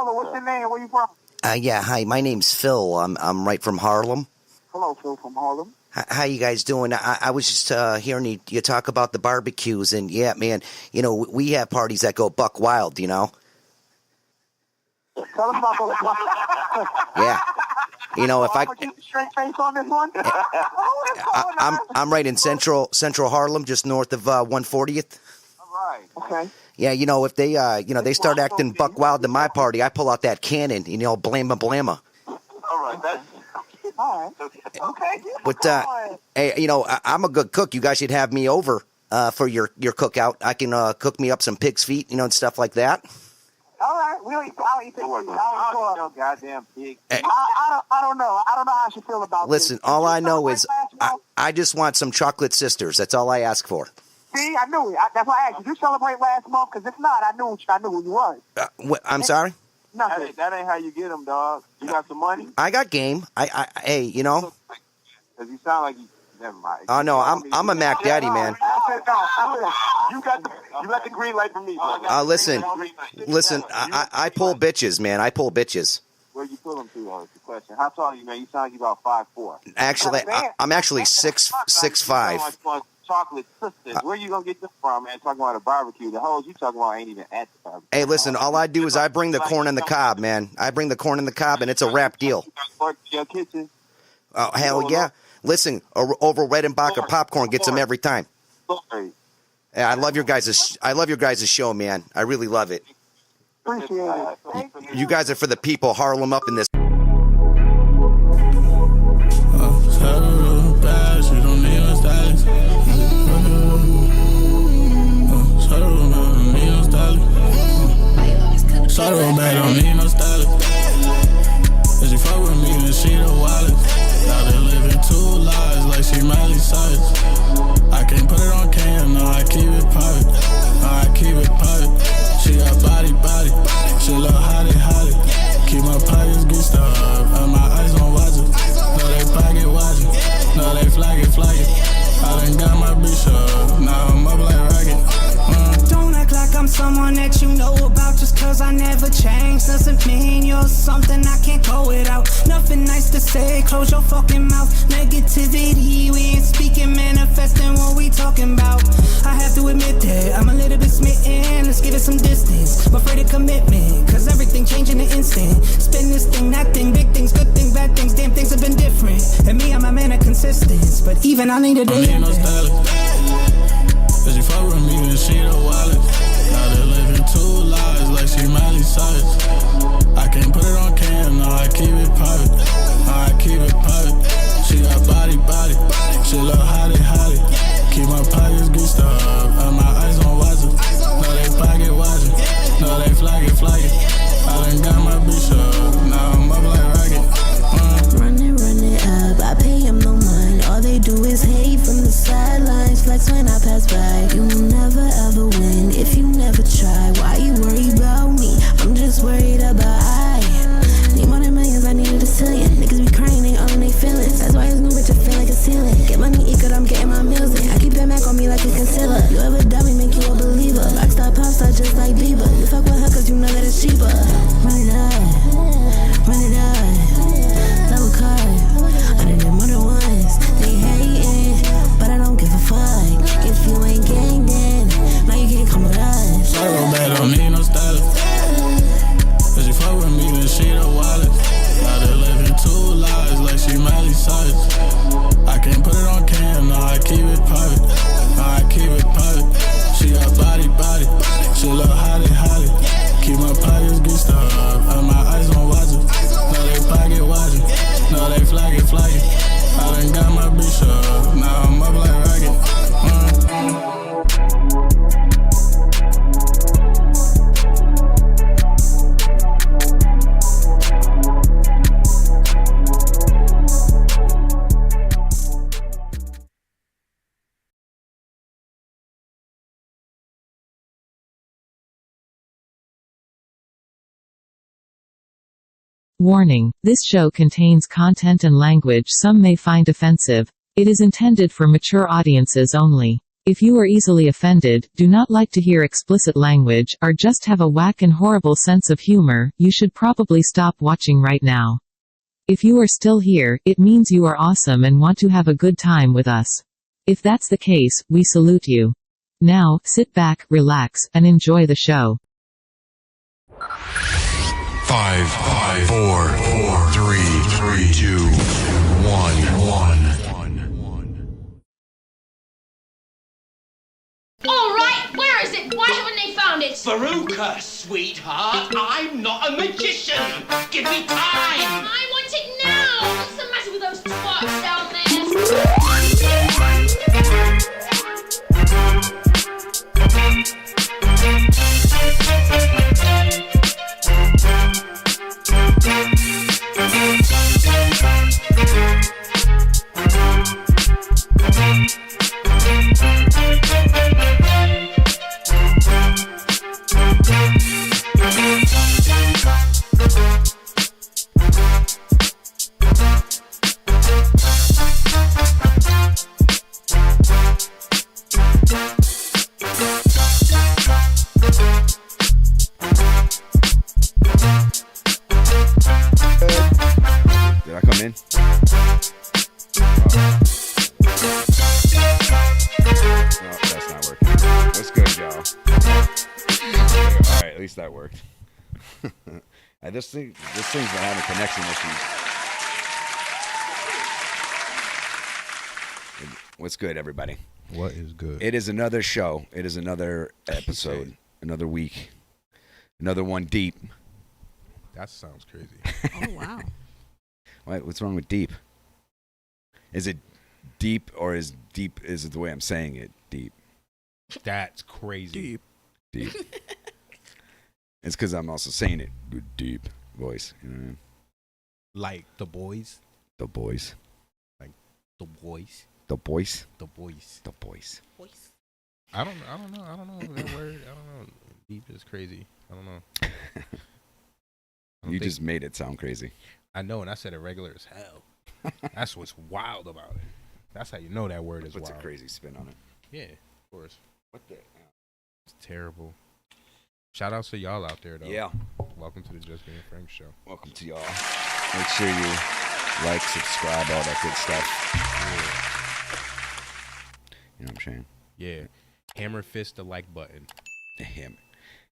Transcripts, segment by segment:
caller. What's your name? Where you from? Yeah, hi. My name's Phil. I'm right from Harlem. Hello, Phil from Harlem. How you guys doing? I was just hearing you talk about the barbecues, and yeah, man, you know, we have parties that go buck wild, you know? Tell us about those. Yeah. You know, if I Put you straight face on this one. I'm right in central Harlem, just north of 140th. All right. Okay. Yeah, you know, if they they start acting buck wild to my party, I pull out that cannon, you know, blamma blamma. All right. That's all right. Okay. But hey, you know, I'm a good cook. You guys should have me over for your cookout. I can cook me up some pig's feet, you know, and stuff like that. All right. I'll eat pig. No goddamn pig. I don't know. I don't know how she feel about Listen, this. all I know is I just want some chocolate sisters. That's all I ask for. See, I knew it. That's why I asked. Did you celebrate last month? Because if not, I knew who you was. I'm sorry? Nothing. That ain't how you get them, dog. You got some money? I got game. Hey, you know. Because you sound like you. Never mind. Oh no, I'm a Mac Daddy, man. You got the green light from me. Listen, I pull bitches, man. I pull bitches. Where you pull them to? Is the question. How tall are you, man? You sound like you about 5'4". Actually, I'm actually 6'5". Chocolate sisters. Where you gonna get them from, man? Talking about a barbecue. The hoes you talking about ain't even at the barbecue. Hey, listen, all I do is I bring the corn and the cob, man. I bring the corn and the cob, and it's a wrap deal. Your kitchen. Oh, hell yeah. Listen, over Red and Baca popcorn gets them every time. Yeah, I love your guys' show, man. I really love it. Appreciate it. Thank you. You guys are for the people. Harlem up in this. Shot real bad, don't need no stylist. If she fuck with me, then she the wildest. Now they living two lives like she Miley Cyrus. I can't put it on cam, no, I keep it private. No, I keep it private. She got body. She look hottie. Keep my pockets greased up, and my eyes on watches. No, they pocket watching. No, they flag it. I done got my bitch up, now I'm up like rocket. Don't act like I'm someone that you know about. Just cause I never changed doesn't mean you're something I can't go without. Nothing nice to say, close your fucking mouth. Negativity, we ain't speaking, manifesting what we talking about. I have to admit that I'm a little bit smitten. Let's give it some distance. I'm afraid of commitment, cause everything changing in an instant. Spin this thing, that thing, big things, good things, bad things. Damn, things have been different. And me, I'm a man of consistency. But even I need a day. No stylist. If she fuck with me, then she the wildest. Now they living two lives like she Miley Cyrus. I can't put it on cam, no, I keep it private. No, I keep it private. She got body. She look hottie. Keep my pockets greased up, and my eyes on watches. No, they pocket watching. No, they flag it. I done got my bitch up, now I'm up like rocket. Run it up, I pay him no mind. All they do is hate from the sidelines. Flex when I pass by. You will never ever win if you never try. Why you worry about me? I'm just worried about I need more than millions, I needed a zillion. Niggas be crying, they own their feelings. That's why it's new bitch, I feel like a ceiling. Get money, eat good, I'm getting my meals in. I keep that Mac on me like a concealer. You ever dummy, make you a believer. Rockstar, popstar, just like Bieber. You fuck with her cause you know that it's cheaper. Run it up. Double card. I done it more than once. They hating, but I don't give a fuck. If you ain't gang, then now you can't come with us. Shot real bad, don't need no stylist. If she fuck with me, then she the wildest. Now they living two lives like she Miley Cyrus. I can't put it on cam, no, I keep it private. No, I keep it private. She got body. She look hottie. Keep my pockets greased up, and my eyes on watches. No, they pocket watching. No, they flag it. I done got my bitch up, now I'm up like rocket. Warning: this show contains content and language some may find offensive. It is intended for mature audiences only. If you are easily offended, do not like to hear explicit language, or just have a whack and horrible sense of humor, you should probably stop watching right now. If you are still here, it means you are awesome and want to have a good time with us. If that's the case, we salute you. Now, sit back, relax, and enjoy the show. 5, 4, 3, 2, 1. All right, where is it? Why haven't they found it? Veruca, sweetheart, I'm not a magician. Give me time. I want it now. What's the matter with those twats down there? Did I come in? No, that's not working. What's good, y'all? All right, at least that worked. This thing's been having connection issues. What's good, everybody? What is good? It is another show. It is another episode. Another week. Another one deep. That sounds crazy. Oh, wow. What's wrong with deep? Is it deep or is it the way I'm saying it? Deep. That's crazy. Deep. It's because I'm also saying it with deep voice. You know what I mean? Like the boys. The boys. Like the boys. The boys. The boys. The boys. I don't know that word. I don't know. Deep is crazy. I don't know. You just made it sound crazy. I know, and I said it regular as hell. That's what's wild about it. That's how you know that word is Puts wild. a crazy spin on it. Yeah, of course. What the? It's terrible. Shout outs to y'all out there, though. Yeah. Welcome to the Just Being Frank show. Welcome to y'all. Make sure you like, subscribe, all that good stuff. You know what I'm saying? Yeah. Hammer fist the like button. Hammer.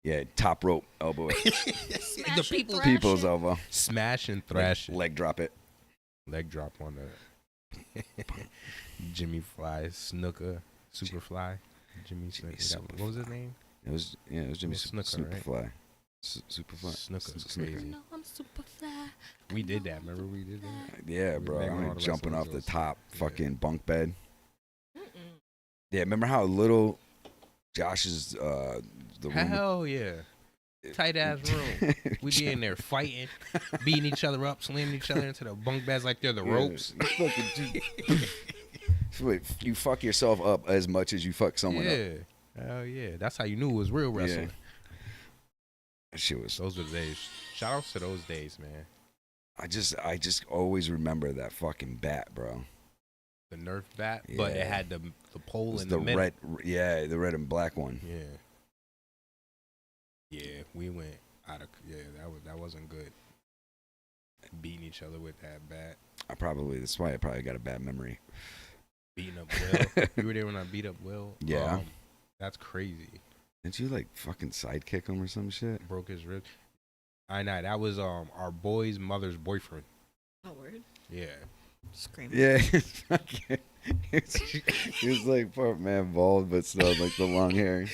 Yeah, top rope elbow. The people's elbow. Smash and thrash. Leg drop it. Leg drop on the Jimmy Fly, Snooker, Superfly. Jimmy Snooker. What was his name? It was Jimmy Snooker, right? Superfly. Superfly. Snooker's Snooker. crazy. No, I'm super fly. We did that. Remember we did that? Yeah, We bro. banged on all I'm the jumping off wrestlers. the top Yeah. fucking bunk bed. Yeah, remember how little Josh's the room. Hell yeah. Tight ass room. We be in there fighting, beating each other up, slamming each other into the bunk beds like they're the ropes. You fuck yourself up as much as you fuck someone up. Yeah. Hell yeah. That's how you knew it was real wrestling. That shit was. Those were the days. Shout outs to those days, man. I just always remember that fucking bat, bro. The Nerf bat, but it Yeah. had the pole It was in the the middle. red, the red and black one. Yeah. Yeah, we went out of that wasn't good. Beating each other with that bat. That's why I probably got a bad memory. Beating up Will. You were there when I beat up Will? Yeah. That's crazy. Didn't you like fucking sidekick him or some shit? Broke his rib. I know. That was our boy's mother's boyfriend. Oh, word? Yeah. Screaming. Yeah. He was like part man bald, but still like the long hair.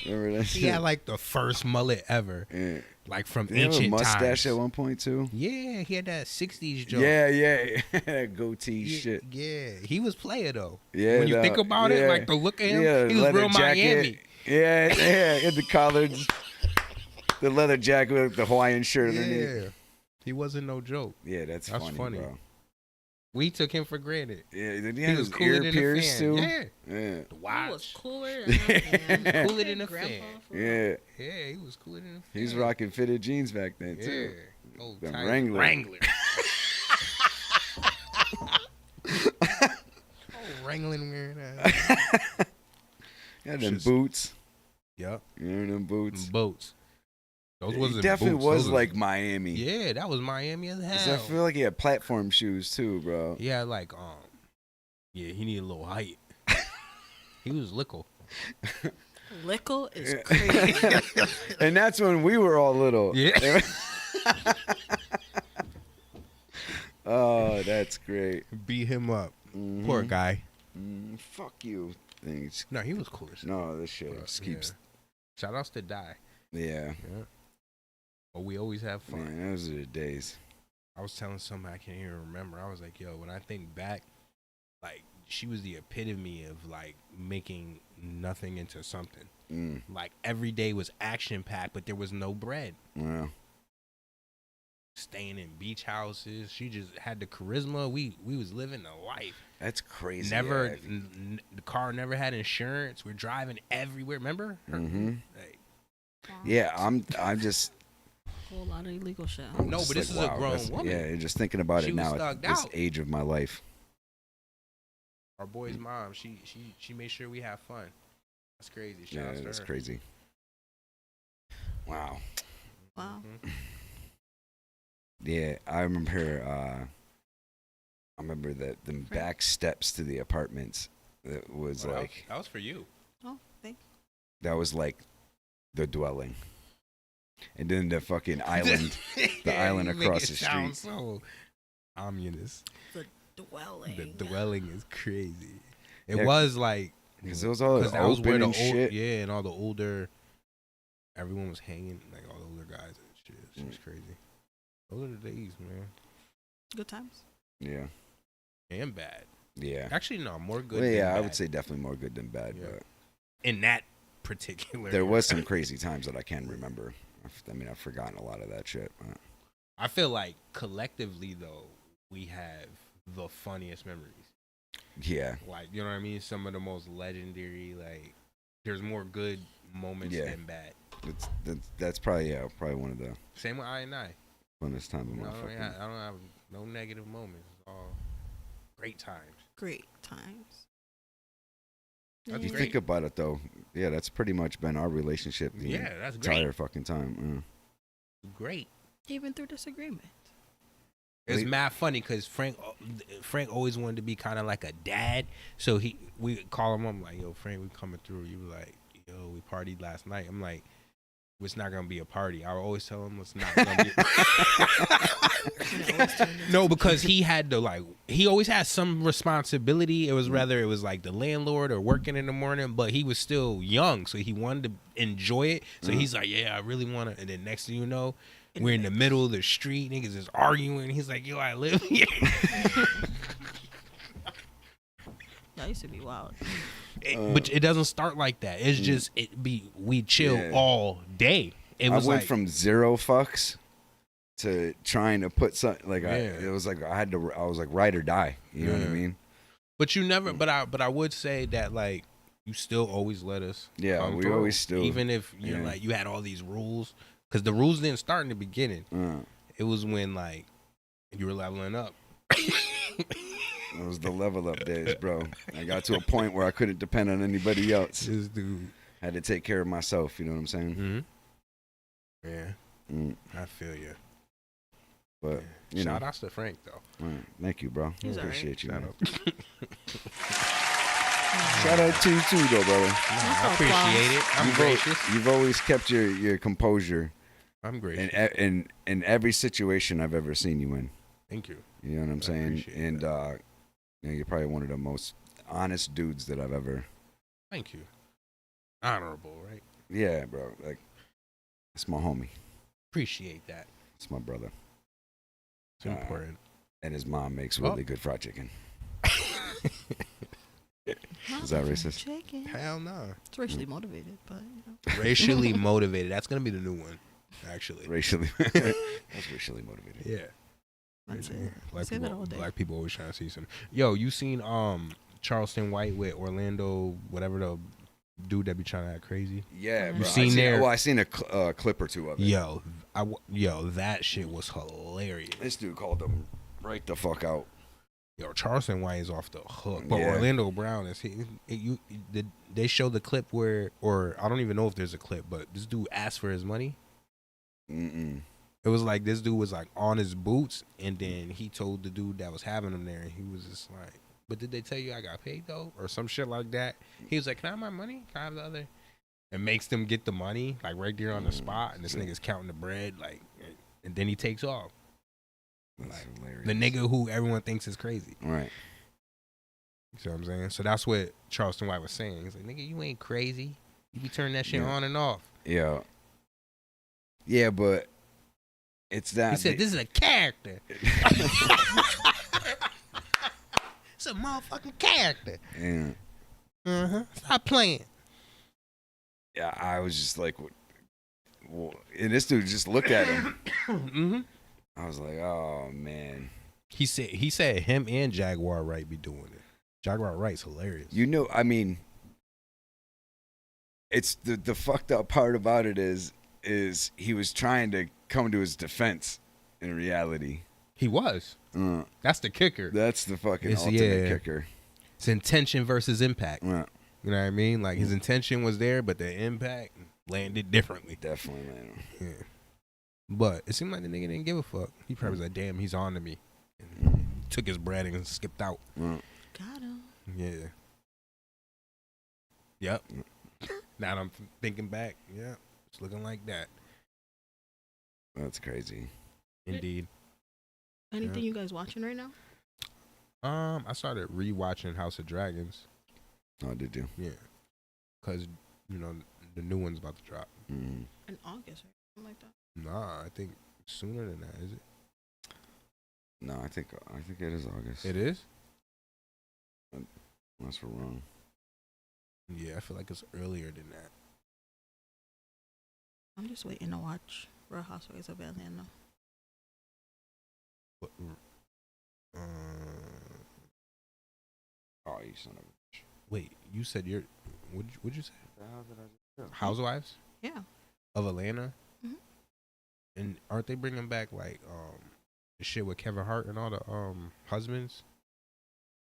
Remember that shit? He had like the first mullet ever. Yeah. Like from Did he have a ancient mustache times. at one point too? Yeah, he had that 60s joke. Yeah. Goatee Yeah, shit. Yeah, he was player though. Yeah. When you no, think about it, yeah. like the look at him, Yeah, he was leather real jacket. Miami. Yeah, in the collars. The leather jacket with the Hawaiian shirt underneath. Yeah, he wasn't no joke. Yeah, that's funny, bro. We took him for granted. Yeah, did he He have was his cooler ear than a pierced fan. too? Yeah. Yeah. The He watch. was cooler than a fan. Cooler than a Grandpa, fan. for real. Yeah. Yeah, he was cooler than a fan. He's rocking fitted jeans back then Yeah. too. Oh, The tight Wrangler. Oh, Wrangling wearing that. Yeah, them Just- boots. Yep. You know them boots. Boats. Those It wasn't definitely boots. was Those like Miami. Yeah, that was Miami as 'Cause hell. I feel like he had platform shoes too, bro. Yeah, like yeah, he needed a little height. He was little. Lickle is crazy. And that's when we were all little. Yeah. Oh, that's great. Beat him up. Mhm. Poor guy. Fuck you. Things. No, he was cool as No, this shit just keeps. Shout outs to Die. Yeah. But we always have fun. Man, those are the days. I was telling somebody I can't even remember. I was like, yo, when I think back, like she was the epitome of like making nothing into something. Like every day was action packed, but there was no bread. Yeah. Staying in beach houses, she just had the charisma. We was living the life. That's crazy. Never, yeah. the car never had insurance. We're driving everywhere. Remember? Like, Yeah, I'm just. A whole lot of illegal shit. No, just but this like, is a grown that's- woman. Yeah, just thinking about She it was now at thugged this out. age of my life. Our boy's mom, she made sure we have fun. That's crazy. Shout Yeah, outs to that's her. crazy. Wow. Wow. Yeah, I remember. I remember that the back steps to the apartments. That was Oh, like that was for you. Oh, thank that was like the dwelling, and then the fucking island, the island You make across it the sound street. So ominous. The dwelling. The dwelling is crazy. It Yeah, was like because it was all that was where open the and shit. yeah, and all the older, everyone was hanging, like all the older guys and shit. It was crazy. Those are the days, man. Good times. Yeah, And bad. yeah. Actually, no, more good. Well, than yeah, I bad. would say definitely more good than bad, Yeah. but in that particular. there was some crazy times that I can remember. I mean, I've forgotten a lot of that shit. But I feel like collectively though, we have the funniest memories. yeah, Like, you know what I mean? Some of the most legendary, like, there's more good moments Yeah. than bad. that's probably one of the Same with I and I. funnest times of You my know, I fucking. don't have no negative moments. It's all great times. Great times. That's You great. think about it though, yeah, that's pretty much been our relationship the Yeah, that's entire great. fucking time. Great. Even through disagreement. It's Wait. mad funny because Frank always wanted to be kind of like a dad. So we call him up like, yo, Frank, we coming through. You were like, yo, we partied last night. I'm like, it's not gonna be a party. I always tell him it's not gonna be. No, because he had to he always had some responsibility. It was rather it was like the landlord or working in the morning, but he was still young, so he wanted to enjoy it. So he's like, yeah, I really want to. And then next thing you know, we're in the middle of the street, niggas is arguing. He's like, yo, I live here. That used to be wild. But it doesn't start like that. It's just we chill Yeah. all day. It was I went like, from zero fucks to trying to put something like Yeah. it was like I was like ride or die. You know what I Yeah. mean? but you never. But I would say that like you still always let us. Yeah, come we through, always still- even if you're yeah. like you had all these rules because the rules didn't start in the beginning. It was when like you were leveling up. It was the level up days, bro. I got to a point where I couldn't depend on anybody else. This dude had to take care of myself. You know what I'm saying? Mm-hmm. Yeah, I feel you. But you Shout know, outs to Frank though. thank you, bro. He's Appreciate you. Shout Man. out. Shout out to you too, though, brother. I appreciate it. I'm You've gracious. You've always kept your composure. I'm gracious. In every situation I've ever seen you in. Thank you. You know what I'm saying? appreciate And you know, you're probably one of the most honest dudes that I've ever. Thank you. Honorable, right? Yeah, bro. Like, it's my homie. Appreciate that. It's my brother. It's important. And his mom makes Oh. really good fried chicken. Is that racist? Chicken. Hell no. It's racially motivated, but you know. Racially motivated. That's gonna be the new one, actually. Racially. That's racially motivated. Yeah. That's it. Black Say that people, all day. black people always trying to see something. Yo, you seen Charleston White with Orlando, whatever the dude that be trying to act crazy? Yeah, You bro. seen there? Well, I seen a clip or two of it. Yo, that shit was hilarious. This dude called him right the fuck out. Yo, Charleston White is off the hook, but Yeah. Orlando Brown is they show the clip where, or I don't even know if there's a clip, but this dude asked for his money. Mm-mm. It was like this dude was like on his boots, and then he told the dude that was having him there, and he was just like, "But did they tell you I got paid though?" or some shit like that. He was like, "Can I have my money? Can I have the other?" And makes them get the money like right there on the spot, and this nigga's counting the bread, like, and then he takes off. That's Like, hilarious. the nigga who everyone thinks is crazy. Right. You see what I'm saying? So that's what Charleston White was saying. He's like, "Nigga, you ain't crazy. You be turning that shit Yeah. on and off." Yeah. Yeah, but it's that. He said, "This is a character." It's a motherfucking character. Yeah. Stop playing. Yeah, I was just like, and this dude just looked at him. Mm-hmm. I was like, oh man. He said him and Jaguar Wright be doing it. Jaguar Wright's hilarious. You know, I mean, it's the fucked up part about it is he was trying to come to his defense. In reality, he was. That's the kicker. That's the fucking ultimate kicker. It's intention versus impact. Yeah. You know what I mean? Like his intention was there, but the impact landed differently. Definitely, man. Yeah. But it seemed like the nigga didn't give a fuck. He probably was like, "Damn, he's on to me." And took his bread and skipped out. Got him. Yeah. Yep. Now that I'm thinking back, yeah, it's looking like that. That's crazy. Indeed. Anything you guys watching right now? I started rewatching House of Dragons. Oh, did you? Yeah. Cause the new one's about to drop. Mm-hmm. In August, right? Something like that. Nah, I think sooner than that. Is it? No, I think it is August. It is. Unless we're wrong. Yeah, I feel like it's earlier than that. I'm just waiting to watch Real Housewives of Atlanta. But, Oh, you son of a bitch. wait, you said you're. What'd you say? Housewives Yeah. of Atlanta. Mhm. And aren't they bringing back like the shit with Kevin Hart and all the husbands?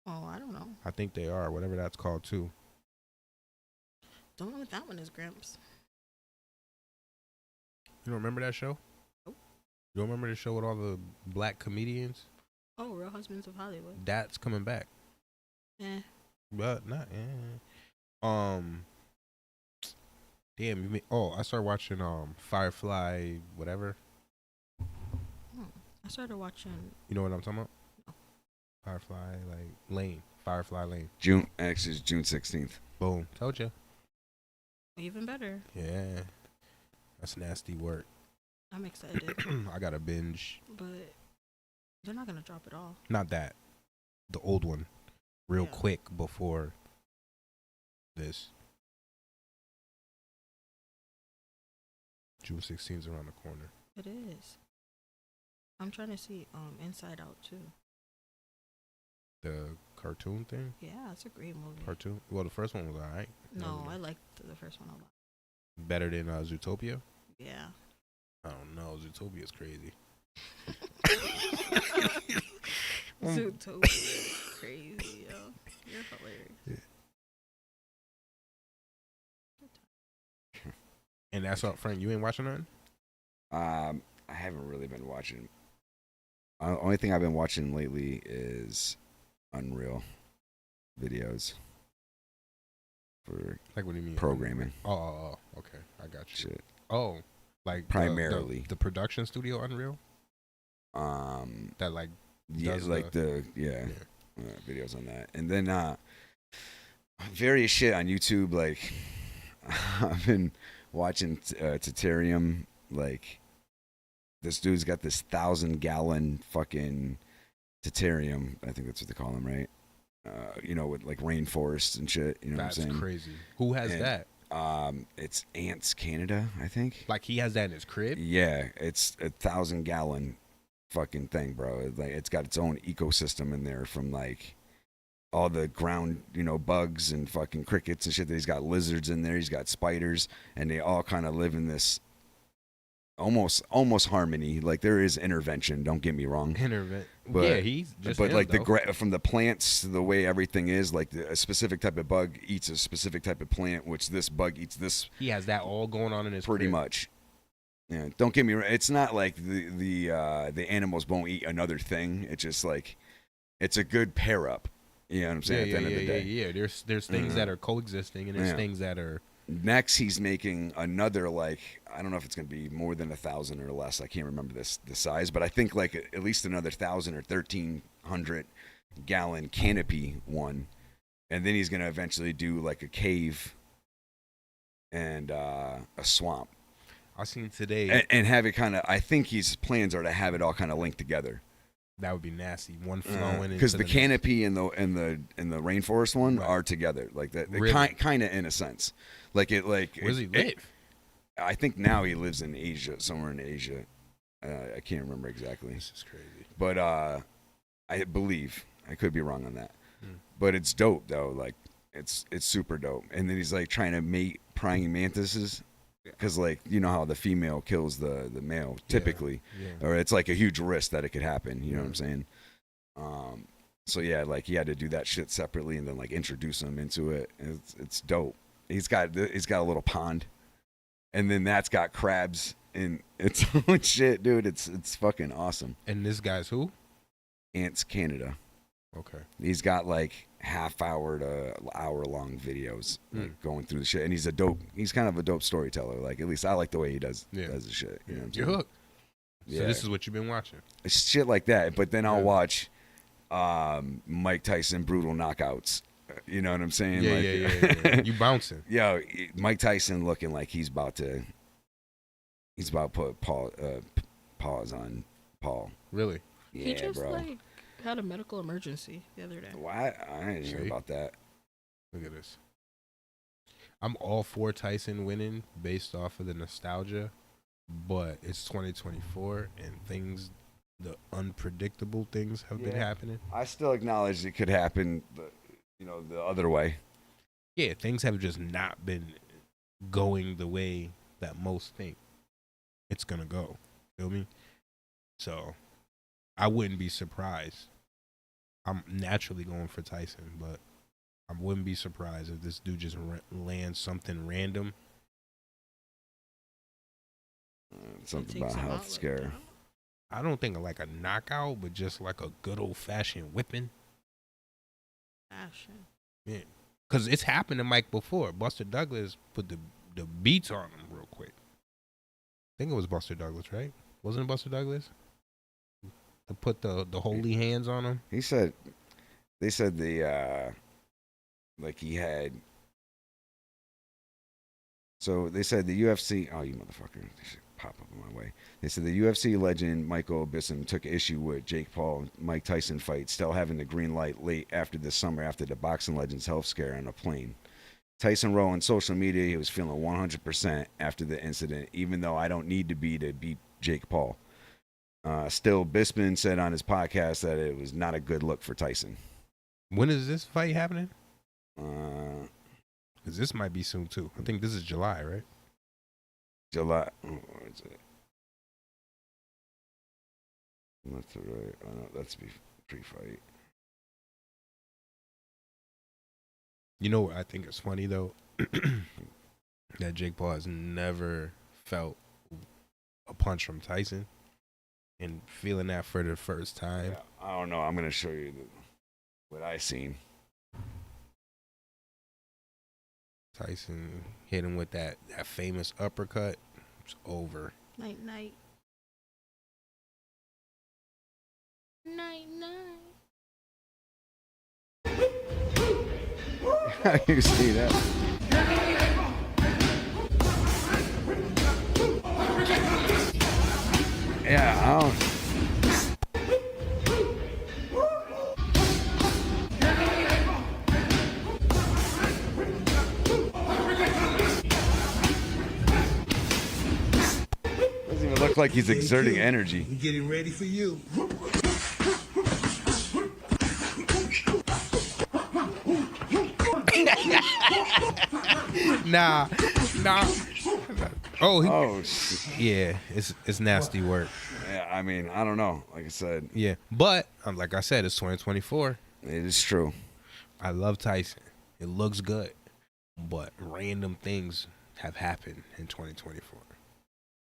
Oh, I don't know. I think they are, whatever that's called too. The one with that one is Gramps. You don't remember that show? Nope. You don't remember the show with all the black comedians? Oh, Real Husbands of Hollywood. That's coming back. Eh. But not. Damn, you mean? Oh, I started watching Firefly, whatever. I started watching. You know what I'm talking about? No. Firefly, like Lane. Firefly Lane. June 16th. Boom. Told you. Even better. Yeah. That's nasty work. I'm excited. I got to binge. But they're not gonna drop it all. Not that. The old one. Real quick before this. June 16th is around the corner. It is. I'm trying to see Inside Out too. The cartoon thing? Yeah, it's a great movie. Cartoon? Well, the first one was alright. No, I liked the first one a lot. Better than Zootopia? Yeah. I don't know. Zootopia's crazy. Zootopia is crazy, yo. You're hilarious. And that's all, Frank. You ain't watching nothing? I haven't really been watching. Only thing I've been watching lately is Unreal videos for like what do you mean programming. Oh, okay, I got you. Shit. Oh, like primarily the production studio Unreal. That like yeah, does like the videos on that, and then various shit on YouTube. Like I've been watching Titanium. Like this dude's got this 1,000-gallon fucking Titanium. I think that's what they call them, right? With like rainforests and shit. You know That's what I'm saying? crazy. Who has that? It's Ants Canada, I think. Like he has that in his crib? Yeah, it's 1,000-gallon fucking thing, bro. Like it's got its own ecosystem in there from like all the ground, bugs and fucking crickets and shit. That he's got lizards in there. He's got spiders, and they all kind of live in this almost harmony. Like there is intervention. Don't get me wrong. But, yeah, he's just but him, like though. from the plants to the way everything is, like a specific type of bug eats a specific type of plant, which this bug eats this. He has that all going on in his pretty crib. much. Yeah, don't get me wrong. It's not like the animals won't eat another thing. It's just like it's a good pair up. You know what I'm saying? At the end of the day. Yeah. There's things that are coexisting, and there's things that are. Next, he's making another, like, I don't know if it's going to be more than 1,000 or less. I can't remember the size, but I think like at least another 1,000 or 1,300 gallon canopy one, and then he's going to eventually do like a cave and a swamp. I seen today, and have it kind of. I think his plans are to have it all kind of linked together. That would be nasty. One flowing because the into canopy and the rainforest one are together, like that. Really? Kind of in a sense, like it. Like where does he live? I think now he lives in Asia, somewhere in Asia. I can't remember exactly. This is crazy. But I believe, I could be wrong on that. But it's dope though. Like it's super dope. And then he's like trying to mate praying mantises. Because, like, you know how the female kills the male, typically. Yeah. Or it's, like, a huge risk that it could happen. You know what I'm saying? So, yeah, like, he had to do that shit separately and then, like, introduce him into it. It's dope. He's got a little pond. And then that's got crabs in its own shit, dude. It's fucking awesome. And this guy's who? Ants Canada. Okay. He's got, like, half-hour to hour-long videos like, going through the shit. And he's kind of a dope storyteller. Like, at least I like the way he does his shit. You know what I'm You're saying? hooked. So this is what you've been watching. It's shit like that. But then I'll watch Mike Tyson brutal knockouts. You know what I'm saying? Yeah. You bouncing. Yo, Mike Tyson looking like he's about to put paws on Paul. Really? Yeah, he just bro. like had a medical emergency the other day. Why? I didn't hear about that. Look at this. I'm all for Tyson winning based off of the nostalgia, but it's 2024 and the unpredictable things have been happening. I still acknowledge it could happen, the other way. Yeah, things have just not been going the way that most think it's gonna go. Feel me? So I wouldn't be surprised. I'm naturally going for Tyson, but I wouldn't be surprised if this dude just lands something random. Something about health scare. I don't think like a knockout, but just like a good old fashioned whipping. Yeah, because it's happened to Mike before. Buster Douglas put the beats on him real quick. I think it was Buster Douglas, right? Wasn't it Buster Douglas? To put the holy hands on him. They said like he had. So they said the UFC. Oh, you motherfucker! This should pop up in my way. They said the UFC legend Michael Bisping took issue with Jake Paul Mike Tyson fight, still having the green light late after this summer after the boxing legend's health scare on a plane. Tyson wrote on social media he was feeling 100% after the incident, even though I don't need to beat Jake Paul. Still, Bisping said on his podcast that it was not a good look for Tyson. When is this fight happening? Because this might be soon too. I think this is July, right? July. Where is it? That's right. Oh, no, that's pre-fight. You know what I think is funny though? That Jake Paul has never felt a punch from Tyson. And feeling that for the first time. Yeah, I don't know. I'm gonna show you what I seen. Tyson hit him with that famous uppercut. It's over. Night night. Night night. You see that? Yeah, I don't. Doesn't even look like he's exerting energy. We're getting ready for you. Nah. Oh, shit. Yeah, it's nasty work. Yeah, I mean, I don't know. Like I said, Yeah, but like I said, it's 2024. it is true. I love Tyson. It looks good, but random things have happened in 2024.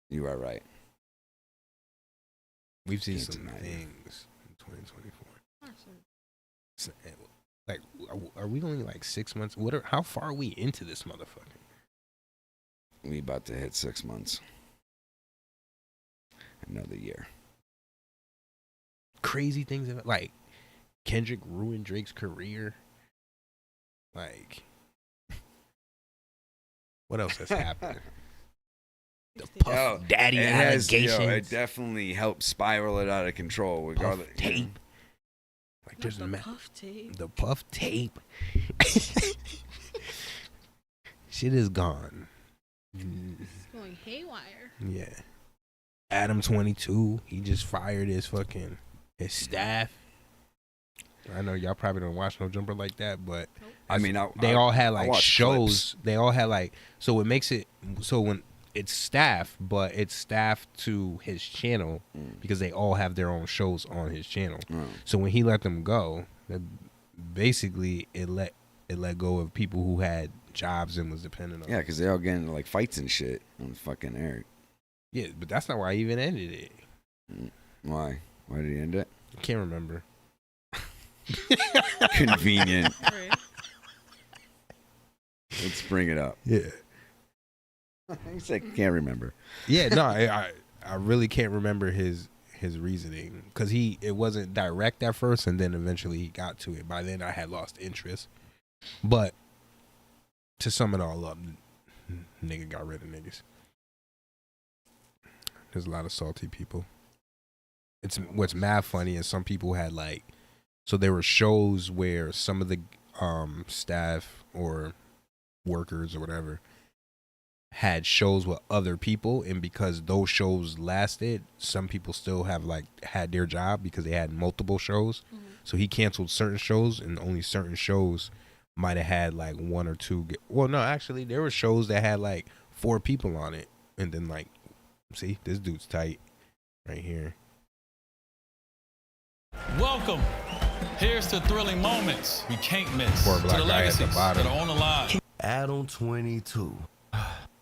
You are right. We've seen Can't some deny it. things in 2024. So, like, are we only like 6 months? How far are we into this motherfucker? We about to hit 6 months. Another year. Crazy things have, like, Kendrick ruined Drake's career. Like, what else has happened? The Puff Daddy allegations. It definitely helped spiral it out of control. Regardless, Puff tape. Like, there's the a Puff tape. The Puff tape. Shit is gone. It's going haywire. Yeah. Adam 22, he just fired his staff. I know y'all probably don't watch No Jumper like that, but I mean, they all had like watch shows. clips. They all had like, so it makes it so when it's staff, but it's staff to his channel because they all have their own shows on his channel. So when he let them go, basically it let go of people who had jobs and was dependent on. Yeah, because they all getting into, like, fights and shit on fucking air. Yeah, but that's not why I even ended it. Why? Why did he end it? I can't remember. Convenient. Let's bring it up. Yeah. He said, can't remember. Yeah, no, I really can't remember his reasoning because it wasn't direct at first, and then eventually he got to it. By then, I had lost interest. But to sum it all up, nigga got rid of niggas. There's a lot of salty people. What's mad funny is some people had like, so there were shows where some of the staff or workers or whatever had shows with other people, and because those shows lasted, some people still have like had their job because they had multiple shows. So he canceled certain shows, and only certain shows might have had like one or two. Well, no, actually, there were shows that had like 4 people on it, and then like, see, this dude's tight right here. Welcome. Here's to thrilling moments we can't miss. Poor To black the guy at the legacies bottom. that are on the line. Adam 22,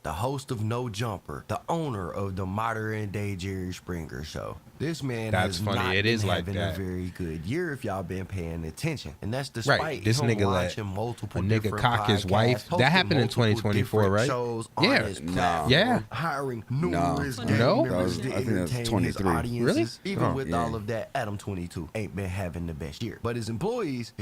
the host of No Jumper, the owner of the modern day Jerry Springer show. This man That's has funny. not It been is like having that. a very good year if y'all been paying attention, and that's despite Right, this him nigga let launching multiple a nigga different cock his podcasts, wife. That hosting happened in multiple 2024, different right? shows on Yeah. his No. platform, Yeah. hiring No. numerous gang No? members That to was- I think that's entertain 23. his audiences. Really? Even Oh, with yeah. all of that, Adam 22 ain't been having the best year. But his employees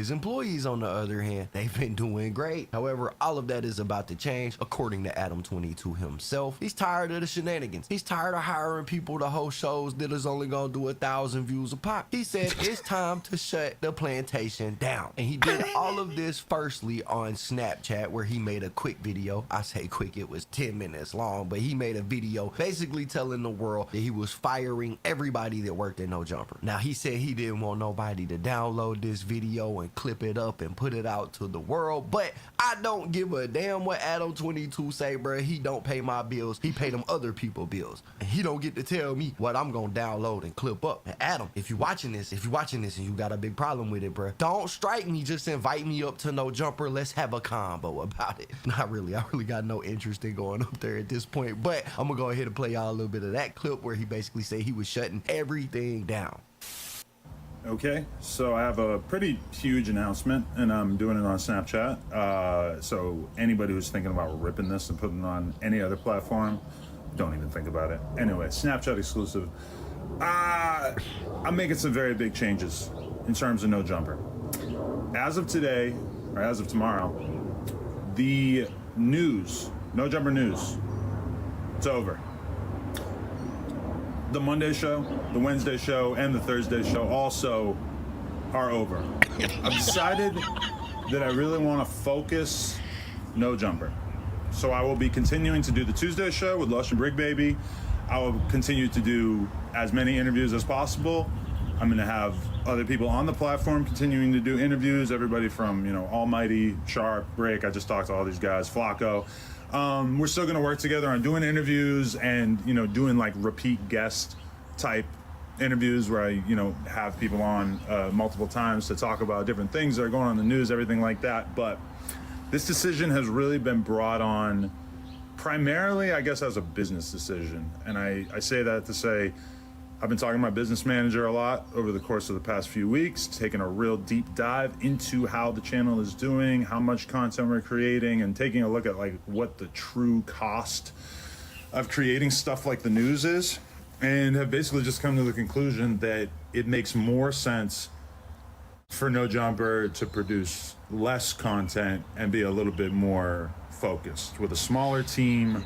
on the other hand, they've been doing great. However, all of that is about to change, according to Adam 22 himself. He's tired of the shenanigans. He's tired of hiring people to host shows that is only gonna do 1,000 views a pop. He said it's time to shut the plantation down. And he did all of this firstly on Snapchat, where he made a quick video. I say quick, it was 10 minutes long, but he made a video basically telling the world that he was firing everybody that worked at No Jumper. Now, he said he didn't want nobody to download this video and clip it up and put it out to the world, but I don't give a damn what Adam 22 say, bruh. He don't pay my bills. He pay them other people bills. And he don't get to tell me what I'm gonna download and clip up. And Adam, if you're watching this and you got a big problem with it, bruh, don't strike me. Just invite me up to No Jumper. Let's have a combo about it. Not really. I really got no interest in going up there at this point, but I'm gonna go ahead and play y'all a little bit of that clip where he basically said he was shutting everything down. Okay, so I have a pretty huge announcement, and I'm doing it on Snapchat. So anybody who's thinking about ripping this and putting it on any other platform, don't even think about it. Anyway, Snapchat exclusive. I'm making some very big changes in terms of No Jumper. As of today, or as of tomorrow, the news, No Jumper news, it's over. The Monday show, the Wednesday show, and the Thursday show also are over. I've decided that I really want to focus No Jumper. So I will be continuing to do the Tuesday show with Lush and Brick Baby. I will continue to do as many interviews as possible. I'm going to have other people on the platform continuing to do interviews. Everybody from, Almighty, Sharp, Brick. I just talked to all these guys. Flacco. We're still going to work together on doing interviews and, doing like repeat guest type interviews where I, have people on multiple times to talk about different things that are going on in the news, everything like that. But this decision has really been brought on primarily, I guess, as a business decision. And I say that to say, I've been talking to my business manager a lot over the course of the past few weeks, taking a real deep dive into how the channel is doing, how much content we're creating, and taking a look at like what the true cost of creating stuff like the news is, and have basically just come to the conclusion that it makes more sense for No Jumper to produce less content and be a little bit more focused with a smaller team,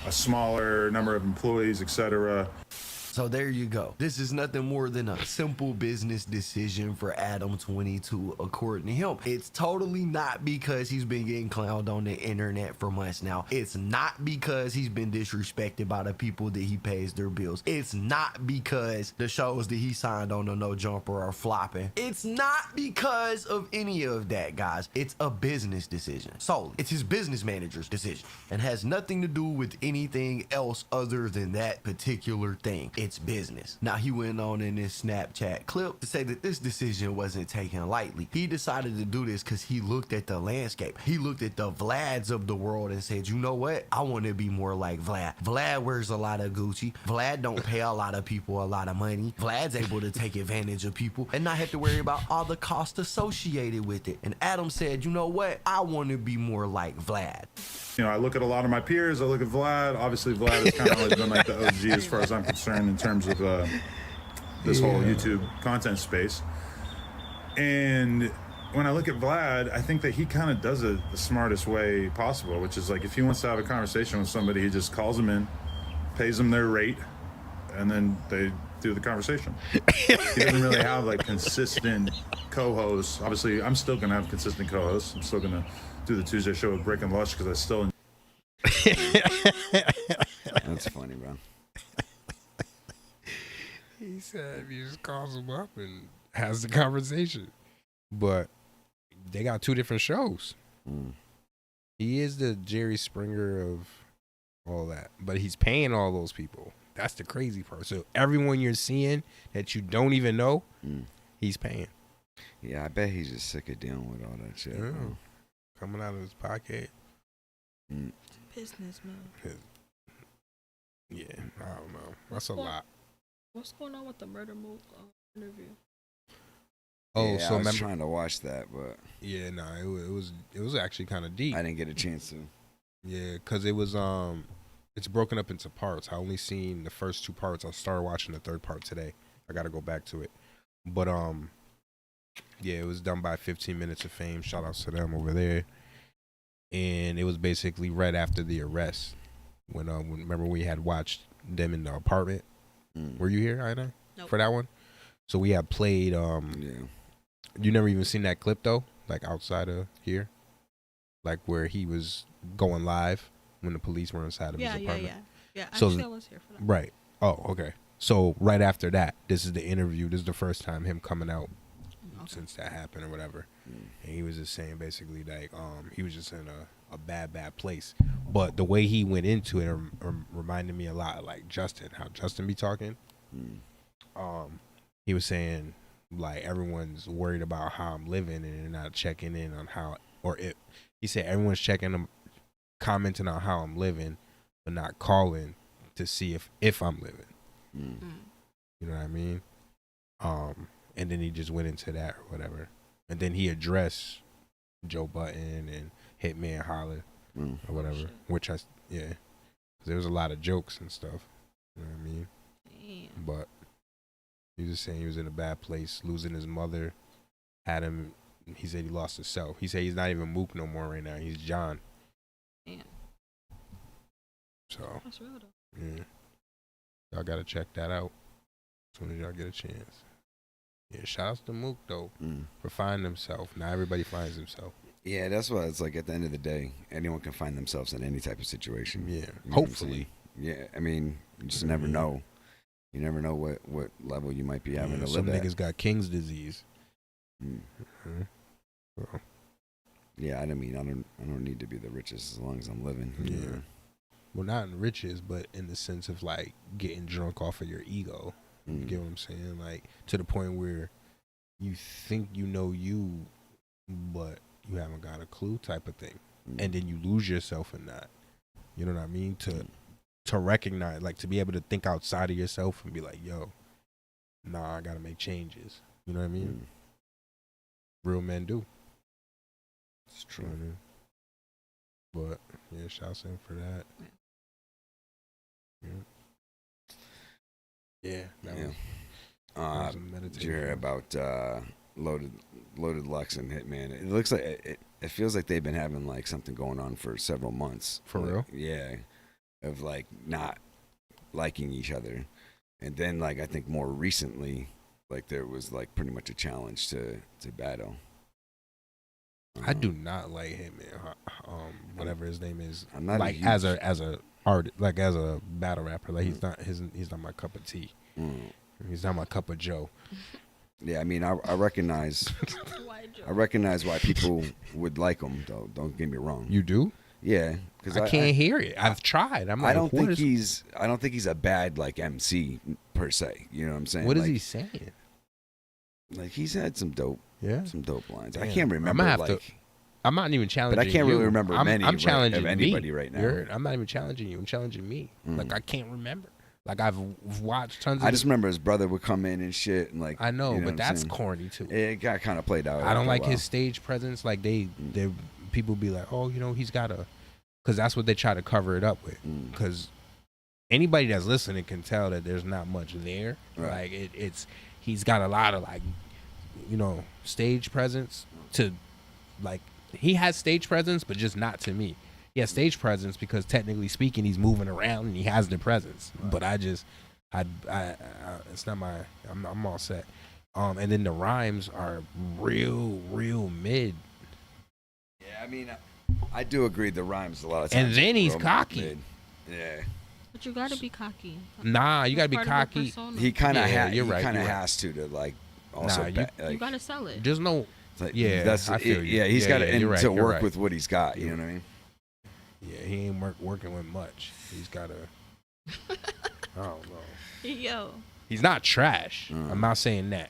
a smaller number of employees, etc. So there you go. This is nothing more than a simple business decision for Adam22, according to him. It's totally not because he's been getting clowned on the internet for months now. It's not because he's been disrespected by the people that he pays their bills. It's not because the shows that he signed on the No Jumper are flopping. It's not because of any of that, guys. It's a business decision solely. It's his business manager's decision and has nothing to do with anything else other than that particular thing. It's business. Now, he went on in this Snapchat clip to say that this decision wasn't taken lightly. He decided to do this because he looked at the landscape. He looked at the Vlads of the world and said, you know what? I want to be more like Vlad. Vlad wears a lot of Gucci. Vlad don't pay a lot of people a lot of money. Vlad's able to take advantage of people and not have to worry about all the costs associated with it. And Adam said, you know what? I want to be more like Vlad. I look at a lot of my peers. I look at Vlad. Obviously, Vlad has kind of always been like the OG as far as I'm concerned in terms of this whole YouTube content space. And when I look at Vlad, I think that he kind of does it the smartest way possible, which is like if he wants to have a conversation with somebody, he just calls them in, pays them their rate, and then they do the conversation. He doesn't really have like consistent co-hosts. Obviously, I'm still gonna have consistent co-hosts. I'm still gonna do the Tuesday show with Brick and Lush because I still. That's funny, bro. He said he just calls him up and has the conversation, but they got two different shows. He is the Jerry Springer of all that, but he's paying all those people. That's the crazy part. So everyone you're seeing that you don't even know, he's paying. Yeah, I bet he's just sick of dealing with all that shit. Yeah. Coming out of his pocket. Businessman. Yeah, I don't know. That's a lot. What's going on with the Murder Mook interview? Oh, yeah, so I was remember, trying to watch that, but yeah, no, it was actually kind of deep. I didn't get a chance to. Yeah, because it was it's broken up into parts. I only seen the first two parts. I started watching the third part today. I got to go back to it, but yeah, it was done by 15 Minutes of Fame. Shout outs to them over there. And it was basically right after the arrest when remember we had watched them in the apartment. Were you here, Ida? Nope. For that one? So we had played you never even seen that clip though? Like outside of here? Like where he was going live when the police were inside of his apartment. Yeah. So, Actually, I was here for that. Right. Oh, okay. So right after that, this is the interview. This is the first time him coming out since that happened or whatever. And he was just saying basically like he was just in a bad place. But the way he went into it reminded me a lot of like Justin, how Justin be talking. He was saying like everyone's worried about how I'm living and they're not checking in on how, or if he said everyone's checking, commenting on how I'm living, but not calling to see if I'm living. You know what I mean? And then he just went into that or whatever. And then he addressed Joe Budden and Hitman Holler or whatever. Which because there was a lot of jokes and stuff. You know what I mean? Damn. But he was just saying he was in a bad place, losing his mother. Had him. He said he lost himself. He said he's not even Mook no more right now. He's John. Damn. So that's real though. Yeah, y'all gotta check that out as soon as y'all get a chance. Yeah, shout outs to Mook though for finding himself. Not everybody finds himself. Yeah, that's why it's like at the end of the day, anyone can find themselves in any type of situation. Yeah, You know hopefully. what I'm saying? Yeah, I mean, you just never know. You never know what level you might be having to Some live at. niggas got King's disease. Yeah, I don't need to be the richest as long as I'm living. You Yeah. know? Well, not in riches, but in the sense of like getting drunk off of your ego. You get what I'm saying? Like to the point where you think you know you, but you haven't got a clue type of thing. And then you lose yourself in that. You know what I mean? To recognize, like to be able to think outside of yourself and be like, yo, nah, I gotta make changes. You know what I mean? Real men do. It's true. You know what I mean? But yeah, shouts in for that. Yeah. That was some Did meditation. you hear about Loaded Lux and Hitman? It looks like it feels like they've been having like something going on for several months. For Like, real? Yeah, of like not liking each other, and then like I think more recently, like there was like pretty much a challenge to battle. I do not like him, man. Whatever his name is. I'm not a like huge- as a artist, like as a battle rapper. Like he's not my cup of tea. He's not my cup of Joe. Yeah, I mean, I recognize, I recognize why people would like him. Though, don't get me wrong. You do? Yeah, because I can't hear it. I've tried. I'm like, I don't what think is- I don't think he's a bad like MC per se. You know what I'm saying? What is Like, he saying? Like he's had some dope lines. I Damn. can't remember. I'm gonna have like, to. I'm not even challenging. but I can't really you. remember I'm, many I'm right, challenging of anybody me. right now. You're- I'm not even challenging you. I'm challenging me. Like I can't remember. Like I've watched tons. of I just remember his brother would come in and shit, and like I know, you but what I'm that's saying? corny too. It got kind of played out. I don't after a like while. his stage presence. Like they people be like, oh, you know, he's got a, because that's what they try to cover it up with. Because anybody that's listening can tell that there's not much there. Right. Like it's he's got a lot of like, you know, stage presence to, like he has stage presence, but just not to me. He has stage presence because technically speaking, he's moving around and he has the presence. Right. But I it's not my. I'm all set. And then the rhymes are real mid. Yeah, I mean, I do agree. The rhymes a lot of And times. then he's real cocky. mid. Yeah. But you gotta be cocky. Nah, you gotta be That's part of your cocky. persona. He kind of You're he right. kind of you're right. has to like also Nah, You gotta sell it. There's no. like, Yeah, that's I feel you. Yeah, he's got you're right, to you're work right. with what he's got. You know what I mean? Yeah, he ain't working with much. He's got a. I don't know. Yo. He's not trash. I'm not saying that,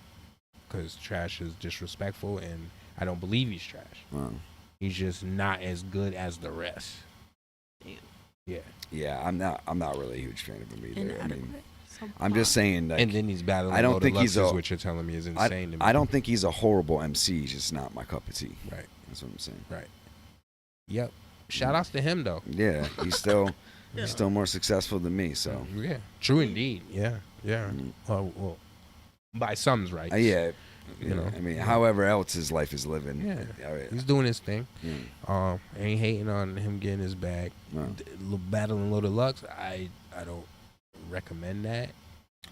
because trash is disrespectful, and I don't believe he's trash. He's just not as good as the rest. Yeah. Yeah, I'm not really a huge fan of him either. I mean, Inadequate. I'm just saying that. And then he's battling. I don't Loaded think he's Lux, a. what you're telling me is insane to me. I don't think he's a horrible MC. He's just not my cup of tea. Right. That's what I'm saying. Right. Yep. Shout outs to him though. Yeah, he's still he's still more successful than me. So Yeah. True indeed. Yeah. Yeah. Well, by some's right. yeah, You know. I mean, however else his life is living. Yeah. He's doing his thing. Yeah. Ain't hating on him getting his bag. No. Battling Loaded Lux, I don't recommend that.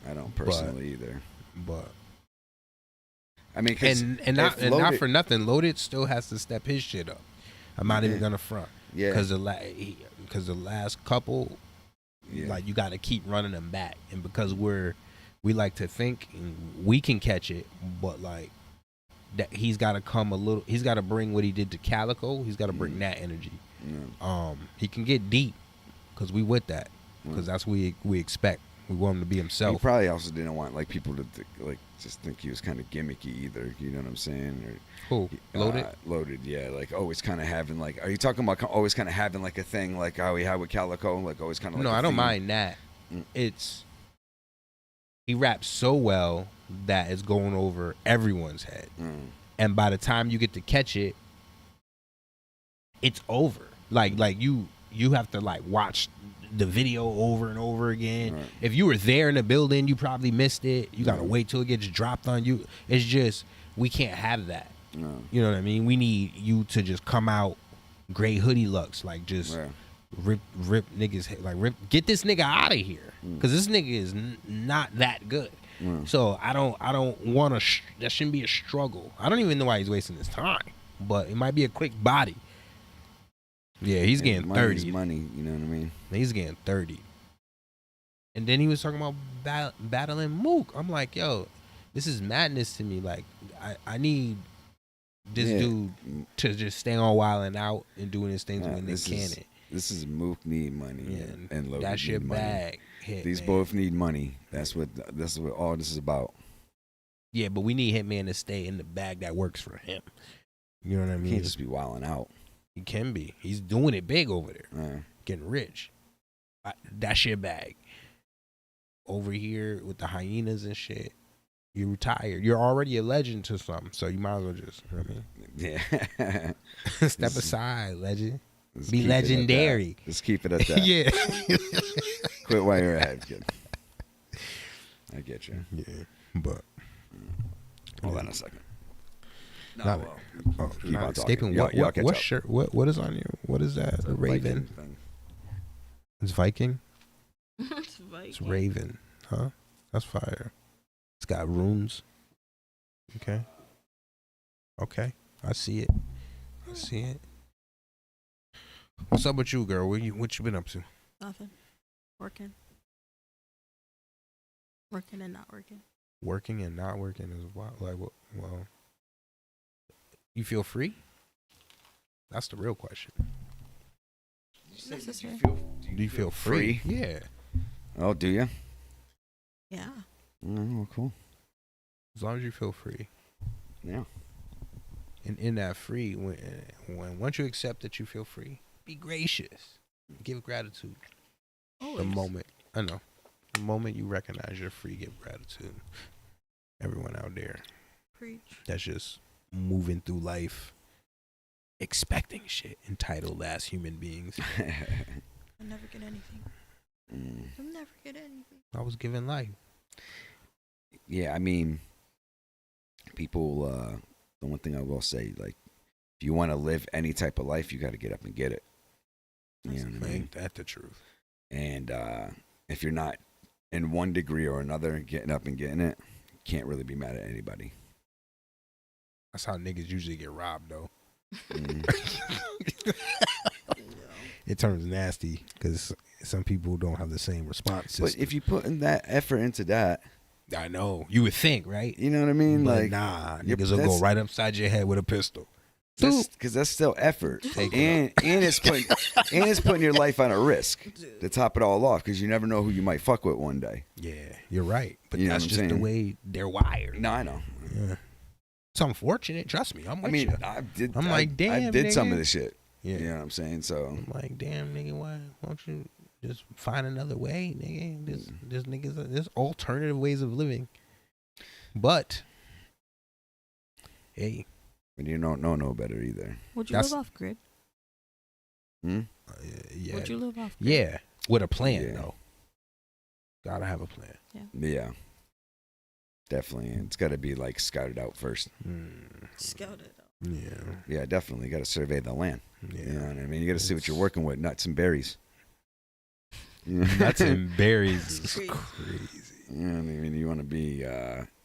I don't personally either. But I mean, 'cause and if not Loaded- for nothing, Loaded still has to step his shit up. I'm not even gonna front. Yeah. Because the last couple, like you got to keep running them back, and because we like to think we can catch it, but like that he's got to come a little. He's got to bring what he did to Calico. He's got to bring that energy. He can get deep because we with that, because that's what we expect. We want him to be He himself. probably also didn't want like people to like just think he was kind of gimmicky either. You know what I'm saying? Or Who? Loaded? Loaded, yeah. Like always kind of having like. Are you talking about always kind of having like a thing like how he had with Calico? Like always kind of. No, like I don't mind that. It's he raps so well that it's going over everyone's head, and by the time you get to catch it, it's over. Like you have to like watch the video over and over again. Right. If you were there in the building, you probably missed it. You gotta wait till it gets dropped on you. It's just we can't have that. No. You know what I mean? We need you to just come out gray hoodie looks, like just rip niggas head, like get this nigga out of here, because this nigga is not that good. So I don't want to. That shouldn't be a struggle. I don't even know why he's wasting his time, but it might be a quick body. Yeah, he's getting money's 30. money, you know what I mean? He's getting 30. And then he was talking about battling Mook. I'm like, yo, this is madness to me. Like, I need this dude to just stay on wilding out and doing his things when they can. This is Mook need money and Logan that's your need money. bag. Hit, These man. both need money. That's what all this is about. Yeah, but we need Hitman to stay in the bag that works for him. You know what I mean? He can't just be wilding out. He can be. He's doing it big over there. Yeah. Getting rich. That's your bag. Over here with the hyenas and shit, you're retired. You're already a legend to something, so you might as well just, you know what I mean? Yeah. Step aside, legend. Let's Be keep it at legendary. that. Let's keep it at that. Yeah. Quit while you're ahead, kid. I get you. Yeah, but hold on a second. No, Not, keep not on escaping. talking. What shirt? What is on you? What is that? A Raven. Thing. It's Viking. It's Viking. It's Raven. Huh? That's fire. It's got runes. Okay. Okay. I see it. I see it. What's up with you, girl? What you been up to? Nothing. Working. Working and not working. Working and not working is wild. Like, well, you feel free? That's the real question. Necessary. Do you feel free? Yeah. Oh, do you? Yeah. Oh, cool. As long as you feel free. Yeah. And in that free, when once you accept that you feel free, be gracious. Give gratitude. Always. The moment, I know. The moment you recognize you're free, give gratitude. Everyone out there. Preach. That's just moving through life, expecting shit, entitled ass human beings. I'll never get anything. I'll never get anything. I was given life. Yeah, I mean, people, the one thing I will say, like, if you want to live any type of life, you got to get up and get it. You know what I mean? Ain't that the truth? And if you're not in one degree or another getting up and getting it, you can't really be mad at anybody. That's how niggas usually get robbed, though. It turns nasty because some people don't have the same response system. But if you put in that effort into that, I know. You would think, right? You know what I mean? But like, nah, niggas will go right upside your head with a pistol. Because that's still effort, and it's putting your life on a risk to top it all off. Because you never know who you might fuck with one day. Yeah, you're right. But You know that's what I'm just the saying? way they're wired. No, I know. Yeah. It's unfortunate. Trust me. I'm with you. I did. I'm like, damn, I did some nigga. of this shit. Yeah. You know what I'm saying? So I'm like, damn, nigga, why don't you just find another way, nigga? There's niggas, there's alternative ways of living. But hey, but you don't know no better either. Would you live off grid? Hmm? Yeah. Would you live off grid? Yeah, with a plan though. Gotta have a plan. Yeah. Definitely. It's got to be like scouted out first. Scouted out. Yeah. Yeah, definitely. You got to survey the land. Yeah. You know what I mean? You got to see what you're working with, nuts and berries. Nuts and berries is crazy. You know what I mean? You want to be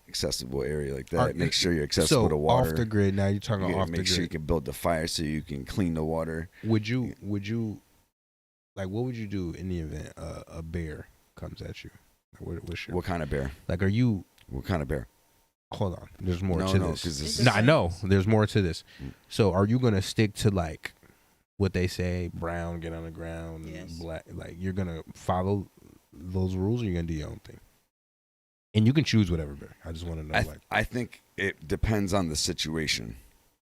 accessible area like that. Make sure you're accessible so to water. Off the grid. Now you're talking You off gotta the make sure grid. you can build the fire so you can clean the water. Would you like what would you do in the event a bear comes at you? What's your, What kind of bear? like are you What kind of bear? hold on. There's more No, to no, this. 'cause this No, is- I know. There's more to this. So are you gonna stick to like what they say, brown, get on the ground, black, like you're gonna follow those rules or you're gonna do your own thing? And you can choose whatever bear. I just want to know like I think it depends on the situation.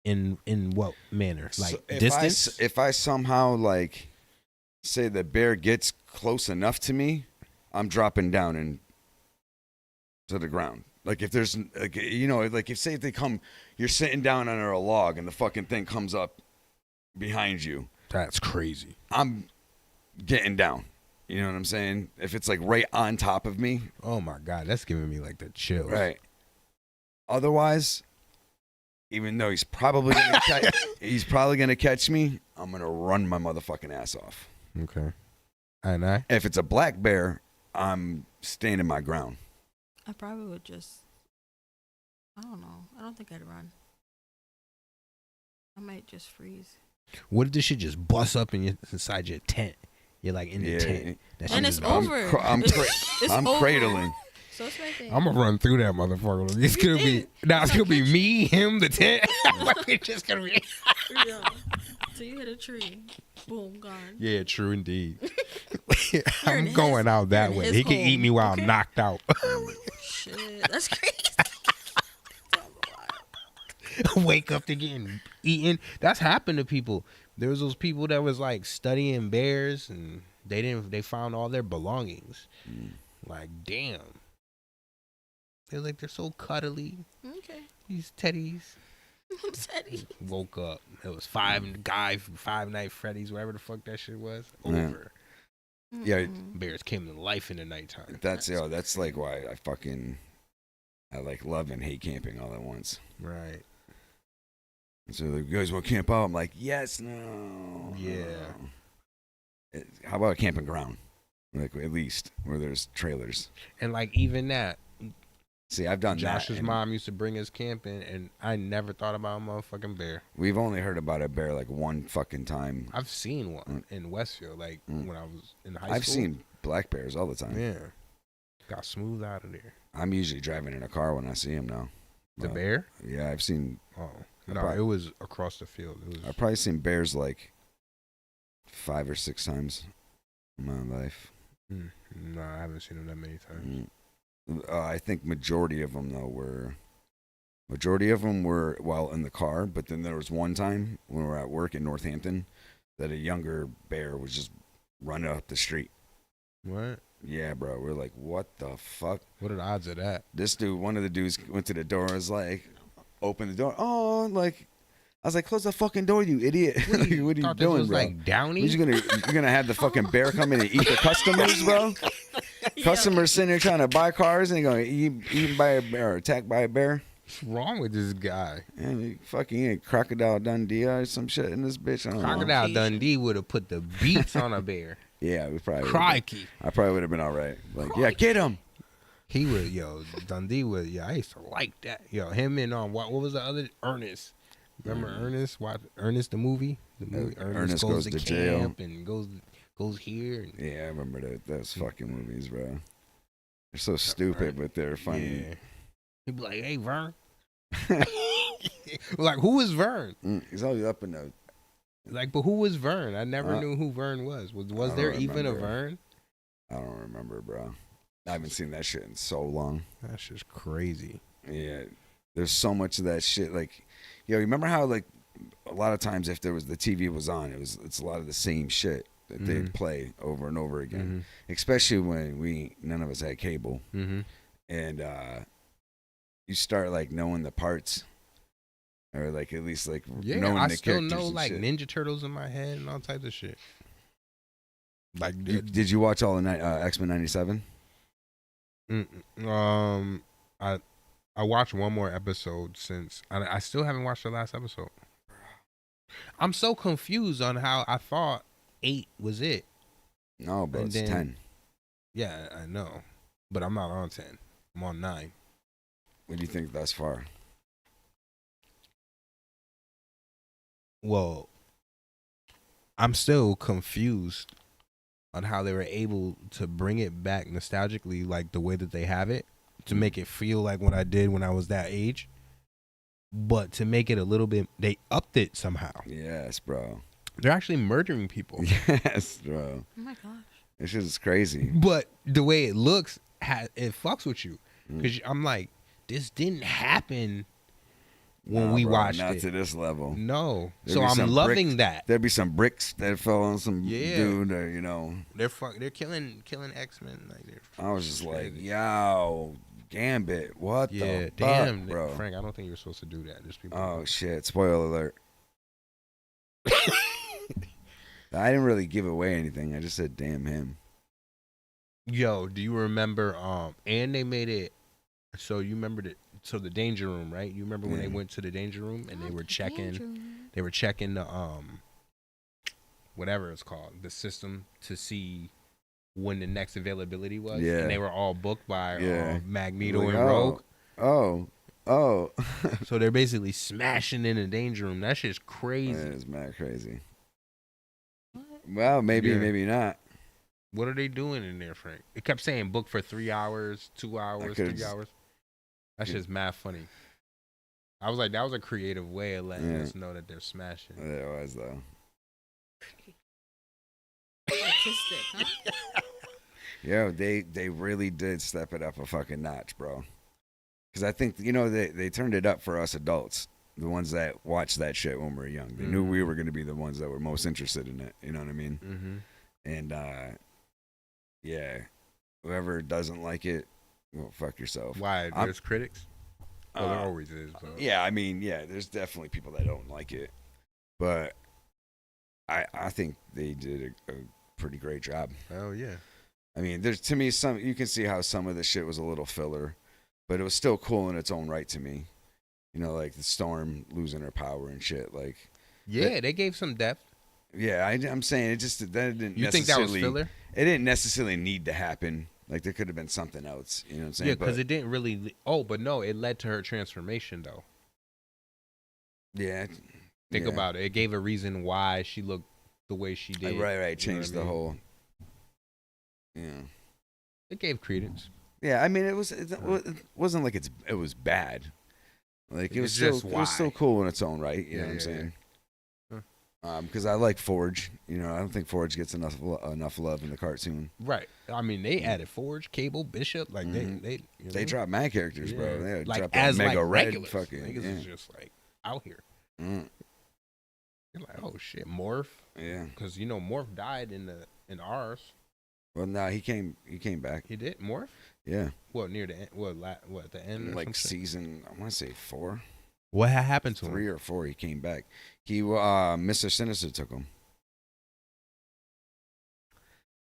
in what manner? Like So distance? if I somehow like say the bear gets close enough to me, I'm dropping down and to the ground. Like if there's like, you know, like if say if they come, you're sitting down under a log and the fucking thing comes up behind you. That's crazy. I'm getting down. You know what I'm saying? If it's like right on top of me. Oh my God, that's giving me like the chills. Right. Otherwise, even though he's probably gonna catch me, I'm gonna run my motherfucking ass off. Okay. And if it's a black bear, I'm standing my ground. I probably would just. I don't know. I don't think I'd run. I might just freeze. What if this shit just busts up inside your tent? You're like in the tent. That shit And it's just- over. I'm It's over. cradling. So it's right there. I'm gonna run through that motherfucker. It's gonna be now. It's gonna be me, him, the tent. It's just gonna be. Yeah. So you hit a tree, boom, gone. Yeah, true indeed. You're I'm in going his- out that you're in way. his He can eat home, me while okay? I'm knocked out. Shit, that's crazy. Wake up to getting eaten. That's happened to people. There was those people that was like studying bears and they found all their belongings. Like, damn. They're like, they're so cuddly. Okay. These teddies. Teddy. Woke up. It was Five Night Freddy's, whatever the fuck that shit was. Yeah. Over. Yeah, Bears came to life in the nighttime. that's like why I like love and hate camping all at once. Right. So like, you guys want to camp out? I'm like, yes, no. Yeah. How about a camping ground? Like at least where there's trailers. And like even that. See, I've done that. Josh's and mom used to bring us camping, and I never thought about a motherfucking bear. We've only heard about a bear like one fucking time. I've seen one in Westfield, like when I was in high school. I've seen black bears all the time. Yeah. Got smooth out of there. I'm usually driving in a car when I see him now. The bear? Yeah, I've seen. Oh no, it was across the field. It was. I've probably seen bears like 5 or 6 times in my life. No, I haven't seen them that many times. I think majority of them were while in the car, but then there was one time when we were at work in Northampton that a younger bear was just running up the street. What? Yeah, bro. We're like, what the fuck? What are the odds of that? This dude, one of the dudes went to the door, was like, open the door. Oh, like, I was like, close the fucking door, you idiot. What are you Thought this doing, was bro? like Downey? You're gonna have the fucking bear come in and eat the customers, bro? Customers sitting there trying to buy cars and they're going to eaten by a bear or attacked by a bear. What's wrong with this guy? And he fucking ain't Crocodile Dundee or some shit in this bitch. I don't know. Crocodile Dundee would have put the beats on a bear. Yeah, we probably. Crikey. I probably would have been all right. Like, yeah, get him. He would, Dundee would, I used to like that. Him and what was the other? Ernest. Remember Ernest? Ernest the movie? Ernest goes to jail camp and goes here. And, yeah, I remember those fucking movies, bro. They're so stupid, but they're funny. Yeah. He'd be like, "Hey, Vern." Like, who is Vern? He's always up in the. Like, but who was Vern? I never knew who Vern was. Was there even a Vern? I don't remember, bro. I haven't seen that shit in so long. That's just crazy. Yeah, there's so much of that shit. Like, remember how like a lot of times if there was the TV was on, it's a lot of the same shit that they'd play over and over again. Especially when none of us had cable, and you start like knowing the parts, or like at least like knowing I the still characters know and like shit. Ninja Turtles in my head and all types of shit. Like, Did you watch all the X-Men '97? I watched one more episode since I still haven't watched the last episode. I'm so confused on how I thought 8 was it. No, but it's 10. Yeah, I know, but I'm not on 10. I'm on 9. What do you think thus far? Well, I'm still confused on how they were able to bring it back nostalgically, like the way that they have it, to make it feel like what I did when I was that age. But to make it a little bit, they upped it somehow. Yes, bro. They're actually murdering people. Yes, bro. Oh my gosh. This shit is crazy. But the way it looks, it fucks with you. Because I'm like, this didn't happen when we watched not it. to this level. No. There'd So be I'm some loving bricks- that. There'd be some bricks that fell on some dude, or They're killing X-Men. Like, I was just like, yo, Gambit, what the fuck, damn, bro? Frank, I don't think you're supposed to do that. Just people. Oh shit! Spoiler alert. I didn't really give away anything. I just said, damn him. Yo, do you remember? And they made it. So you remember the Danger Room, right? You remember when they went to the Danger Room and they were checking. They were checking the whatever it's called, the system to see when the next availability was. Yeah. And they were all booked by Magneto Like, and Rogue. Oh. So they're basically smashing in the Danger Room. That shit's crazy. That is mad crazy. Well, maybe, maybe not. What are they doing in there, Frank? It kept saying book for 3 hours, 2 hours, 3 hours. That's just mad funny. I was like, that was a creative way of letting us know that they're smashing. It was though. Artistic, huh? Yo, they really did step it up a fucking notch, bro. Because I think, you know, they turned it up for us adults, the ones that watched that shit when we were young. They knew we were going to be the ones that were most interested in it. You know what I mean? Mm-hmm. And, yeah, whoever doesn't like it, well, fuck yourself. Why? There's critics? Well, there always is. But. Yeah, I mean, yeah, there's definitely people that don't like it. But I think they did a pretty great job. Oh, yeah. I mean, there's to me some you can see how some of the shit was a little filler, but it was still cool in its own right to me. You know, like the Storm losing her power and shit. Like, yeah, they gave some depth. Yeah, I'm saying it just that didn't. You think that was filler? It didn't necessarily need to happen. Like there could have been something else. You know what I'm saying? Yeah, because it didn't really. Oh, but no, it led to her transformation though. Yeah. Think about it. It gave a reason why she looked the way she did. Right. Changed the whole. Yeah. It gave credence. Yeah, I mean, it wasn't like it was bad. Like it was still cool in its own right. You know what I'm saying? Because I like Forge. You know, I don't think Forge gets enough love in the cartoon. Right. I mean, they added Forge, Cable, Bishop. Like they dropped mad characters, bro. They like dropped as Mega like Red. regulars. Fucking Niggas is just like out here. You're like, oh shit, Morph. Yeah. Because you know Morph died in ours. Well, no, he came back. He did Morph. Yeah. What near the end? What the end? Like season, I want to say 4. What happened to him? 3 or 4. He came back. He Mr. Sinister took him.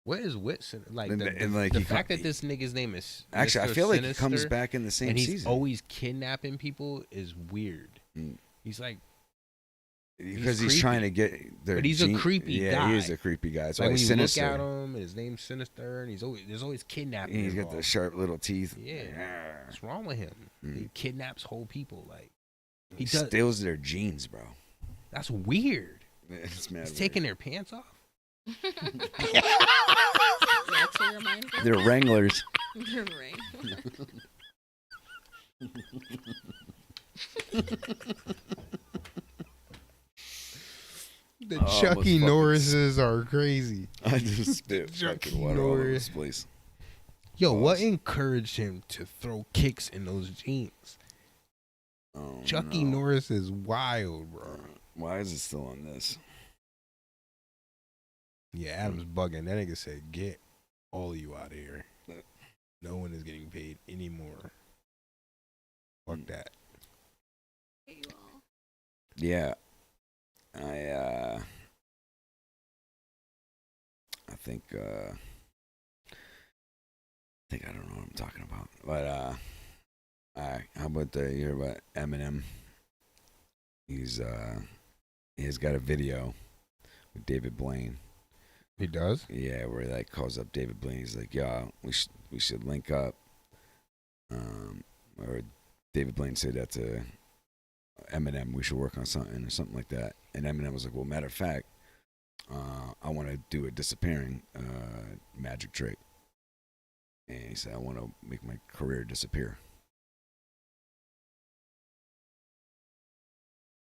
What is Whitson like? And the fact that this nigga's name is actually, Mr. I feel like Sinister, he comes back in the same and he's season. always kidnapping people is weird. He's like. Because he's trying to get their but he's a creepy guy. Yeah, he is a creepy guy. That's like why when he's you sinister. look at him, his name's Sinister, and there's always kidnapping. And he's got the sharp little teeth. Yeah, what's wrong with him? He kidnaps whole people. Like he steals their jeans, bro. That's weird. It's mad. He's taking their pants off. They're Wranglers. They're Wranglers. The Chucky Norrises are crazy. I just spit fucking water all over this place. Yo, what encouraged him to throw kicks in those jeans? Chucky Norris is wild, bro. Why is it still on this? Yeah, Adam's bugging. That nigga said, "Get all of you out of here. No one is getting paid anymore." Fuck that. Yeah. I think I don't know what I'm talking about. But alright, how about you hear about Eminem? He's got a video with David Blaine. He does? Yeah, where he like calls up David Blaine. He's like, "Yo, we should link up." Or David Blaine said that to Eminem, we should work on something or something like that. And Eminem was like, "Well, matter of fact, I want to do a disappearing magic trick." And he said, "I want to make my career disappear."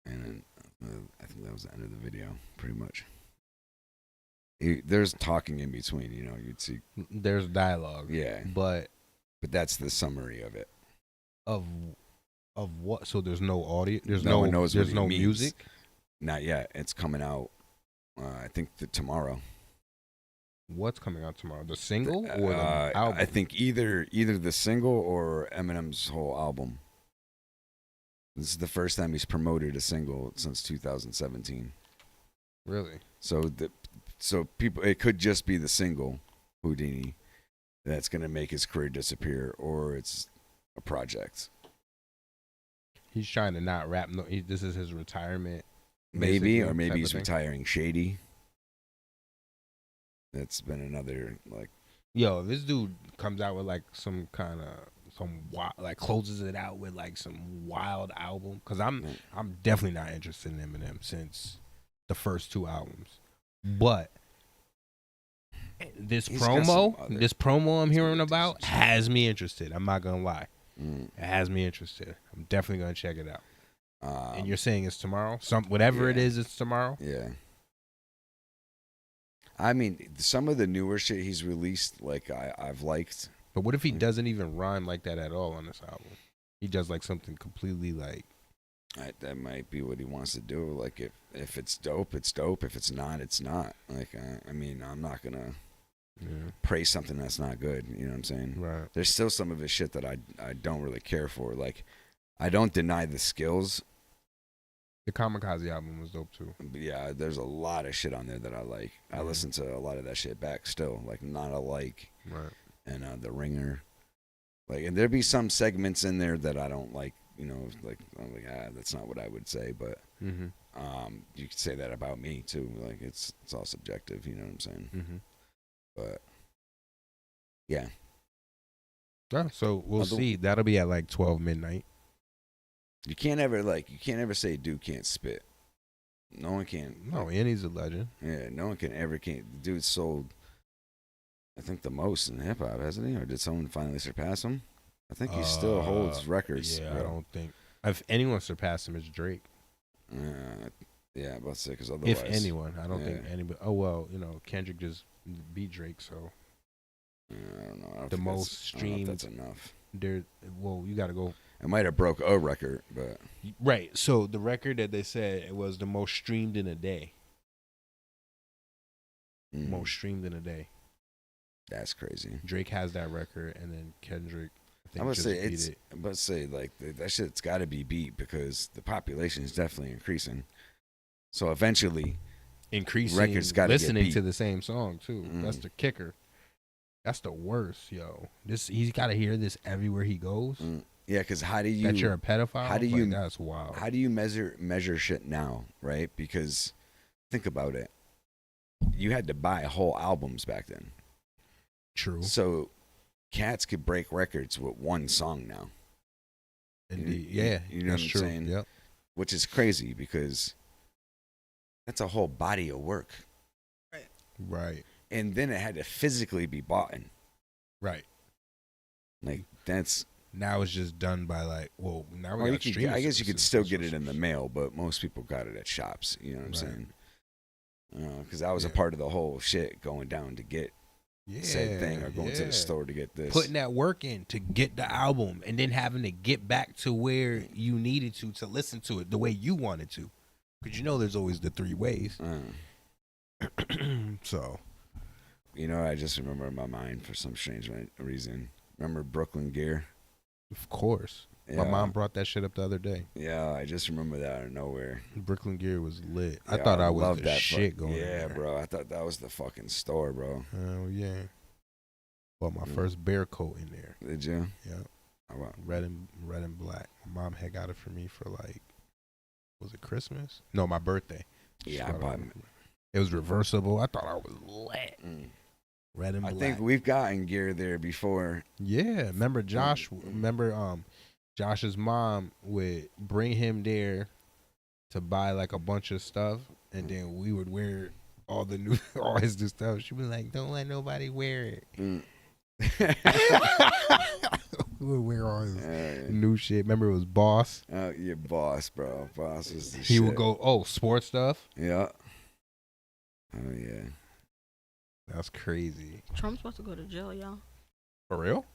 And then I think that was the end of the video, pretty much. There's talking in between, you know. You'd see there's dialogue. Yeah, but that's the summary of it. Of what? So there's no audio. There's no no one knows. There's what no means. music. Not yet. It's coming out. I think tomorrow. What's coming out tomorrow? The single or the album? I think either the single or Eminem's whole album. This is the first time he's promoted a single since 2017. Really? So people, it could just be the single, Houdini, that's gonna make his career disappear, or it's a project. He's trying to not rap. No, this is his retirement. Maybe, or maybe he's retiring Shady. That's been another like. Yo, if this dude comes out with like some kind of wild, like closes it out with like some wild album, because I'm definitely not interested in Eminem since the first 2 albums. But This He's got some other- promo I'm hearing about has me interested. I'm not gonna lie. It has me interested. I'm definitely gonna check it out. And you're saying it's tomorrow? Whatever it is, it's tomorrow? Yeah. I mean, some of the newer shit he's released, like I've liked. But what if he doesn't even rhyme like that at all on this album? He does like something completely like. That might be what he wants to do. Like if it's dope, it's dope. If it's not, it's not. Like I mean, I'm not gonna praise something that's not good. You know what I'm saying? Right. There's still some of his shit that I don't really care for. Like I don't deny the skills. The Kamikaze album was dope too. But yeah, there's a lot of shit on there that I like. I listen to a lot of that shit back still. Like Not Alike. Right. And The Ringer. Like, and there'd be some segments in there that I don't like. You know, like I'm like, that's not what I would say, but you could say that about me too. Like it's all subjective. You know what I'm saying? But yeah. Yeah, so we'll see. That'll be at like 12 midnight. You can't ever say dude can't spit. No one can. No, and he's a legend. Yeah, no one can ever can't. The dude sold, I think, the most in hip hop, hasn't he? Or did someone finally surpass him? I think he still holds records. Yeah, I don't think if anyone surpassed him, it's Drake. Yeah, about to say because otherwise, if anyone, I don't think anybody. Oh well, you know, Kendrick just beat Drake, so I don't know. I don't the think most streamed. that's enough. Well, you got to go. It might have broke a record, but right. So the record that they said it was the most streamed in a day. Most streamed in a day. That's crazy. Drake has that record, and then Kendrick. I would say like that shit's got to be beat because the population is definitely increasing. So eventually, increasing records got to listening get beat. to the same song too. That's the kicker. That's the worst, yo. He's got to hear this everywhere he goes. Yeah, because how do you that you're a pedophile? How do you? That's wild. How do you measure shit now, right? Because think about it. You had to buy whole albums back then. True. So cats could break records with one song now. Indeed. You know what I'm saying? Yep. Which is crazy because that's a whole body of work. Right. And then it had to physically be bought in. Right. Like that's now it's just done by like now we or got I guess you could still get it in the mail, but most people got it at shops. You know what I'm saying? Because that was a part of the whole shit going down to get said thing or going to the store to get this. Putting that work in to get the album and then having to get back to where you needed to listen to it the way you wanted to. Because you know there's always the three ways. So. You know, I just remember in my mind for some strange reason. Remember Brooklyn Gear? Of course. My mom brought that shit up the other day. Yeah, I just remember that out of nowhere. Brooklyn Gear was lit. Yeah, I thought I was loved the that shit going Yeah, there. bro. I thought that was the fucking store, bro. Oh, yeah. Bought my first bear coat in there. Did you? Yeah. Oh, wow. Red and black. My mom had got it for me for like, was it Christmas? No, my birthday. Yeah, I bought it. It was reversible. I thought I was lit. Red and black. I think we've gotten gear there before. Yeah, remember Josh? Remember Josh's mom would bring him there to buy like a bunch of stuff, and then we would wear all his new stuff. She'd be like, "Don't let nobody wear it." We would wear all his new shit. Remember it was Boss? Oh, yeah, Boss, bro. Boss was the shit. He would go, sports stuff. Yeah. Oh yeah. That's crazy. Trump's about to go to jail, y'all. For real?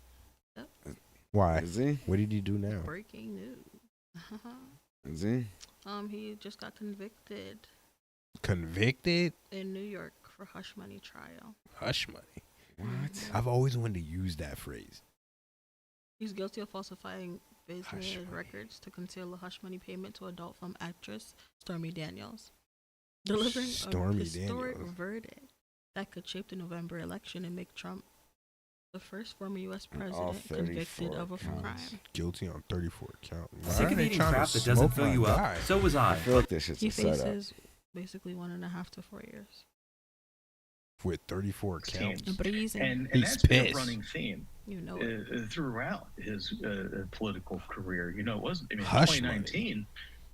Yep. Why? Is he? What did he do now? Breaking news. Is he? He just got convicted. Convicted? In New York for hush money trial. Hush money? What? I've always wanted to use that phrase. He's guilty of falsifying business records to conceal a hush money payment to adult film actress Stormy Daniels. Delivering a historic verdict that could shape the November election and make Trump the first former U.S. president convicted of a crime. Guilty on 34 count. Sick of eating crap that doesn't fill you up? So was I. I feel like this shit's He a setup. faces basically 1.5 to 4 years. With 34 counts. And he's that's been a pissed. running theme you know throughout his political career. You know, it wasn't. I mean, Hush 2019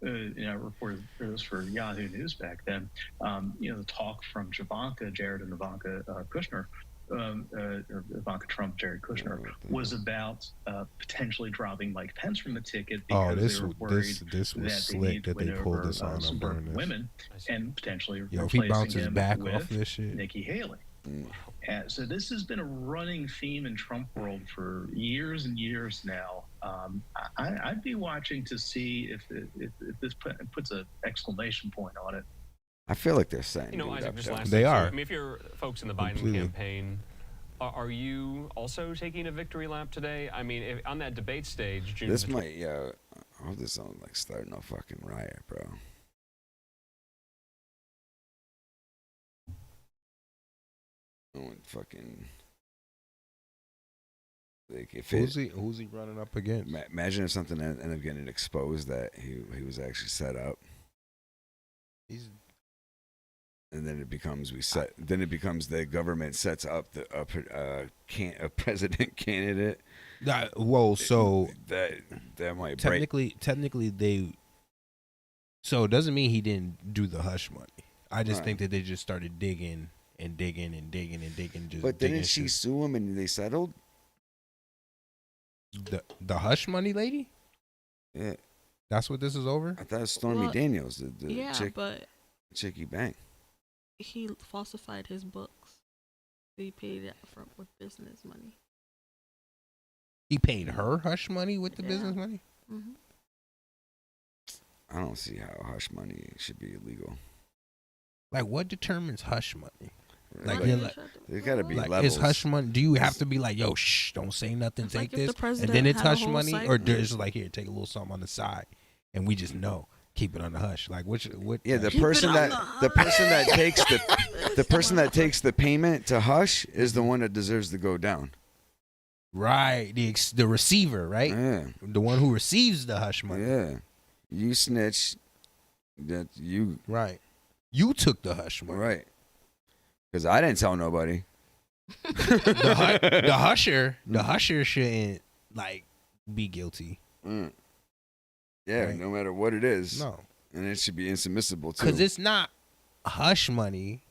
reported this for Yahoo News back then. The talk from Jared and Ivanka Kushner, or Ivanka Trump, Jared Kushner, was about potentially dropping Mike Pence from the ticket because they were worried this was that slick that they pulled this on. I'm burning this. Women and potentially if he replacing bounces him back with off this shit. Nikki Haley. So this has been a running theme in Trump world for years and years now. I'd be watching to see if this puts an exclamation point on it. I feel like they're saying Isaac, just last they thing. are. So, if you're folks in the Biden campaign, are you also taking a victory lap today? I mean, on that debate stage, June this might, I hope this don't start no fucking riot, bro. Fucking who's he running up against? Imagine if something ended up getting exposed that he was actually set up. And then it becomes the government sets up a president candidate. So that might technically they. So it doesn't mean he didn't do the hush money. I just think that they just started digging. But didn't she sue him and they settled? The hush money lady? Yeah. That's what this is over? I thought it was Stormy Daniels, the chick, but Chicky Bang. He falsified his books. He paid it with business money. He paid her hush money with the business money? Mm-hmm. I don't see how hush money should be illegal. Like, what determines hush money? There's got to be like, levels. Is hush money? Do you have to be like, yo, shh, don't say nothing, take this, and then it's hush money, or it's just like, here, take a little something on the side, and we just know, keep it on the hush. Like, what? Yeah, the person that takes the payment to hush is the one that deserves to go down. Right, the receiver, right? Yeah, the one who receives the hush money. Yeah, you snitch. That you right. You took the hush money, right? Because I didn't tell nobody. the husher shouldn't be guilty. Yeah, right. No matter what it is. No, and it should be insubmissible too. Because it's not hush money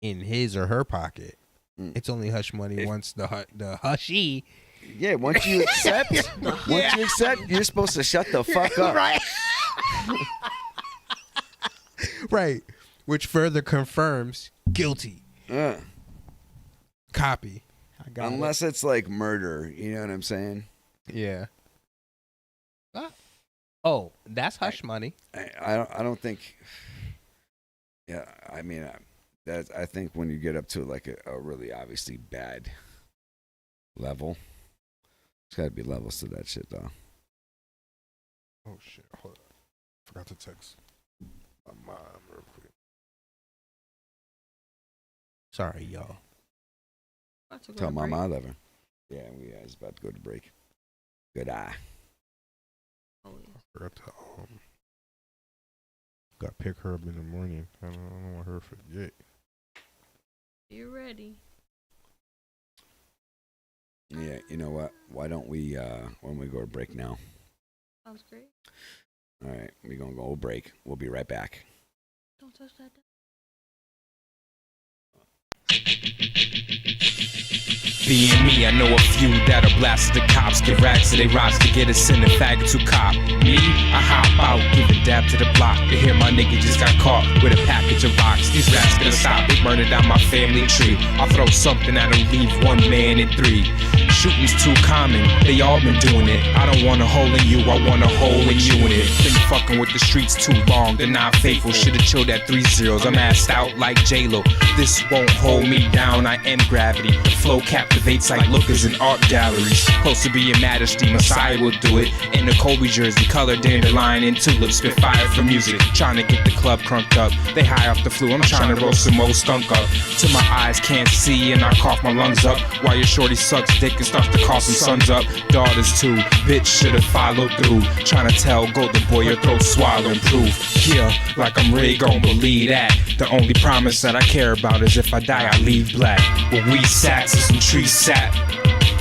in his or her pocket. It's only hush money once the hushy. Yeah, once you accept, you're supposed to shut the fuck up. Right. Right. Which further confirms guilty. Copy. Unless it's like murder, you know what I'm saying? Yeah. Oh, that's hush money. I don't think. Yeah, I mean, I think when you get up to like a really obviously bad level, there's got to be levels to that shit, though. Oh shit! Hold on. Forgot to text my mom real quick. Sorry, y'all. Tell Mama I love her. Yeah, we was about to go to break. Good eye. I forgot to got to pick her up in the morning. I don't want her to forget. You ready? Yeah, you know what? Why don't we when we go to break now? Sounds great. All right, we're gonna go break. We'll be right back. Don't touch that. Being me, I know a few that'll blast the cops, get racks to they rocks to get us in the faggot to cop. Me, I hop out, give a dab to the block. To hear my nigga just got caught with a package of rocks. These rats gonna stop, they burning down my family tree. I'll throw something that'll leave one man in three. Shooting's too common, they all been doing it. I don't want a hole in you, I want a hole in you in it. Been fucking with the streets too long, they're not faithful. Should've chilled at 3 zeros, I'm assed out like J-Lo. This won't hold me down, I am gravity. The flow captivates like lookers in art galleries. Close to being majesty, Messiah will do it. In a Kobe jersey, colored dandelion and tulips. Spit fire for music, trying to get the club crunked up. They high off the flu, I'm trying to roast some more skunk up. Till my eyes can't see and I cough my lungs up. While your shorty sucks dick and starts to call some sons up. Daughters too, bitch should've followed through. Trying to tell golden boy your throat swallowing proof. Yeah, like I'm really gon' believe that. The only promise that I care about is if I die I leave black. With weed sacks and some tree sap.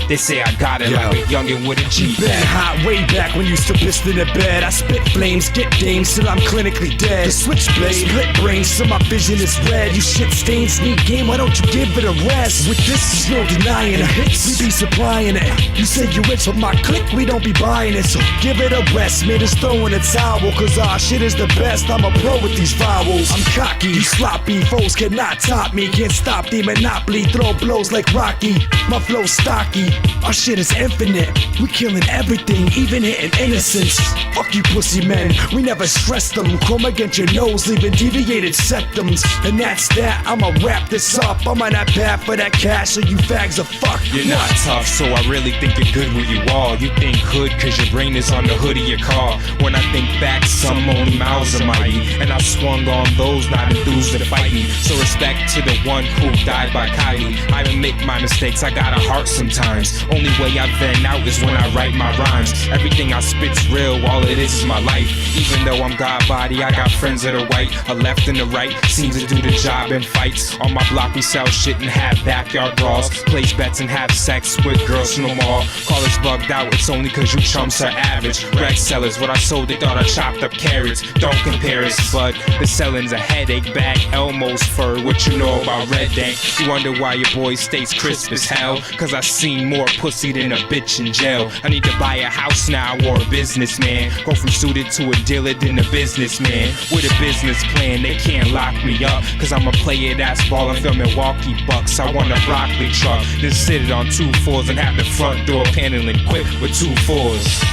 They say I got it like a youngin' with a G Been hot way back when you still pissed in the bed. I spit flames, get dames till I'm clinically dead. The switchblade, split brains till my vision is red. You shit stained sneak game, why don't you give it a rest? With this, there's no denying it. Hits, we be supplying it. You say you rich, but my click, we don't be buying it. So give it a rest, made us throw in a towel. Cause our shit is the best, I'm a pro with these vowels. I'm cocky, you sloppy, foes cannot top me. Can't stop the monopoly, throw blows like Rocky. My flow's stocky, our shit is infinite. We killing everything, even hitting innocence. Fuck you pussy men, we never stress them. Chrome against your nose, leaving deviated septums. And that's that, I'ma wrap this up. I'm on that path for that cash, so you fags are fucked. You're not tough, so I really think you're good where you are. You think hood cause your brain is on the hood of your car. When I think back, some only miles are mighty. And I swung on those not enthused to fighting. So respect to the one who died by Kylie. I admit my mistakes, I got a heart sometimes. Only way I vent out is when I write my rhymes. Everything I spit's real, all it is my life. Even though I'm God body, I got friends that are white. A left and a right, seem to do the job in fights. On my block we sell shit and have backyard brawls. Place bets and have sex with girls from the mall. Call us bugged out, it's only cause you chumps are average. Rag sellers, what I sold they thought I chopped up carrots. Don't compare us, bud, the selling's a headache bag. Elmo's fur, what you know about Red Dank? You wonder why your boy stays crisp as hell? Cause I seen more pussy than a bitch in jail. I need to buy a house now or a businessman. Go from suited to a dealer than a businessman. With a business plan, they can't lock me up. Cause I'm a player that's ballin' for Milwaukee Bucks. I want a broccoli truck, then sit it on 2 4s and have the front door paneling quick with 2 4s.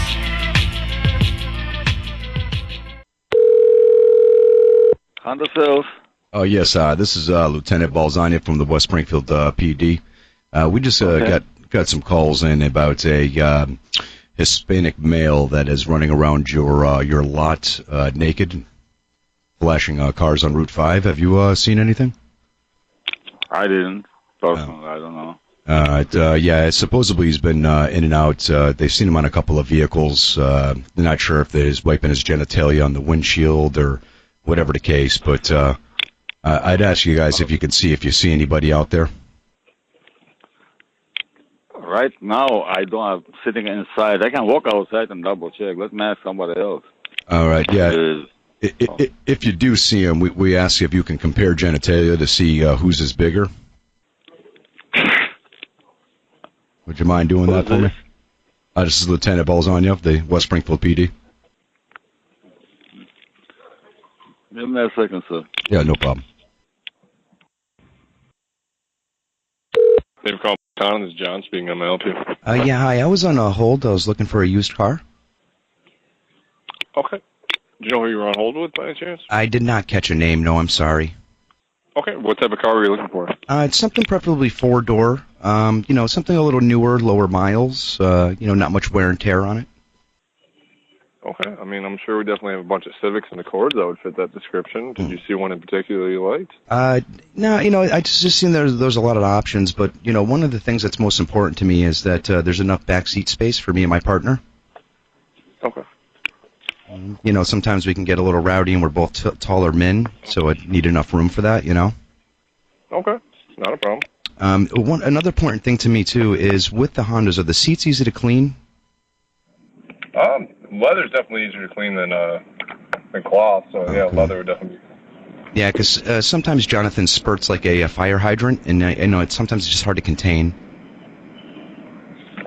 Honda sales. Oh, yes. This is Lieutenant Balzania from the West Springfield PD. We just got some calls in about a Hispanic male that is running around your lot naked, flashing cars on Route 5. Have you seen anything? I didn't. Personally, I don't know. All right. Yeah, supposedly he's been in and out. They've seen him on a couple of vehicles. They're not sure if he's wiping his genitalia on the windshield or whatever the case, but I'd ask you guys if you see anybody out there. Right now, I don't have sitting inside. I can walk outside and double check. Let me ask somebody else. All right, yeah. If you do see him, we ask if you can compare genitalia to see whose is bigger. Would you mind doing that for me? This is Lieutenant Balzania of the West Springfield PD. Give me a second, sir. Yeah, no problem. They've called Con. This is John speaking. I'm going to help you. Yeah, hi. I was on a hold. I was looking for a used car. Okay. Do you know who you were on hold with by any chance? I did not catch a name. No, I'm sorry. Okay. What type of car were you looking for? It's something preferably 4-door. Something a little newer, lower miles. Not much wear and tear on it. Okay. I mean, I'm sure we definitely have a bunch of Civics and Accords that would fit that description. Did you see one in particular you liked? No, I just seen there's a lot of options, but, one of the things that's most important to me is that there's enough backseat space for me and my partner. Okay. Sometimes we can get a little rowdy and we're both taller men, so I need enough room for that, Okay. Not a problem. Another important thing to me, too, is with the Hondas, are the seats easy to clean? Leather's definitely easier to clean than cloth, so yeah, leather would definitely be. Yeah, because sometimes Jonathan spurts like a fire hydrant, and I know sometimes it's just hard to contain.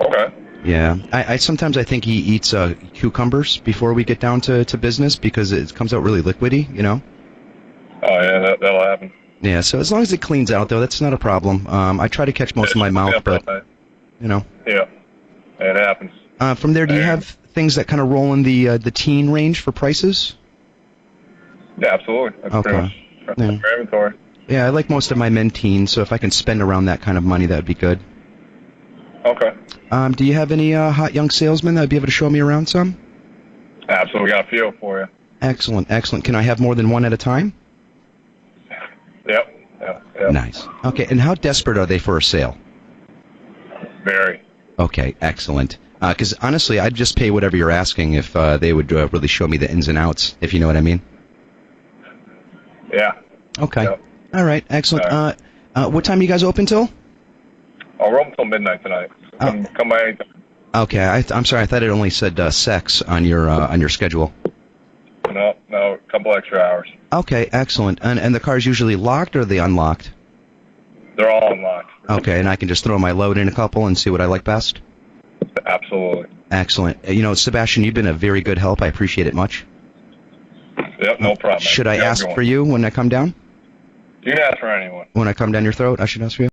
Okay. Yeah, I sometimes I think he eats cucumbers before we get down to business because it comes out really liquidy, Oh yeah, that'll happen. Yeah, so as long as it cleans out, though, that's not a problem. I try to catch most of my mouth, but, Yeah, it happens. From there, do you have things that kind of roll in the teen range for prices? Yeah, absolutely. That's pretty much Yeah. inventory. Yeah, I like most of my men teens, so if I can spend around that kind of money, that would be good. Okay. Do you have any hot young salesmen that would be able to show me around some? Absolutely, got a feel for you. Excellent, excellent. Can I have more than one at a time? Yep. Nice. Okay, and how desperate are they for a sale? Very. Okay, excellent. Because honestly, I'd just pay whatever you're asking if they would really show me the ins and outs, if you know what I mean. Yeah. Okay. Yep. All right, excellent. All What time are you guys open till? We're open till midnight tonight. Come by anytime. Okay, I'm sorry. I thought it only said sex on your schedule. No, a couple extra hours. Okay, excellent. And the car's usually locked or are they unlocked? They're all unlocked. Okay, and I can just throw my load in a couple and see what I like best? Absolutely. Excellent. Sebastian, you've been a very good help. I appreciate it much. Yep, no problem. Should I ask for you when I come down? You can ask for anyone. When I come down your throat, I should ask for you?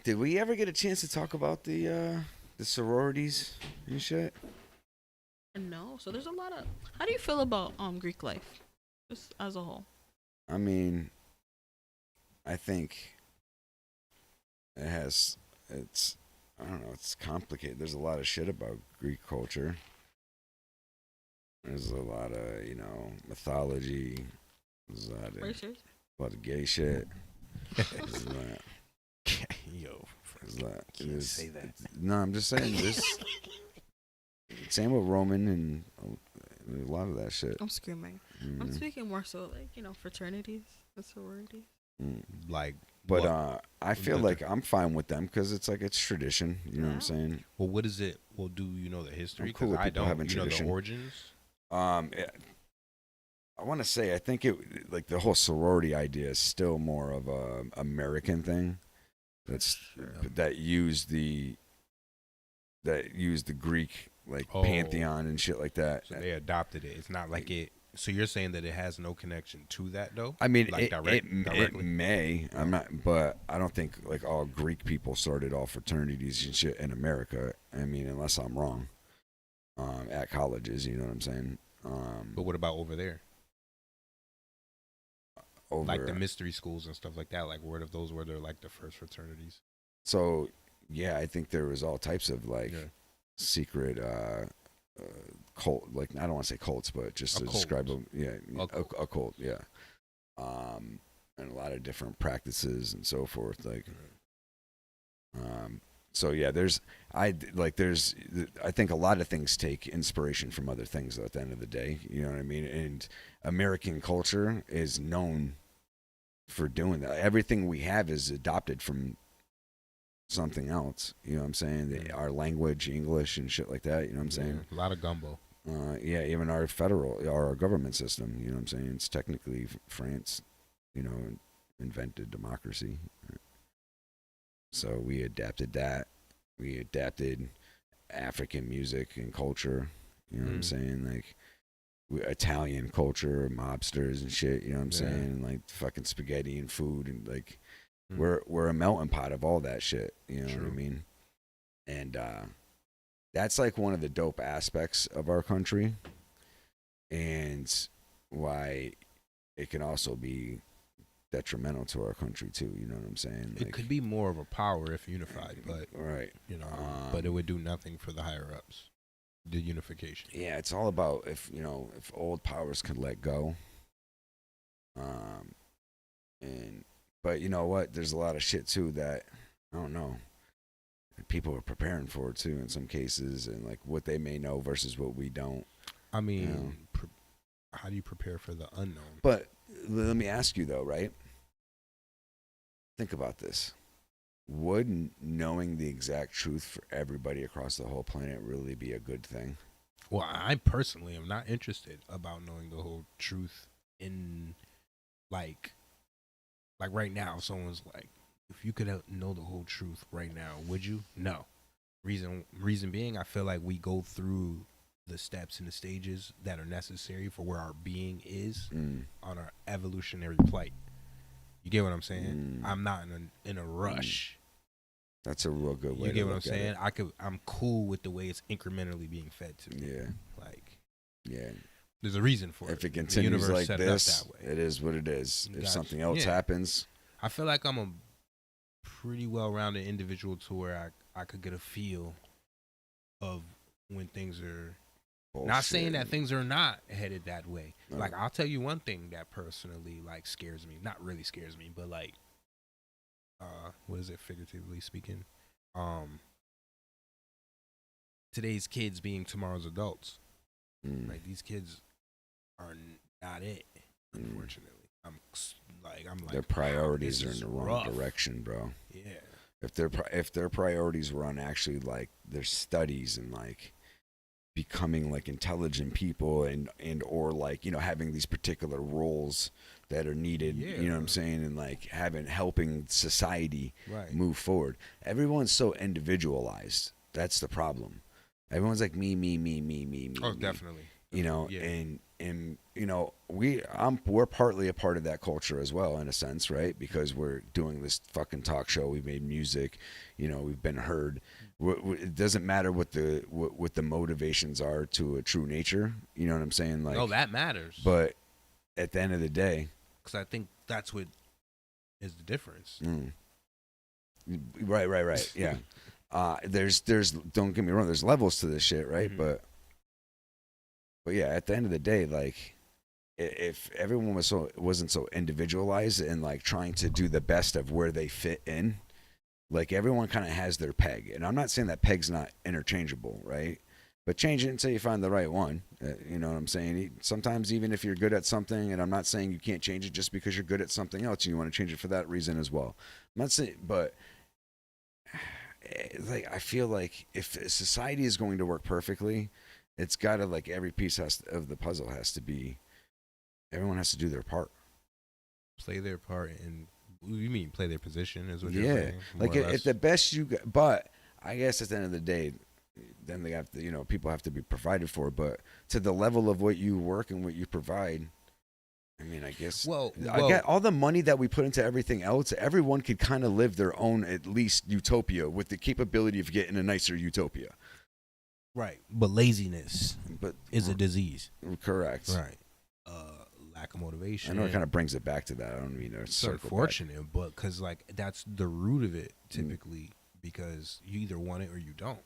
Did we ever get a chance to talk about the sororities and shit? No. So there's a lot of. How do you feel about Greek life, just as a whole? I mean, I think it's I don't know, it's complicated. There's a lot of shit about Greek culture. There's a lot of, mythology. There's a lot of gay shit. There's a lot. Yo, can't say that. No, I'm just saying this. Same with Roman and a lot of that shit. I'm screaming. I'm speaking more so fraternities and sororities. But I feel like I'm fine with them because it's tradition. You know what I'm saying? Well, what is it? Well, do you know the history? I'm cool with I people don't. having You know tradition. the origins? I want to say I think it the whole sorority idea is still more of a American thing. That used the Greek pantheon and shit like that. So they adopted it. It's not like it. So you're saying that it has no connection to that though? I mean, directly? it may. I'm not, but I don't think all Greek people started all fraternities and shit in America. I mean, unless I'm wrong. At colleges, you know what I'm saying? But what about over there? Like the mystery schools and stuff like that. Like, where those were the first fraternities? So yeah, I think there was all types of secret cult. I don't want to say cults, but just to describe them. Yeah, a cult. Yeah, and a lot of different practices and so forth. So yeah, I think a lot of things take inspiration from other things though, at the end of the day. You know what I mean? And American culture is known for doing that. Everything we have is adopted from something else. You know what I'm saying? Our language, English and shit like that. You know what I'm saying? A lot of gumbo. Yeah, even our government system. You know what I'm saying? It's technically France, invented democracy. So we adapted that. We adapted African music and culture. You know what I'm saying? Italian culture, mobsters and shit. You know what I'm saying? Fucking spaghetti and food and we're a melting pot of all that shit. You know what I mean? And that's one of the dope aspects of our country, and why it can also be detrimental to our country too. You know what I'm saying? It could be more of a power if unified, but right. But it would do nothing for the higher ups. The unification. Yeah, it's all about if old powers could let go, and But you know what? There's a lot of shit too that I don't know. People are preparing for it too in some cases, and like what they may know versus what we don't. I mean, how do you prepare for the unknown? But let me ask you though, right? Think about this. Would knowing the exact truth for everybody across the whole planet really be a good thing? Well, I personally am not interested about knowing the whole truth in like right now. If someone's like, if you could know the whole truth right now, would you? No. Reason being, I feel like we go through the steps and the stages that are necessary for where our being is on our evolutionary plight. You get what I'm saying? I'm not in a rush. That's a real good way. You get what I'm saying? I'm cool with the way it's incrementally being fed to me. Yeah. Like, yeah. There's a reason for it. If it continues like set this, it up that way. it is what it is. If Gotcha. something else happens, I feel like I'm a pretty well-rounded individual to where I could get a feel of when things are. Not saying that things are not headed that way. No. Like, I'll tell you one thing that personally, like, scares me. Not really scares me, but, like, what is it, figuratively speaking? Today's kids being tomorrow's adults. Like, these kids are not it, unfortunately. I'm like, their priorities this are in is the wrong rough. direction, bro. Yeah. If their priorities were on actually like their studies and like becoming like intelligent people and or like, you know, having these particular roles that are needed, you know what I'm saying, and like helping society move forward. Everyone's so individualized. That's the problem. Everyone's like me. Oh, definitely. You know, and you know, we're partly a part of that culture as well, in a sense, right? Because we're doing this fucking talk show. We've made music, you know, we've been heard. It doesn't matter what the motivations are to a true nature. You know what I'm saying? Like, oh, that matters. But at the end of the day, because I think that's what is the difference. Right. Yeah. There's don't get me wrong. There's levels to this shit, right? But yeah, at the end of the day, like, if everyone wasn't so individualized and like trying to do the best of where they fit in, like everyone kind of has their peg. And I'm not saying that peg's not interchangeable, right? But change it until you find the right one. You know what I'm saying? Sometimes even if you're good at something, and I'm not saying you can't change it just because you're good at something else, and you want to change it for that reason as well. I'm not saying, but like, I feel like if society is going to work perfectly, it's got to, like, every piece of the puzzle has to be, everyone has to do their part. Play their part, and you mean play their position is what you're saying? Like, if the best you got, but I guess at the end of the day, then they have to, you know, people have to be provided for, but to the level of what you work and what you provide, I mean, I guess, I get all the money that we put into everything else, everyone could kind of live their own, at least, utopia with the capability of getting a nicer utopia. Right. But laziness is a disease. Correct. Right. Lack of motivation. I know it kind of brings it back to that. I don't mean to It's unfortunate, but because, like, that's the root of it, typically, because you either want it or you don't.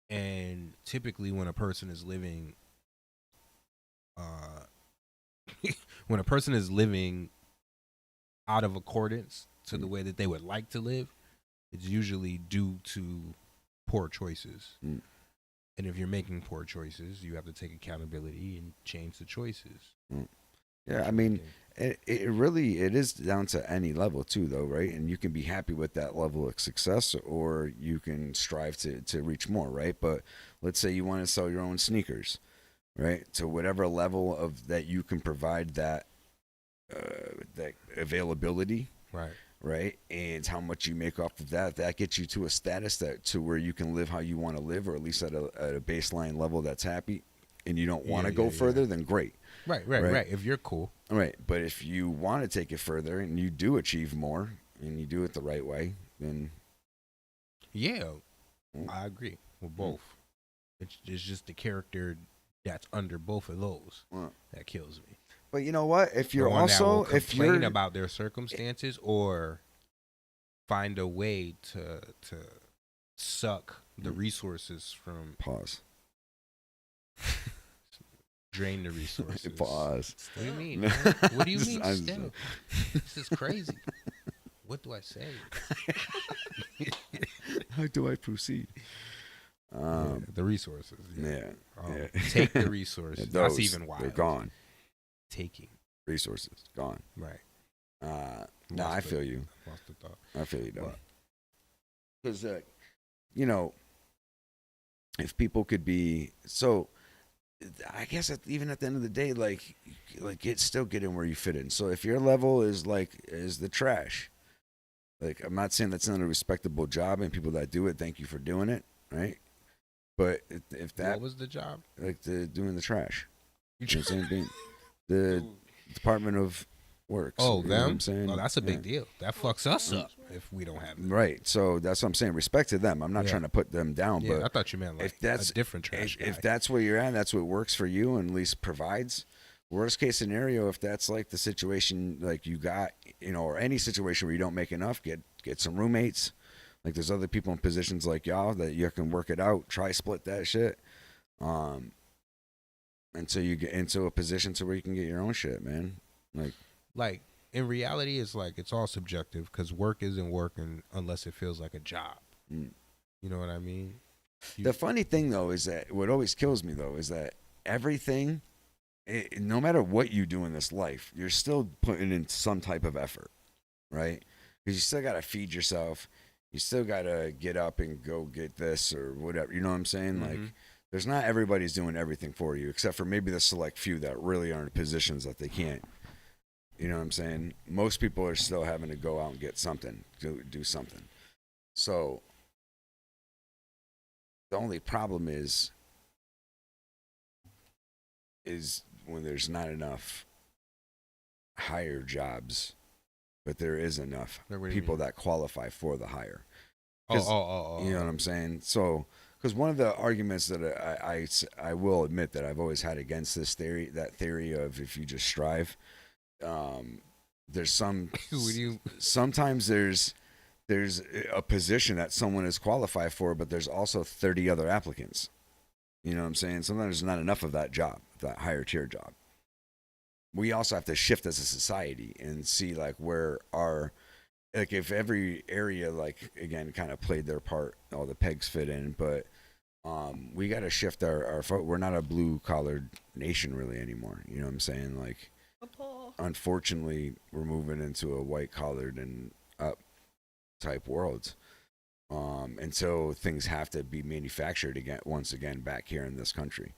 And typically when a person is living out of accordance to the way that they would like to live, it's usually due to poor choices. And if you're making poor choices, you have to take accountability and change the choices. Yeah, I mean, it is down to any level too, though, right? And you can be happy with that level of success, or you can strive to reach more, right? But let's say you want to sell your own sneakers, right? To whatever level of that you can provide that availability, right? And how much you make off of that gets you to a status to where you can live how you want to live, or at least at a baseline level that's happy, and you don't want to go further, then great. Right. If you're cool. Right. But if you want to take it further and you do achieve more and you do it the right way, then. Yeah, I agree with both. It's just the character that's under both of those that kills me. But you know what? If you're also complain about their circumstances or find a way to suck the resources from Drain the resources. Pause. What do you mean? Man? What do you mean still? This is crazy. What do I say? How do I proceed? The resources. Yeah. Take the resources. That's even wild. They're gone. Taking resources gone. Right. No, I feel you. Lost the thought. I feel you, though. Because, you know, if people could be so, I guess even at the end of the day, like still get in where you fit in. So if your level is the trash, like I'm not saying that's not a respectable job, and people that do it, thank you for doing it, right? But if that what was the job, like doing the trash, you know what I'm saying? The Department of Works. Oh, you know them? what I'm saying? Oh, that's a big deal. That fucks us up if we don't have it. Right. So that's what I'm saying. Respect to them. I'm not trying to put them down, Yeah, but I thought you meant like if that's a different trash guy. If that's where you're at, that's what works for you and at least provides. Worst case scenario, if that's like the situation like you got, you know, or any situation where you don't make enough, get some roommates. Like there's other people in positions like y'all that you can work it out. Try split that shit. Until you get into a position to where you can get your own shit, man. Like in reality, it's like it's all subjective because work isn't working unless it feels like a job. You know what I mean? The funny thing though is that what always kills me though is that everything, no matter what you do in this life, you're still putting in some type of effort, right? Because you still got to feed yourself. You still got to get up and go get this or whatever. You know what I'm saying? Mm-hmm. Like, there's not everybody's doing everything for you, except for maybe the select few that really are in positions that they can't. You know what I'm saying? Most people are still having to go out and get something, do something. So the only problem is when there's not enough higher jobs, but there is enough people that qualify for the hire. You know what I'm saying? So, because one of the arguments that I will admit that I've always had against this theory, that theory of if you just strive, there's sometimes there's a position that someone is qualified for, but there's also 30 other applicants. You know what I'm saying? Sometimes there's not enough of that job, that higher tier job. We also have to shift as a society and see like where like if every area, like again, kind of played their part, all the pegs fit in, but we got to shift our we're not a blue collared nation really anymore. You know what I'm saying? Like, unfortunately, we're moving into a white collared and up type world. And so things have to be manufactured again, once again, back here in this country,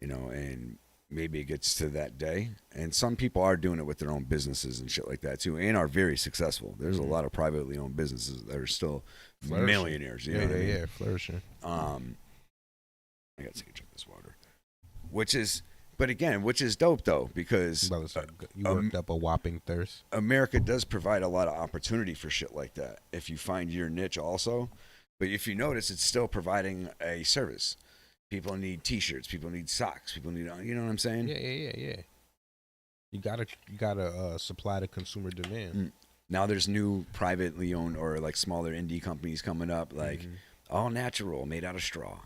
you know, and maybe it gets to that day. And some people are doing it with their own businesses and shit like that too, and are very successful. There's a lot of privately owned businesses that are still millionaires. You know what I mean? Flourishing. I got to take a drink of this water, which is dope though, because you worked up a whopping thirst. America does provide a lot of opportunity for shit like that if you find your niche also. But if you notice, it's still providing a service. People need T-shirts. People need socks. People need, you know what I'm saying? Yeah. You gotta supply the consumer demand. Now there's new privately owned or like smaller indie companies coming up, like all natural, made out of straw.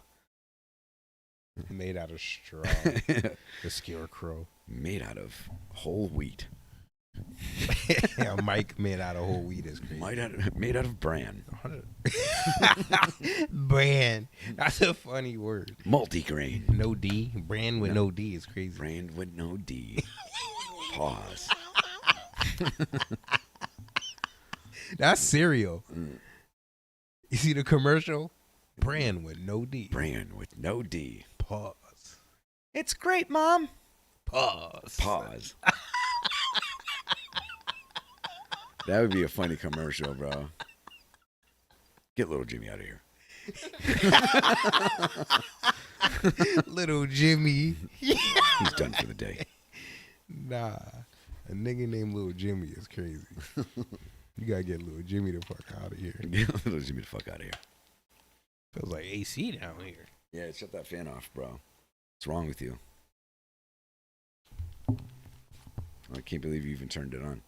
Made out of straw. The Scarecrow. Made out of whole wheat. Yeah, Mike made out of whole wheat is crazy. Made out of bran. Bran. That's a funny word. Multigrain. No D. Bran with no D is crazy. Bran with no D. Pause. That's cereal. You see the commercial? Bran with no D. Bran with no D. Pause. It's great, Mom. Pause. That would be a funny commercial, bro. Get little Jimmy out of here. Little Jimmy. He's done for the day. Nah. A nigga named Little Jimmy is crazy. You gotta get Little Jimmy the fuck out of here. Get little Jimmy the fuck out of here. Feels like AC down here. Yeah, shut that fan off, bro. What's wrong with you? I can't believe you even turned it on.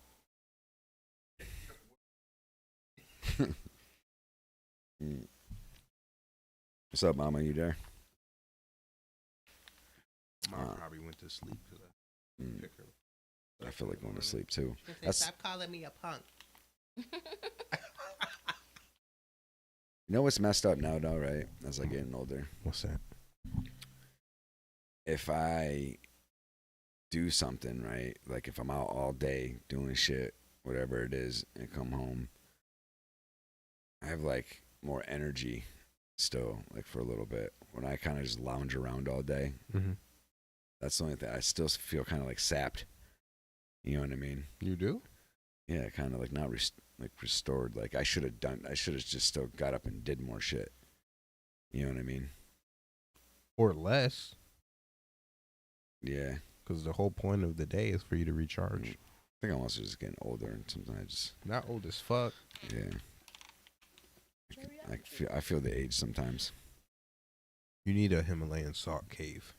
What's up, Mama? You there? Mom probably went to to sleep. I feel like going to sleep too. Stop calling me a punk. You know what's messed up now, though, right? As I getting older. What's that? If I do something, right? Like if I'm out all day doing shit, whatever it is, and come home, I have like more energy still, like for a little bit. When I kind of just lounge around all day, that's the only thing. I still feel kind of like sapped. You know what I mean? You do? Yeah, kind of like not restored. Like I should have just still got up and did more shit. You know what I mean? Or less. Yeah. Because the whole point of the day is for you to recharge. I think I'm also just getting older, and sometimes I just not old as fuck. Yeah. I feel the age sometimes. You need a Himalayan salt cave.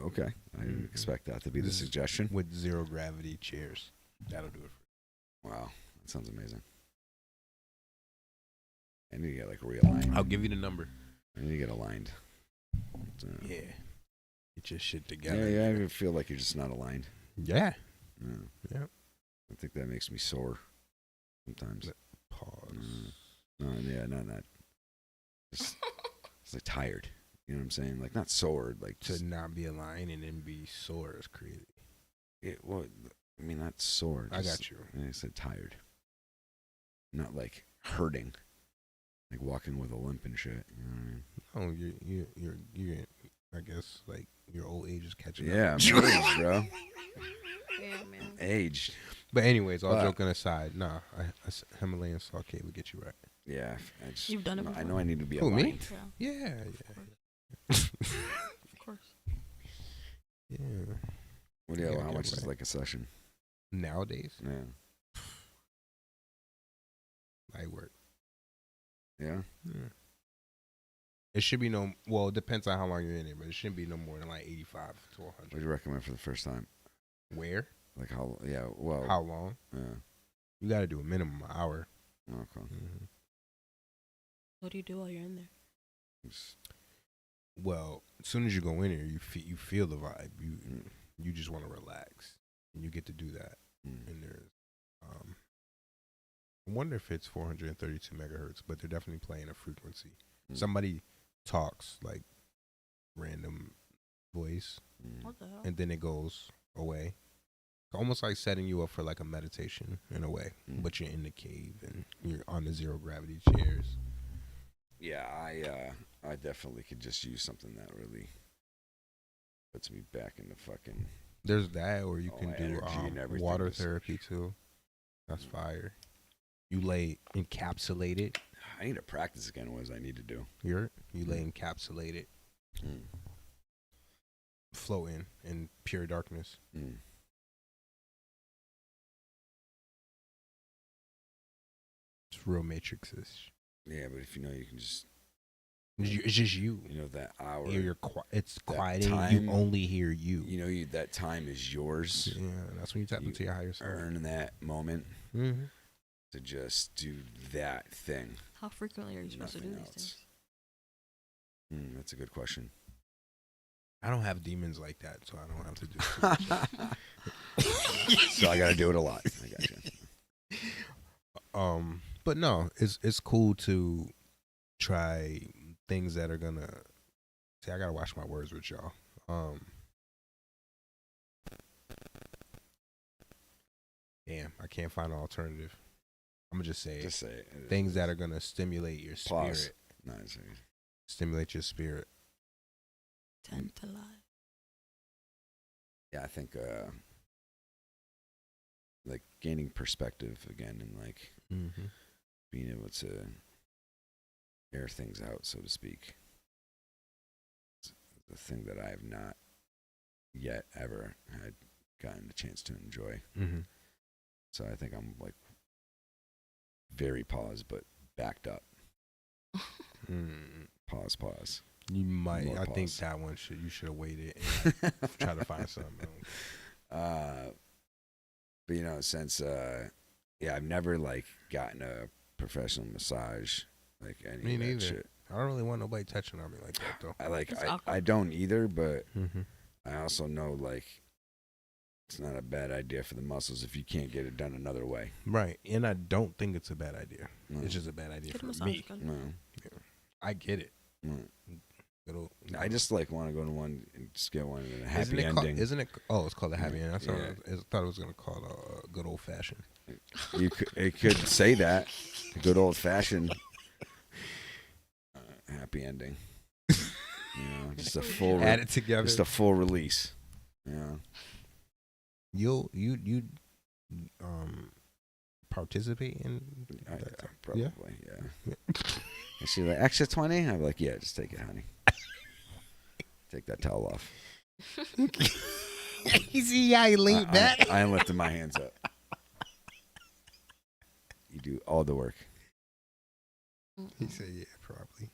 Okay, I didn't expect that to be the suggestion. With 0 gravity chairs. That'll do it for you. Wow, that sounds amazing. I need to get like realigned. I'll give you the number. I need to get aligned. Yeah. Get your shit together. Yeah, I feel like you're just not aligned. Yeah. Yeah. I think that makes me sore sometimes. Pause. No, yeah, not that. Just, it's like tired. You know what I'm saying? Like not sore, like to not be aligned and then be sore is crazy. Well, I mean not sore. I got you. I said tired. Not like hurting, like walking with a limp and shit. You know what I mean? Oh, you're. I guess like your old age is catching up. Yeah, I'm aged, bro. Yeah, man. Aged. But anyways, all joking aside, nah, Himalayan salt cave would get you right. Yeah, I just, you've done it before. I know I need to be aligned. Me? Yeah. Of course. Yeah. What do you how much is like a session nowadays? Yeah. Light work. Yeah. It should be well, it depends on how long you're in it, but it shouldn't be no more than like 85 to 100. What do you recommend for the first time? Where? Like how? Yeah. Well. How long? Yeah. You got to do a minimum an hour. Okay. What do you do while you're in there? Well, as soon as you go in here, you feel the vibe. You just want to relax, and you get to do that. And there's, I wonder if it's 432 megahertz, but they're definitely playing a frequency. Somebody talks like random voice, what the hell? and then it goes away. Almost like setting you up for like a meditation in a way, but you're in the cave and you're on the 0 gravity chairs. Yeah, I definitely could just use something that really puts me back into fucking. There's that, or you can do water is, therapy too. That's fire. You lay encapsulated. I need to practice again. What does I need to do? You lay encapsulated. Floating in pure darkness. It's real Matrix-ish. Yeah, but if you know you can just. It's just you. You know that hour. It's quieting. You only hear you. You know that time is yours. Yeah, that's when you tap into your higher self. Earn that moment to just do that thing. How frequently are you supposed to do these things? That's a good question. I don't have demons like that, so I don't have to do it. So I got to do it a lot. I got you. But no, it's cool to try things that are gonna. See, I gotta watch my words with y'all. Damn, I can't find an alternative. I'm gonna just say it. Things that are gonna stimulate your spirit. Nice. Stimulate your spirit. Tend to lie. Yeah, I think like gaining perspective again and like being able to air things out, so to speak. It's the thing that I have not yet ever had gotten a chance to enjoy. So I think I'm like very paused, but backed up. Pause. You might. More I pause. think that one you should have waited and try to find something else. But you know, since I've never like gotten a professional massage, like any Me of that neither. shit. I don't really want nobody touching on me like that though. I don't either, but I also know like it's not a bad idea for the muscles if you can't get it done another way. Right, and I don't think it's a bad idea. No. It's just a bad idea Get a for massage me. gun. No. Yeah. I get it. No. Good old- I just like want to go to one and just get one and a happy Isn't it ending. isn't it? Oh, it's called a happy ending. I thought, Yeah. I thought it was gonna call a good old fashioned. It could say that, a good old fashioned happy ending. Just a full Add it together. just a full release. Yeah. You participate in probably, yeah. And she's like, extra 20? I'm like, yeah, just take it, honey. Take that towel off. You see how he leaned back? I ain't lifting my hands up. You do all the work. He said, yeah, probably.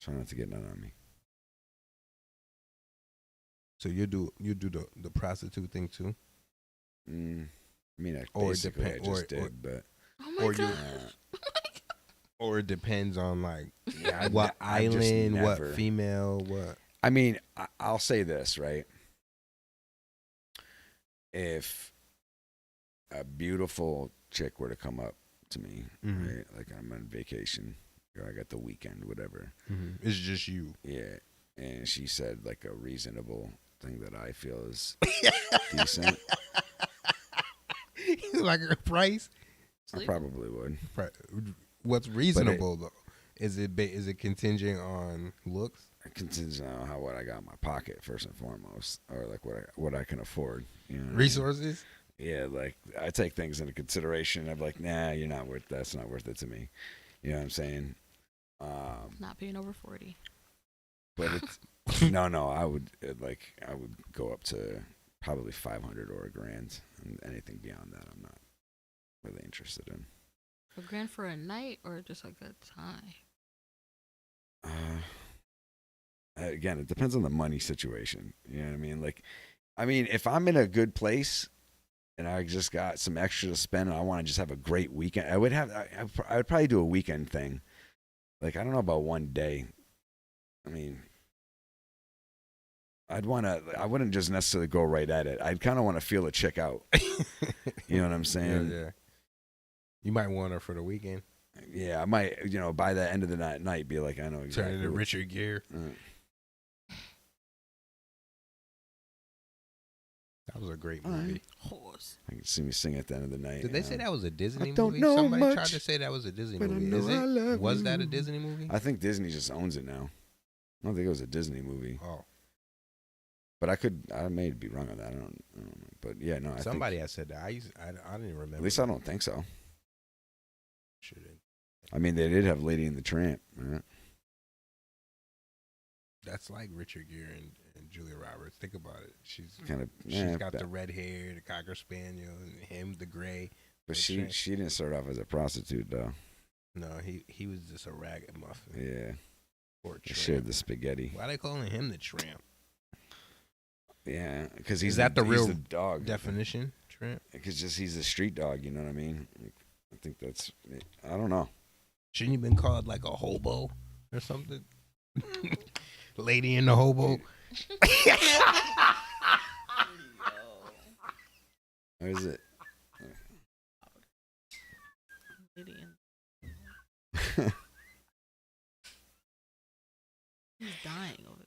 Try not to get none on me. So you do the prostitute thing too? I mean, I Or it basically I depend- just or- did, but Oh my Or god. you, or it depends on like Yeah, what I've just island, what never- female, what. I mean, I'll say this, right? If a beautiful chick were to come up to me, Mhm. right? Like I'm on vacation, or I got the weekend, whatever. It's just you. Yeah. And she said like a reasonable thing that I feel is decent. Like a price? I probably would. What's reasonable though? Is it contingent on looks? Contingent on what I got in my pocket first and foremost, or like what I can afford. You know what I mean? Resources? Yeah, like I take things into consideration. I'm like, nah, you're not worth. That's not worth it to me. You know what I'm saying? Not being over 40. But it's no. I would go up to probably 500 or $1,000, and anything beyond that, I'm not really interested in. $1,000 for a night or just a good time? Again, it depends on the money situation. You know what I mean? Like, if I'm in a good place and I just got some extra to spend and I want to just have a great weekend, I would probably do a weekend thing. Like, I don't know about one day. I mean, I wouldn't just necessarily go right at it. I'd kind of want to feel a chick out. You know what I'm saying? Yeah. You might want her for the weekend. Yeah, I might, by the end of the night be like, I know exactly. Turn into Richard Gere. That was a great movie. Horse. I can see me sing at the end of the night. Did they say that was a Disney movie? don't know Somebody much, tried to say that was a Disney but I movie. know I love Was that you. a Disney movie? I think Disney just owns it now. I don't think it was a Disney movie. Oh. But I may be wrong on that. I don't know. But yeah, no. Somebody had said that. I didn't remember. At least I don't think so. Shouldn't. I mean, they did have Lady and the Tramp. Right? That's like Richard Gere and Julia Roberts. Think about it. She's yeah, got the red hair, the Cocker Spaniel, and him, the gray. But she didn't start off as a prostitute though. No, he was just a ragged muffin. Yeah. Or They shared the spaghetti. Why are they calling him the tramp? Yeah, because Is that the real he's the dog definition? Tramp? Because he's a street dog. You know what I mean? I think that's. I don't know. Shouldn't you been called like a hobo or something? Lady in the hobo. Or is it? Lady in. He's dying over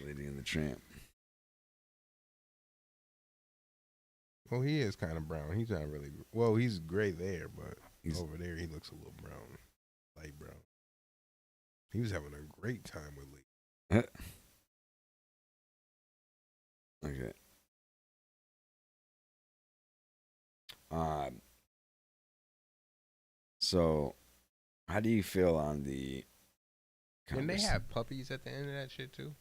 Lady and the Tramp. Well, he is kind of brown. He's not really. Well, he's gray there, but over there he looks a little brown, light brown. He was having a great time with Lee. Okay. So, how do you feel on the? Didn't they have puppies at the end of that shit too?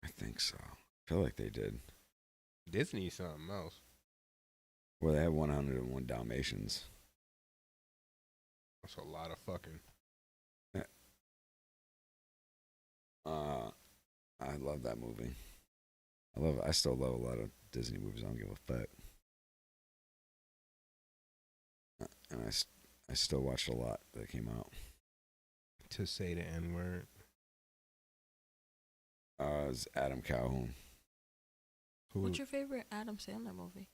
I think so. I feel like they did. Disney something else. Well, they had 101 Dalmatians. That's a lot of fucking. I love that movie. I still love a lot of Disney movies. I don't give a fuck. And I still watched a lot that came out. to say the N word? It's Adam Calhoun. What's your favorite Adam Sandler movie?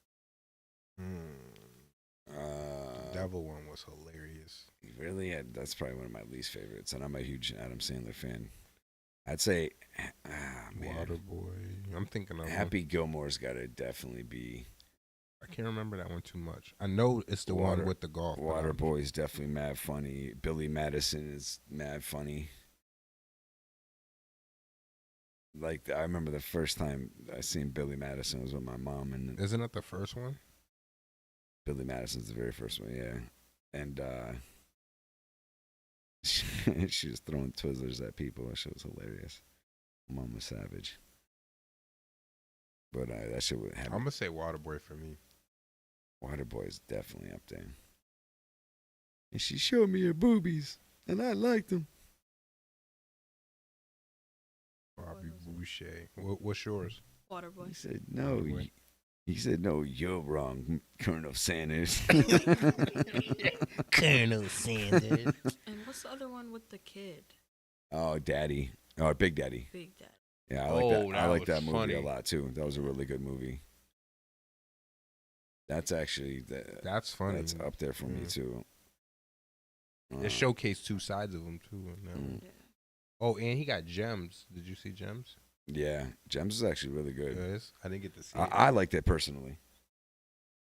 The Devil one was hilarious. Really? That's probably one of my least favorites, and I'm a huge Adam Sandler fan. I'd say Waterboy. I'm thinking of Happy Gilmore's got to definitely be. I can't remember that one too much. I know it's the one with the golf. Waterboy is definitely mad funny. Billy Madison is mad funny. Like, I remember the first time I seen Billy Madison was with my mom. And isn't that the first one? Billy Madison's the very first one, yeah. And she was throwing Twizzlers at people. That shit was hilarious. Mom was savage. But that shit would happen. I'm going to say Waterboy for me. Waterboy is definitely up there. And she showed me her boobies, and I liked them. Bobby Boucher. What's yours? Waterboy. He said, no. He said, no, you're wrong, Colonel Sanders. Colonel Sanders. And what's the other one with the kid? Oh, Daddy. Oh, Big Daddy. Big Daddy. Yeah, I like that. I like that movie a lot, too. That was a really good movie. That's actually... That's funny. That's up there for me, too. It showcased two sides of him, too. Yeah. Oh, and he got Gems. Did you see Gems? Yeah, Gems is actually really good. It is? I didn't get to see it. I liked it personally.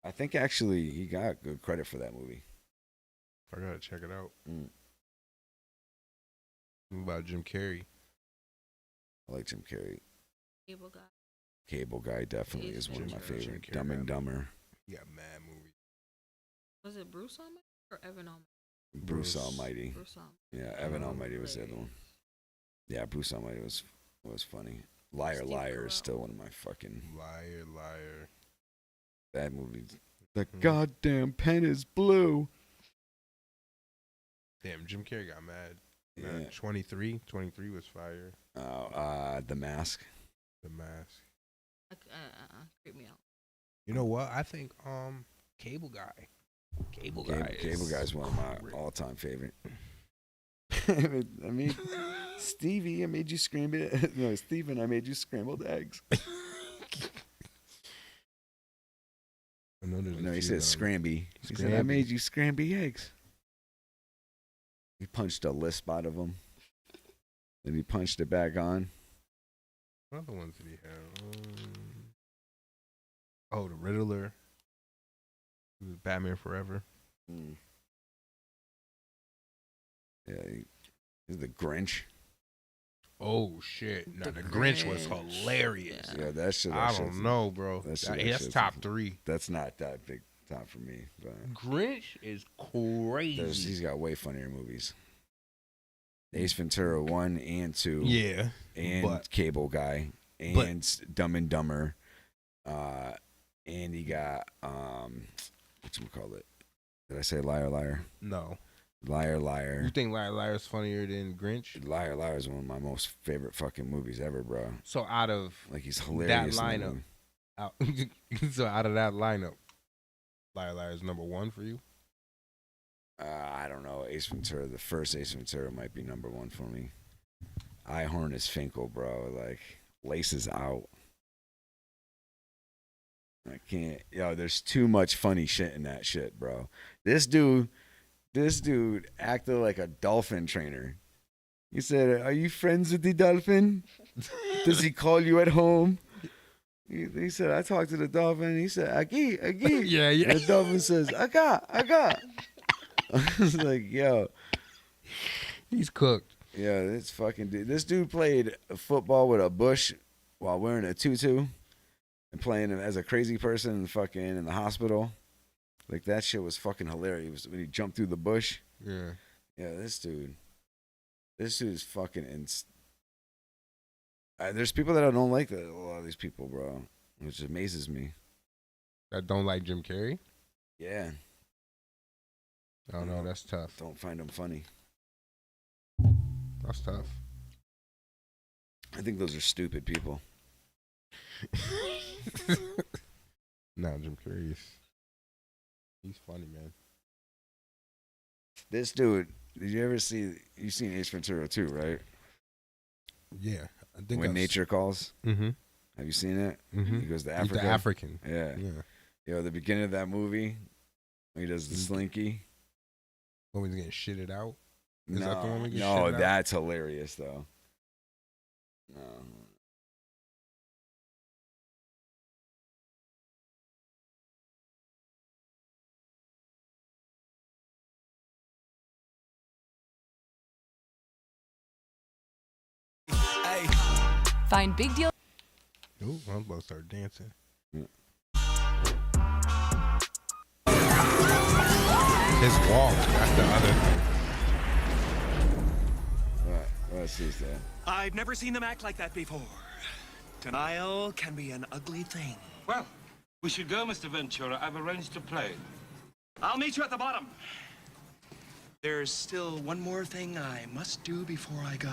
I think actually he got good credit for that movie. I gotta check it out. What about Jim Carrey? I like Jim Carrey. Cable Guy. Cable Guy definitely is one of my favorite. Dumb and Dumber. Yeah, mad movie. Was it Bruce Almighty or Evan Almighty? Bruce Almighty. Bruce Almighty. Yeah, Evan Almighty was the other one. Yeah, Bruce Almighty was funny. Liar Steve Liar Carell. is still one of my fucking... Liar. That movie. The goddamn pen is blue. Damn, Jim Carrey got mad. Yeah. 23 was fire. The Mask. The Mask. Creep me out. You know what? I think Cable Guy. Cable Guy's one of my all-time favorite. I mean, Stevie, I made you scrambled. No, Steven, I made you scrambled eggs. No, he said scramby. He said, I made you scramby eggs. He punched a lisp out of him. Then he punched it back on. What other ones did he have? The Riddler. He was Batman Forever. Yeah, he's the Grinch. Oh shit! No, the Grinch was hilarious. Yeah, that shit. I don't know, bro. That's top 3. That's not that big top for me. But Grinch is crazy. He's got way funnier movies. Ace Ventura 1 and 2. Yeah, and Cable Guy and Dumb and Dumber. And he got whatchamacallit? Did I say Liar Liar? No. Liar Liar. You think Liar Liar is funnier than Grinch? Liar Liar is one of my most favorite fucking movies ever, bro. So out of he's hilarious. That lineup, out of that lineup, Liar Liar is number 1 for you? I don't know. Ace Ventura, the first Ace Ventura might be number 1 for me. Ihorn is Finkel, bro. Like, laces out. I can't. There's too much funny shit in that shit, bro. This dude acted like a dolphin trainer. He said, "Are you friends with the dolphin? Does he call you at home?" He said, "I talked to the dolphin." He said, "Agi." Yeah. And the dolphin says, "Aga." I was like, yo. He's cooked. Yeah, this fucking dude. This dude played football with a bush while wearing a tutu and playing as a crazy person in the hospital. Like, that shit was fucking hilarious when he jumped through the bush. Yeah. Yeah, this dude is fucking there's people that I don't like a lot of these people, bro, which amazes me. That don't like Jim Carrey? Yeah. Oh, no, that's tough. Don't find him funny. That's tough. I think those are stupid people. Nah, Jim Carrey he's funny, man. This dude, Did you ever see? You seen Ace Ventura 2, right? Yeah, I think When Nature Calls. Mm-hmm. Have you seen it? Mm-hmm. He goes to He's Africa. the African. Yeah. Yeah. Yo, the beginning of that movie, when he does the slinky. When he's getting shitted out. Is No, that the one we get no, shitted out? that's hilarious though. No. Find Big Deal. Ooh, I'm about to start dancing. His wall. That's the other thing. Let's see that. I've never seen them act like that before. Denial can be an ugly thing. Well, we should go, Mr. Ventura. I've arranged to play. I'll meet you at the bottom. There's still one more thing I must do before I go.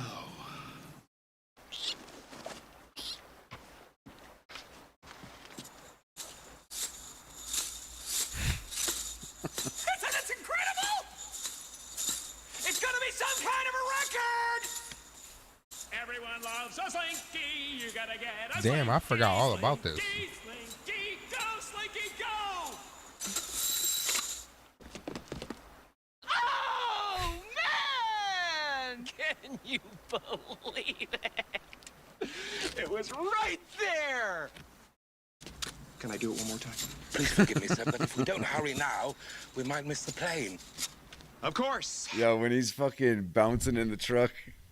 That's incredible! It's gonna be some kind of a record! Everyone loves a Slinky. You gotta get a Damn, I forgot all about this. Slinky, go, Slinky, go! Oh, man! Can you believe it? It was right there! Can I do it one more time? Please forgive me, sir, but if we don't hurry now, we might miss the plane. Of course. Yo, when he's fucking bouncing in the truck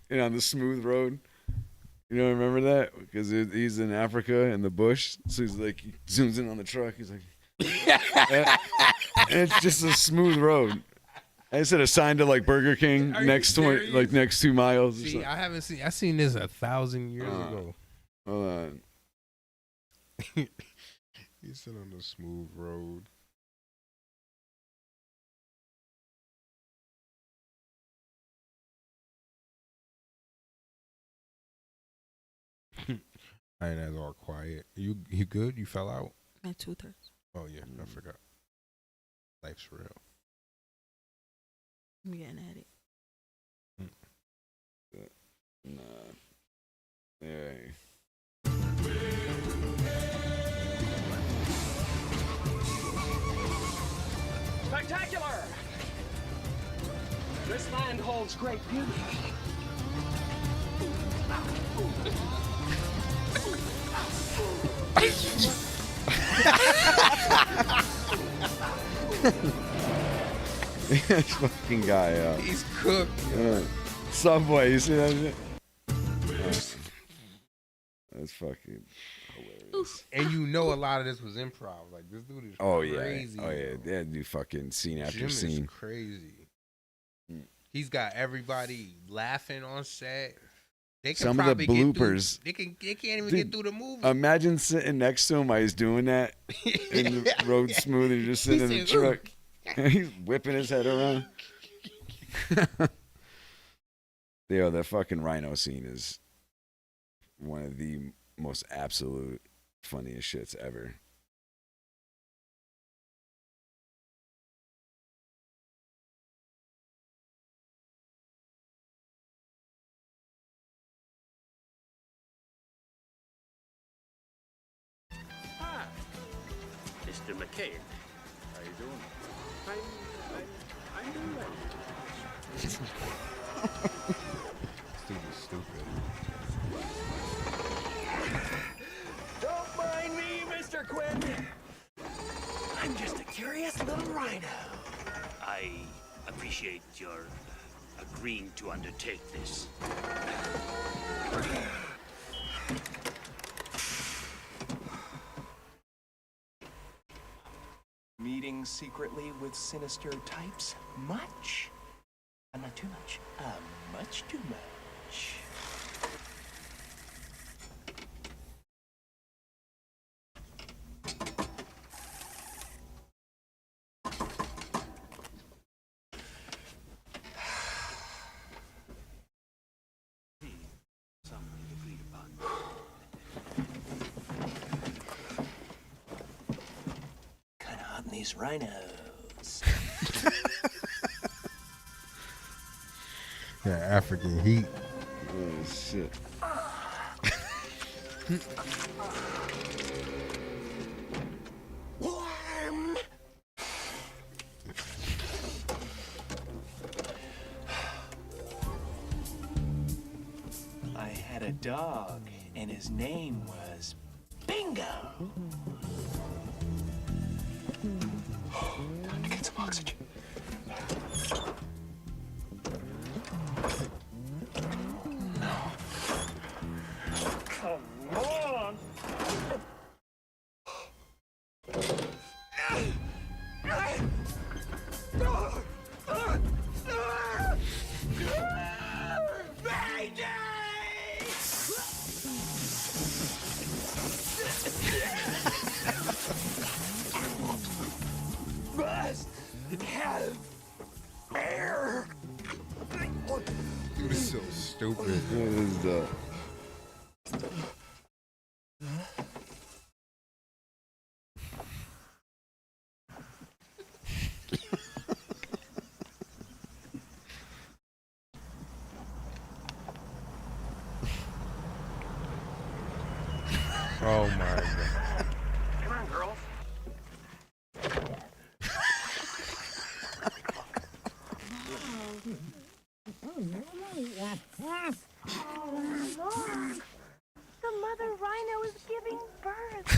and on the smooth road. You know, remember that? Because he's in Africa in the bush. So he's like, he zooms in on the truck. He's like, and it's just a smooth road. I said a sign to like Burger King next 2 miles. Or See, something. I haven't seen. I seen this 1,000 years ago. Hold on. He said on the smooth road. I ain't as all quiet. You good? You fell out? At 2/3. Oh yeah, I forgot. Life's real. I'm getting at it. Nah. Yeah. Spectacular! This land holds great beauty. This fucking guy, He's cooked. Subway, you see that shit? That's fucking hilarious. And you know a lot of this was improv. Like this dude is crazy. Oh yeah, they had to do fucking scene after Jim scene. is crazy. He's got everybody laughing on set. They can Some of the bloopers. They can't even Dude, get through the movie. Imagine sitting next to him while he's doing that in the road smooth and you're just sitting in the truck. He's whipping his head around. Yo, that fucking rhino scene is one of the most absolute funniest shits ever. Ah, Mr. McCain. How you doing? I'm doing well. Stupid. Don't mind me, Mr. Quinn. I'm just a curious little rhino. I appreciate your agreeing to undertake this. Meeting secretly with sinister types? Much? Not too much. Much too much. Kinda hot in these rhinos. That African heat. Oh shit. I had a dog, and his name was Bingo. Time to get some oxygen. Come on! Must have air. Dude, is so stupid. What is that? Oh my god. Come on, girls. The mother rhino is giving birth.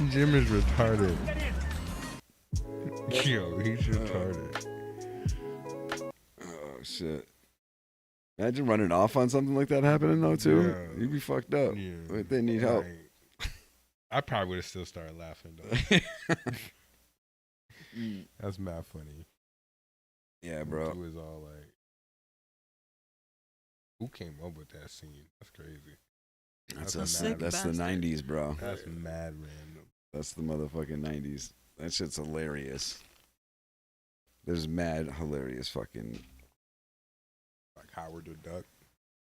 Jim is retarded. Yo, he's retarded. Oh shit. Imagine running off on something like that happening though too. Yeah. You'd be fucked up. Yeah. But they need help. I probably would have still started laughing though. That's mad funny. Yeah, bro. It was all like, who came up with that scene? That's crazy. That's the 90s, bro. That's mad random. That's the motherfucking 90s. That shit's hilarious. There's mad hilarious fucking like Howard the Duck.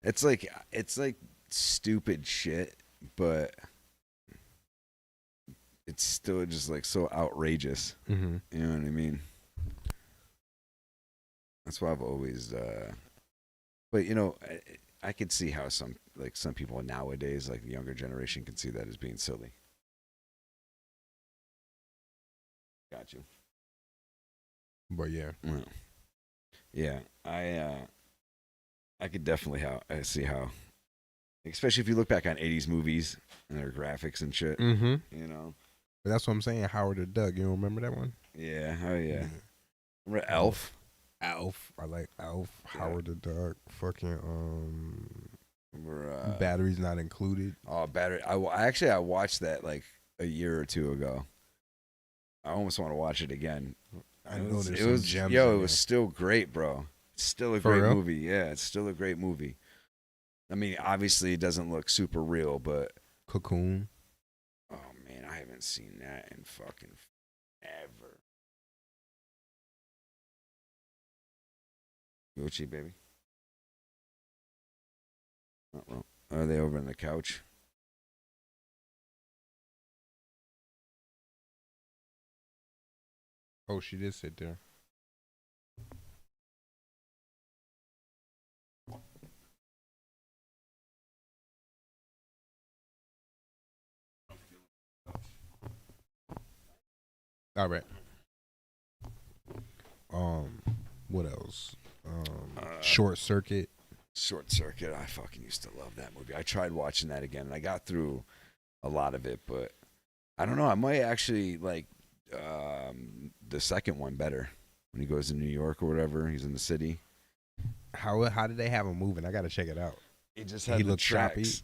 It's like stupid shit, but it's still just like so outrageous. Mhm. You know what I mean? That's why I've always but you know, I could see how some people nowadays, like the younger generation, can see that as being silly. Got you. But yeah. Yeah, I could definitely see how, especially if you look back on 80s movies and their graphics and shit. Mm-hmm. You know. But that's what I'm saying. Howard the Duck. You don't remember that one? Yeah. Oh yeah. Remember Elf? Alf. I like Alf. Yeah. Howard the Duck. Fucking Remember, Batteries Not Included. Oh, Battery. I watched that like a year or two ago. I almost want to watch it again. I know it was gems. It was still great, bro. It's still a For great real? movie. Yeah, it's still a great movie. I mean, obviously it doesn't look super real, but Cocoon. Oh man, I haven't seen that in fucking ever. Gucci, baby. Uh-oh. Are they over on the couch? Oh, she did sit there. All right. What else? Short Circuit. Short Circuit. I fucking used to love that movie. I tried watching that again, and I got through a lot of it, but I don't know. I might actually like the second one better when he goes to New York or whatever. He's in the city. How did they have him moving? I gotta check it out. He just had he the looked tracks. choppy.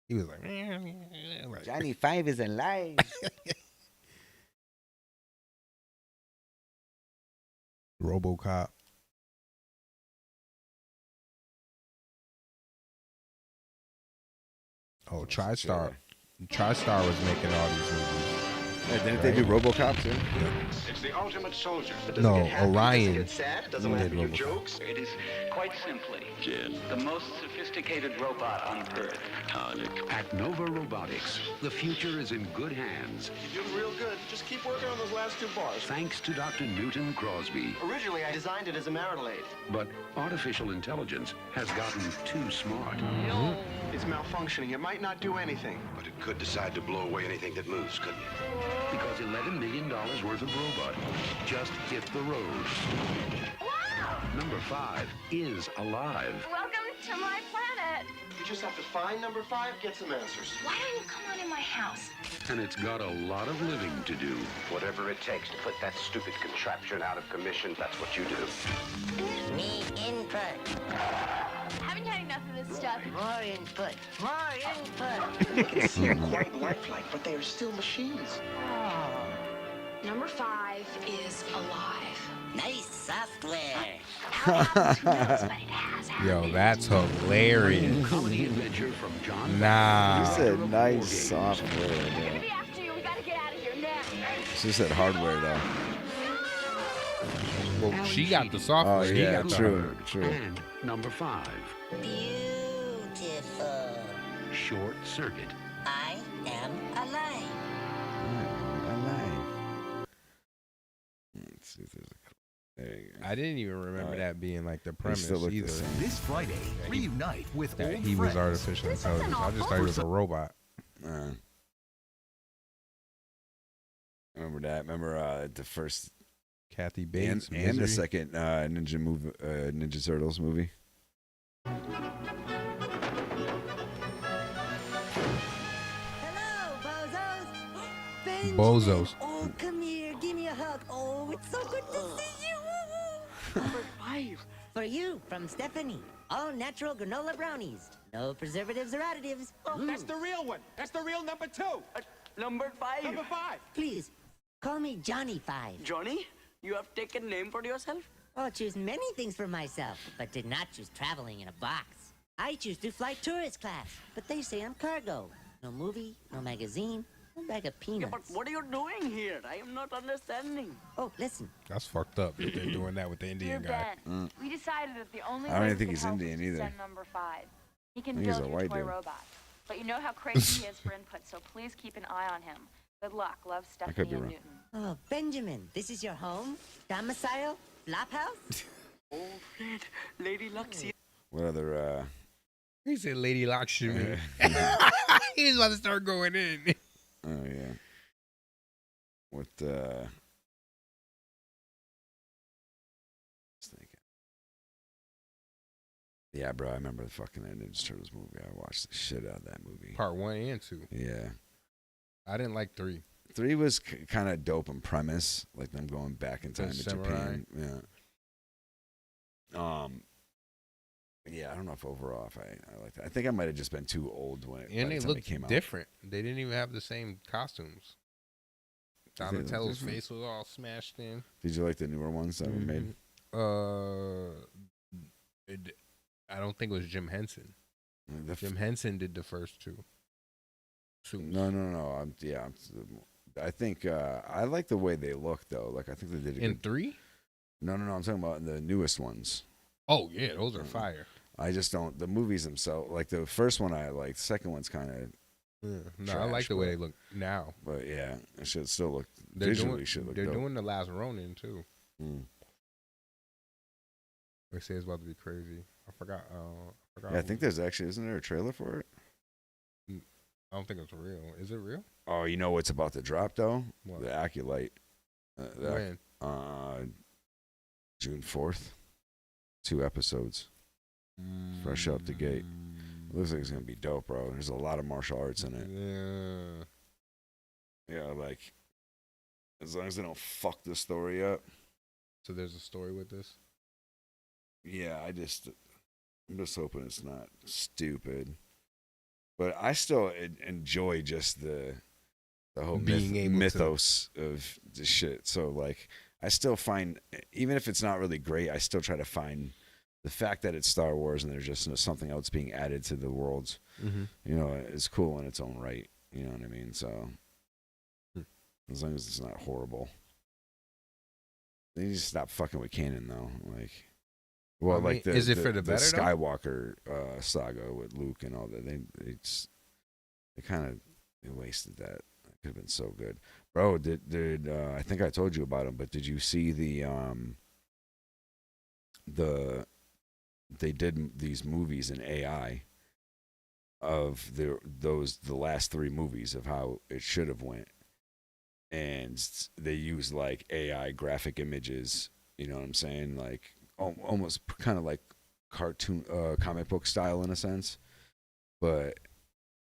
He was like, Johnny Five is alive. RoboCop. Oh, TriStar. TriStar was making all these movies. Yeah, didn't they do RoboCop too? It's the ultimate soldier. No, Orion. It doesn't laugh at your jokes. It is Quite simply, the most sophisticated robot on Earth. At Nova Robotics, the future is in good hands. You're doing real good. Just keep working on those last 2 bars. Thanks to Dr. Newton Crosby. Originally, I designed it as a marital aid. But artificial intelligence has gotten too smart. It's malfunctioning. It might not do anything. But it could decide to blow away anything that moves, couldn't it? Because $11 million worth of robot just hit the road. Number 5 is alive. Welcome to my planet. You just have to find number 5, get some answers. Why don't you come on in my house? And it's got a lot of living to do. Whatever it takes to put that stupid contraption out of commission, that's what you do. Me input. Haven't you had enough of this stuff? More input. More input. They can seem quite lifelike, but they are still machines. Number 5 is alive. Nice software. Yo, that's hilarious. Comedy adventure from John. Nah. You said nice software. Gonna be after you. We gotta get out of here now. She said hardware though. Well, she got the software. Oh He yeah, got the true, hardware. true. And number 5, Beautiful. Short Circuit. I am alive. Let's see if there's a. There you go. I didn't even remember that being like the premise still look the either. same. This Friday, reunite with That old he was friends. artificial intelligence. I just thought he was a robot. I remember that. Remember the first Kathy Bates and the Misery? second Ninja Turtles movie. Bozos. Oh, come here. Give me a hug. Oh, it's so good to see you. Number 5. For you, from Stephanie. All natural granola brownies. No preservatives or additives. Oh, that's the real one. That's the real number 2. Number 5. Number 5. Please, call me Johnny 5. Johnny, you have taken name for yourself? I'll choose many things for myself, but did not choose traveling in a box. I choose to fly tourist class, but they say I'm cargo. No movie, no magazine, no bag of peanuts. Yeah, but what are you doing here? I am not understanding. Oh, listen. That's fucked up that they're doing that with the Indian guy. We decided that the only I don't even think he's Indian either. number 5. He I can think he's build a your white toy dude. robot. But you know how crazy he is for input, so please keep an eye on him. Good luck. Love, I could Stephanie be and wrong. Newton. Oh, Benjamin, this is your home? Domicile? Flop house? Oh, Fred, Lady Luxie. What other? He said Lady Lakshmi. He was about to start going in. Oh yeah. What? Yeah, bro, I remember the fucking Ninja Turtles movie. I watched the shit out of that movie. Part 1 and 2. Yeah. I didn't like 3. 3 was kind of dope in premise, like them going back in time to samurai. Japan. Yeah. Yeah, I don't know if overall if I like that. I think I might have just been too old when it, And by they the time looked it came out. different. They didn't even have the same costumes. Did they look Donatello's different? face was all smashed in. Did you like the newer ones that were made? I don't think it was Jim Henson. Jim Henson did the first 2. No. I think I like the way they look though. Like I think they did it In 3? No. I'm talking about the newest ones. Oh yeah, those are fire. I just don't. The movies themselves, like the first one, I liked. The second one's kind of. No, I like the way they look now. But yeah, it should still look They're visually doing, should look. They're dope. doing the Last Ronin too. Mm. They say it's about to be crazy. I forgot. Yeah, I think there's actually isn't there a trailer for it? I don't think it's real. Is it real? Oh, you know what's about to drop though? What? The Acolyte. When? June 4th. 2 episodes. Fresh out the gate. Looks like it's gonna be dope, bro. There's a lot of martial arts in it. Yeah, like as long as they don't fuck the story up. So there's a story with this? Yeah, I'm just hoping it's not stupid. But I still enjoy just the whole mythos of the shit. So like, I still find, even if it's not really great, I still try to find the fact that it's Star Wars and there's just something else being added to the worlds. You know, is cool in its own right. You know what I mean? So as long as it's not horrible, they need to stop fucking with canon though. Like, well, like is it for the better? Skywalker saga with Luke and all that. They kind of wasted that. It could have been so good, bro. Did I think I told you about him? But did you see they did these movies in AI of the last 3 movies of how it should have went, and they used like AI graphic images. You know what I'm saying? Like almost kind of like cartoon, comic book style in a sense, but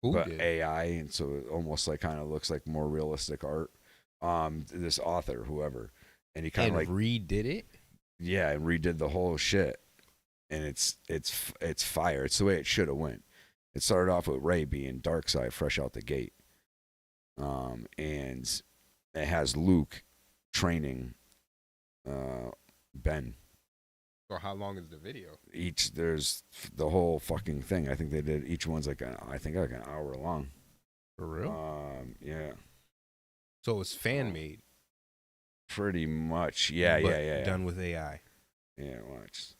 AI, and so it almost like kind of looks like more realistic art. This author, whoever, and he kind of like redid it. Yeah, and redid the whole shit, and it's fire. It's the way it should have went. It started off with Rey being Darkseid fresh out the gate, and it has Luke training Ben. So how long is the video? There's the whole fucking thing. I think they did each one's like an hour long. For real? Yeah. So it's fan made. Pretty much. Yeah. Done with AI. Yeah, watch.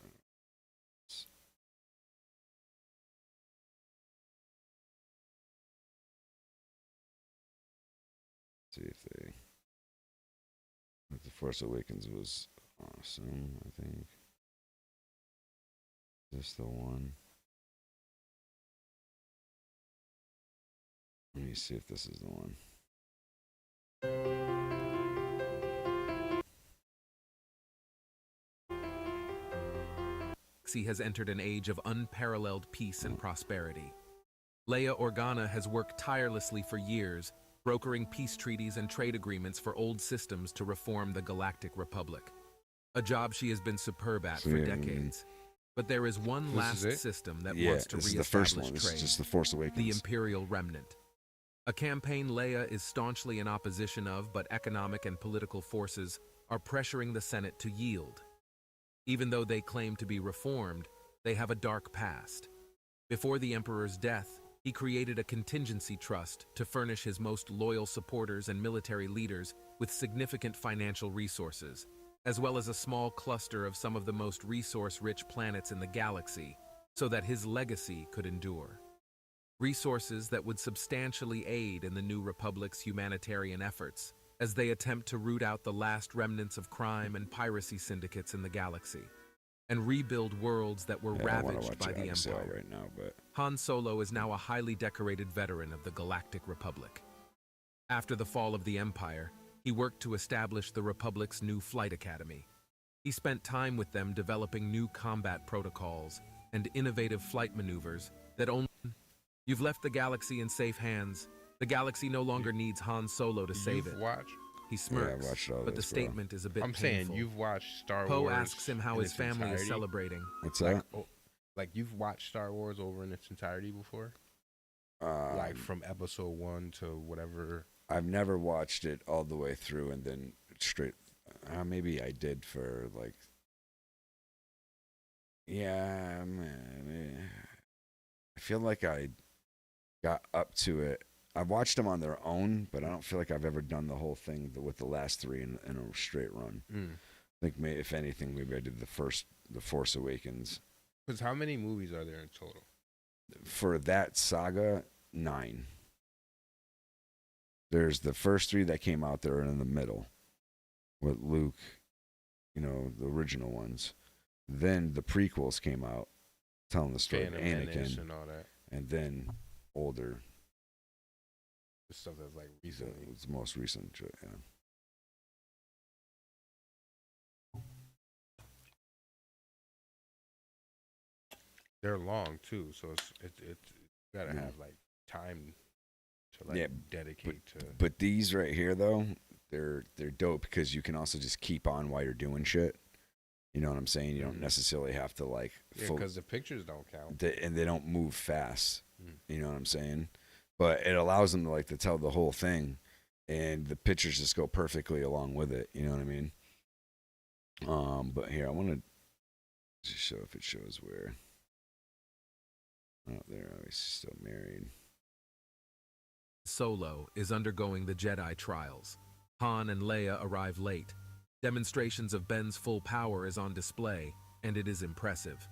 See if they. The Force Awakens was awesome, I think. Is this the one? Let me see if this is the one. Galaxy has entered an age of unparalleled peace and prosperity. Leia Organa has worked tirelessly for years, brokering peace treaties and trade agreements for old systems to reform the Galactic Republic. A job she has been superb at for decades. But there is one last system that wants to this is reestablish the first one. trade. This is just the Force Awakens. The Imperial Remnant. A campaign Leia is staunchly in opposition of, but economic and political forces are pressuring the Senate to yield. Even though they claim to be reformed, they have a dark past. Before the Emperor's death, he created a contingency trust to furnish his most loyal supporters and military leaders with significant financial resources, as well as a small cluster of some of the most resource-rich planets in the galaxy, so that his legacy could endure. Resources that would substantially aid in the New Republic's humanitarian efforts as they attempt to root out the last remnants of crime and piracy syndicates in the galaxy, and rebuild worlds that were ravaged by the Empire. Right now, but Han Solo is now a highly decorated veteran of the Galactic Republic. After the fall of the Empire, he worked to establish the Republic's new flight academy. He spent time with them developing new combat protocols and innovative flight maneuvers that only... You've left the galaxy in safe hands. The galaxy no longer needs Han Solo to save it. He smirks, I watched all but the this, statement is a bit I'm painful. saying you've watched Star Wars. Poe asks him how in his its family is entirety. celebrating. What's that? Like you've watched Star Wars over in its entirety before? Like from episode 1 to whatever. I've never watched it all the way through and then straight. Maybe I did for like. Yeah, man. I feel like I got up to it. I've watched them on their own, but I don't feel like I've ever done the whole thing with the last 3 in a straight run. I think if anything, maybe I did the Force Awakens. Because how many movies are there in total? For that saga, 9. There's the first 3 that came out there in the middle with Luke, the original ones. Then the prequels came out telling the story of Anakin and all that. And then older. The stuff that's like recently. It's the most recent, yeah. They're long too, so it's you gotta have like time to dedicate to. But these right here though, they're dope because you can also just keep on while you're doing shit. You know what I'm saying? You don't necessarily have to like. Because the pictures don't count. And they don't move fast. You know what I'm saying? But it allows them to like to tell the whole thing, and the pictures just go perfectly along with it. You know what I mean? But here I want to just show if it shows where. Oh, there, he's still married. Solo is undergoing the Jedi trials. Han and Leia arrive late. Demonstrations of Ben's full power is on display, and it is impressive.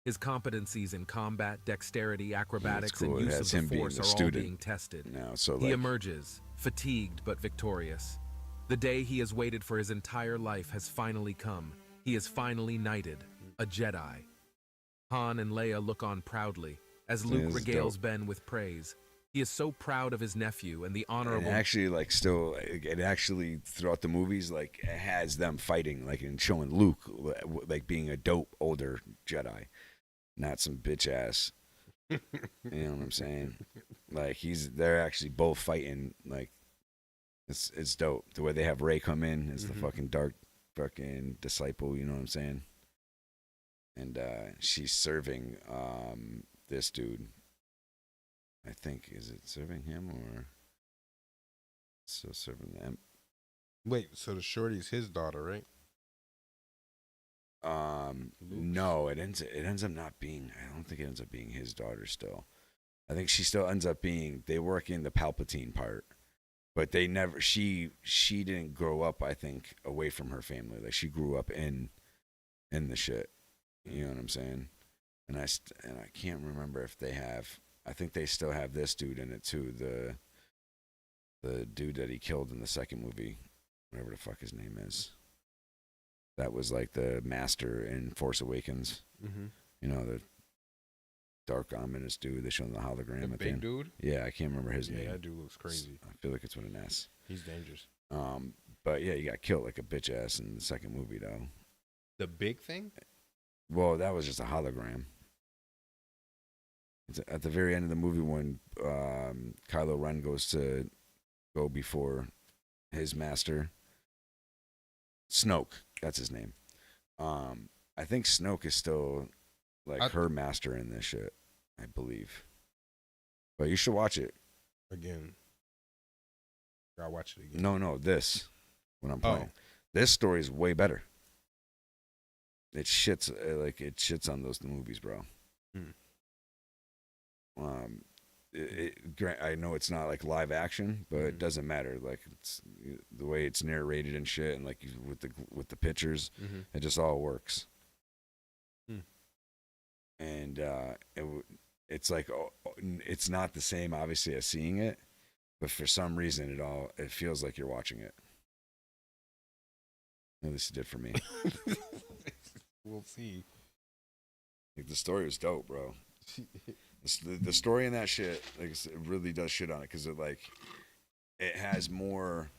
His competencies in combat, dexterity, acrobatics, cool. and use of the Force are all being tested. Now, so he emerges, fatigued but victorious. The day he has waited for his entire life has finally come. He is finally knighted, a Jedi. Han and Leia look on proudly as Luke regales Ben with praise. He is so proud of his nephew and the honorable. And actually, like, still, it actually throughout the movies, like, it has them fighting, like, and showing Luke, like, being a dope older Jedi, not some bitch ass. You know what I'm saying? Like, they're actually both fighting. Like, it's dope. The way they have Rey come in as the fucking dark fucking disciple. You know what I'm saying? And she's serving this dude. I think, is it serving him or still serving them? Wait, so the shorty's his daughter, right? No, it ends up not being. I don't think it ends up being his daughter still. I think she still ends up being. They work in the Palpatine part, but they never. She didn't grow up. I think away from her family. Like she grew up in the shit. You know what I'm saying? And I can't remember if they have. I think they still have this dude in it too. The dude that he killed in the second movie, whatever the fuck his name is. That was like the master in Force Awakens. Mm-hmm. You know, the dark ominous dude. They show him the hologram. The at big end. Dude? Yeah, I can't remember his name. Yeah, that dude looks crazy. I feel like it's with an S. He's dangerous. But yeah, he got killed like a bitch ass in the second movie though. The big thing? Well, that was just a hologram. It's at the very end of the movie when Kylo Ren goes to go before his master. Snoke, that's his name. I think Snoke is still like her master in this shit, I believe. But you should watch it. Again. Gotta watch it again. No, this. When I'm playing. This story is way better. It shits on those movies, bro. I know it's not like live action, but it doesn't matter. Like it's the way it's narrated and shit, and like with the pictures, it just all works. And it's like it's not the same, obviously, as seeing it, but for some reason, it feels like you're watching it. At least it did for me. We'll see. Like the story was dope, bro. The story in that shit, like it really does shit on it because it has more.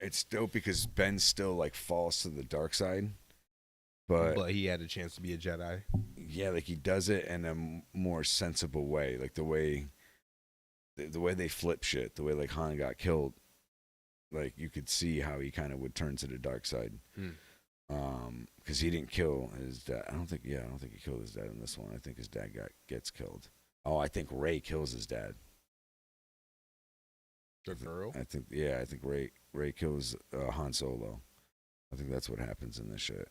It's dope because Ben still like falls to the dark side, but he had a chance to be a Jedi. Yeah, like he does it in a more sensible way, like the way they flip shit, the way like Han got killed, like you could see how he kind of would turn to the dark side. Because he didn't kill his dad. I don't think he killed his dad in this one. I think his dad gets killed. Oh, I think Rey kills his dad. The girl? I think Rey kills Han Solo. I think that's what happens in this shit.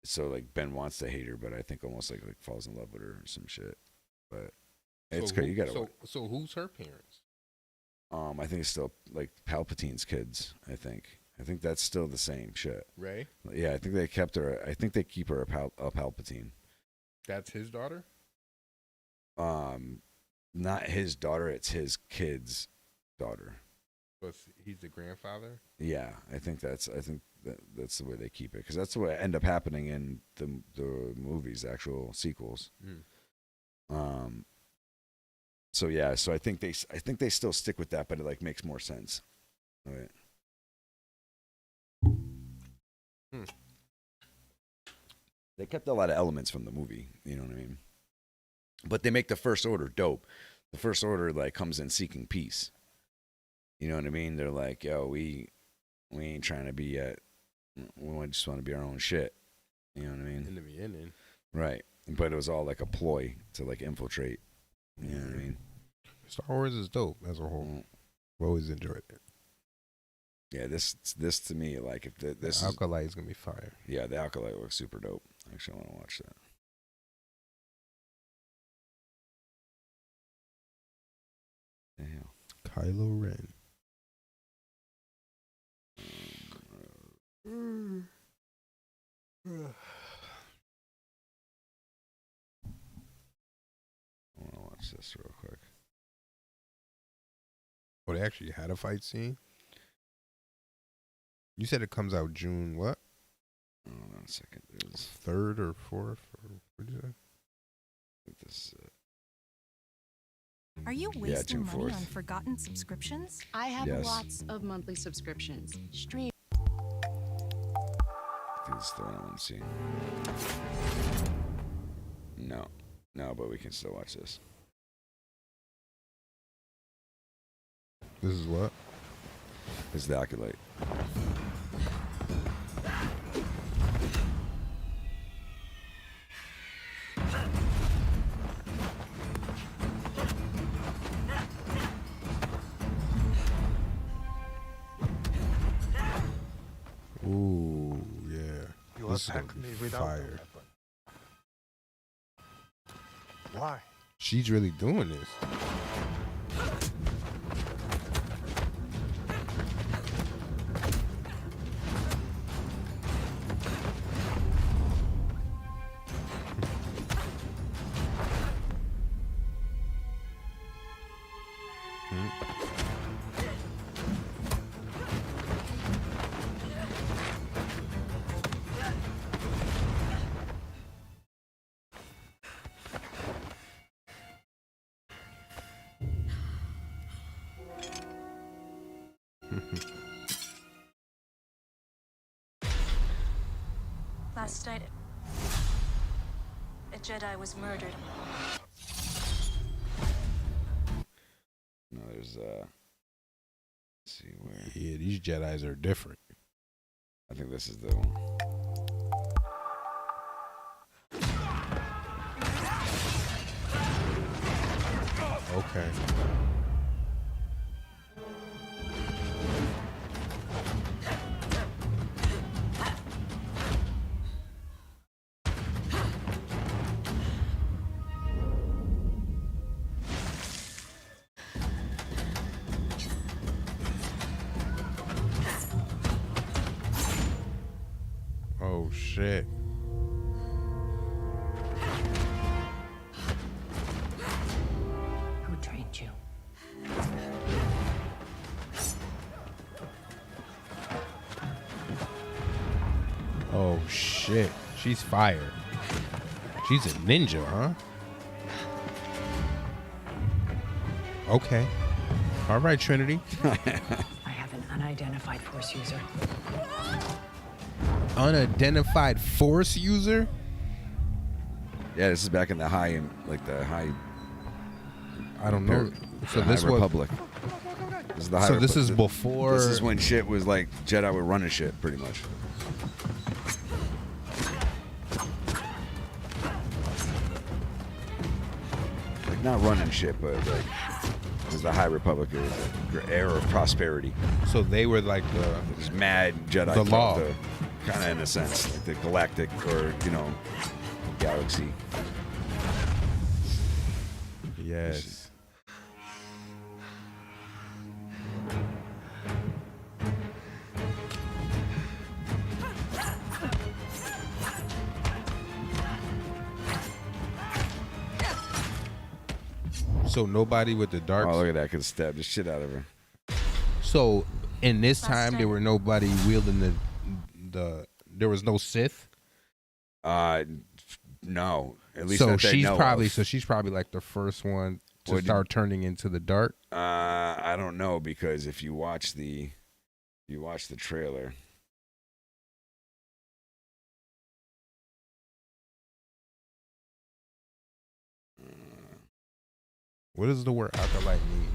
So like Ben wants to hate her, but I think almost like falls in love with her or some shit. But it's great. You gotta. So who's her parents? I think it's still like Palpatine's kids. I think that's still the same shit. Rey? Yeah, I think they kept her. I think they keep her a Palpatine. That's his daughter? Not his daughter. It's his kid's daughter. But he's the grandfather? Yeah, I think that's the way they keep it because that's what end up happening in the movies, actual sequels. So yeah, so I think they still stick with that, but it like makes more sense. All right. They kept a lot of elements from the movie, you know what I mean? But they make the First Order dope. The First Order like comes in seeking peace. You know what I mean? They're like, yo, we ain't trying to be at We just want to be our own shit. You know what I mean? In the beginning. Right. But it was all like a ploy to like infiltrate. You know what I mean? Star Wars is dope as a whole. I've always enjoyed it. Yeah, this to me, like, if this Alkalite is going to be fire. Yeah, the Alkalite looks super dope. Actually, I want to watch that. Damn. Kylo Ren. I want to watch this real quick. Oh, they actually had a fight scene? You said it comes out June what? Hold on a second. It was 3rd or 4th? Or what did you say? This, Are you yeah, wasting June money 4th. on forgotten subscriptions? I have Yes. lots of monthly subscriptions. Stream. I think it's the one I want to see. No. No, but we can still watch this. This is what? It's the Acolyte. Ooh, yeah. You This is gonna attack be me without a fire. weapon. Why? She's really doing this. Last night, a Jedi was murdered. No, there's let's see where. Yeah, these Jedis are different. I think this is the one. Okay. Oh shit. Who trained you? Oh shit. She's fire. She's a ninja, huh? Okay. All right, Trinity. I have an unidentified Force user. Unidentified Force user? Yeah, this is back in the high, I don't know. So the this High was Republic. This is the High So this Repu- is before. This is when shit was like Jedi were running shit, pretty much. Like not running shit, but like it was the High Republic, it was the era of prosperity. So they were like the just mad Jedi. The law. Kind of in a sense, like the galactic or galaxy. Yes. So nobody with the dark. Oh, look at that! Could stab the shit out of her. So in this time, there were nobody wielding the. There was no Sith. No. At least so that they she's know probably of. she's probably like the first one to Would you- start turning into the dark. I don't know, because if you watch the trailer. What does the word acolyte mean?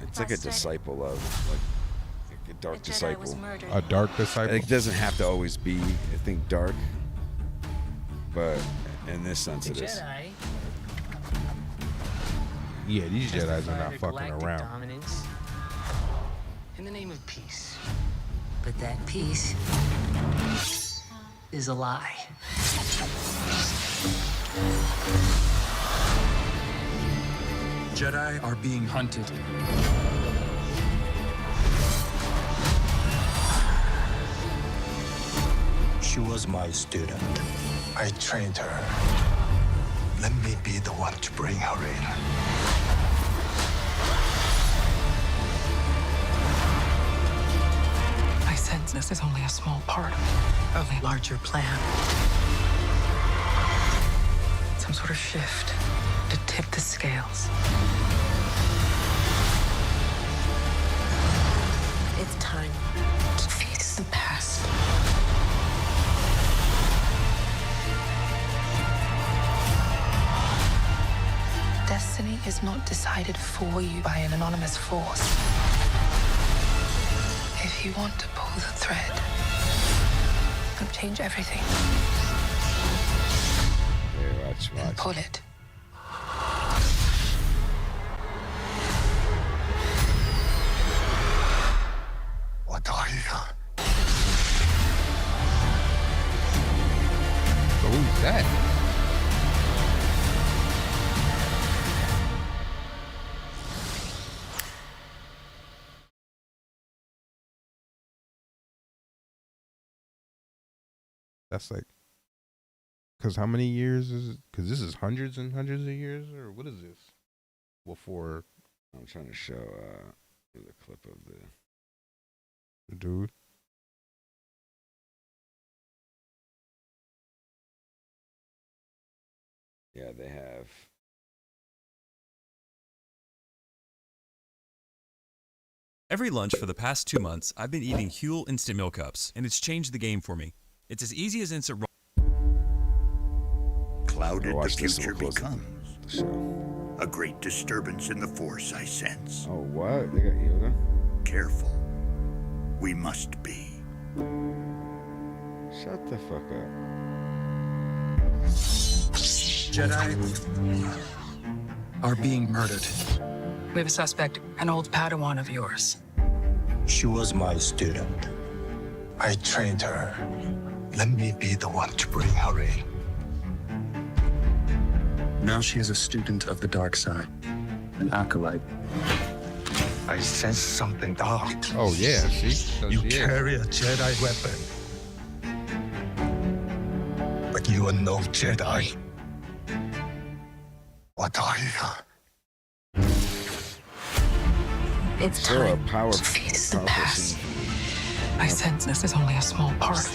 It's like a disciple of, like dark The Jedi was disciple. murdered. A dark disciple. It doesn't have to always be, I think, dark, but in this sense, it is. Yeah, these Jedi's are not fucking galactic around. Dominance in the name of peace. But that peace is a lie. Jedi are being hunted. She was my student. I trained her. Let me be the one to bring her in. I sense this is only a small part of a larger plan. Some sort of shift to tip the scales. It's time to face the past. Destiny is not decided for you by an anonymous force. If you want to pull the thread, it'll change everything. Yeah, watch. And pull it. What are you? So who's that? That's like, because how many years is it? Because this is hundreds and hundreds of years, or what is this? Before I'm trying to show the clip of the dude. Yeah, they have. Every lunch for the past 2 months, I've been eating Huel Instant Meal Cups, and it's changed the game for me. It's as easy as instant. Clouded the Watch this future real close. becomes. A great disturbance in the Force, I sense. Oh, what? They got yoga? Careful. We must be. Shut the fuck up. Jedi are being murdered. We have a suspect, an old Padawan of yours. She was my student. I trained her. Let me be the one to bring her in. Now she is a student of the dark side, an acolyte. I sense something dark. Oh yeah, see, so You she is. carry a Jedi weapon. But you are no Jedi. What are you? It's Still a time to face the past. I sense this is only a small part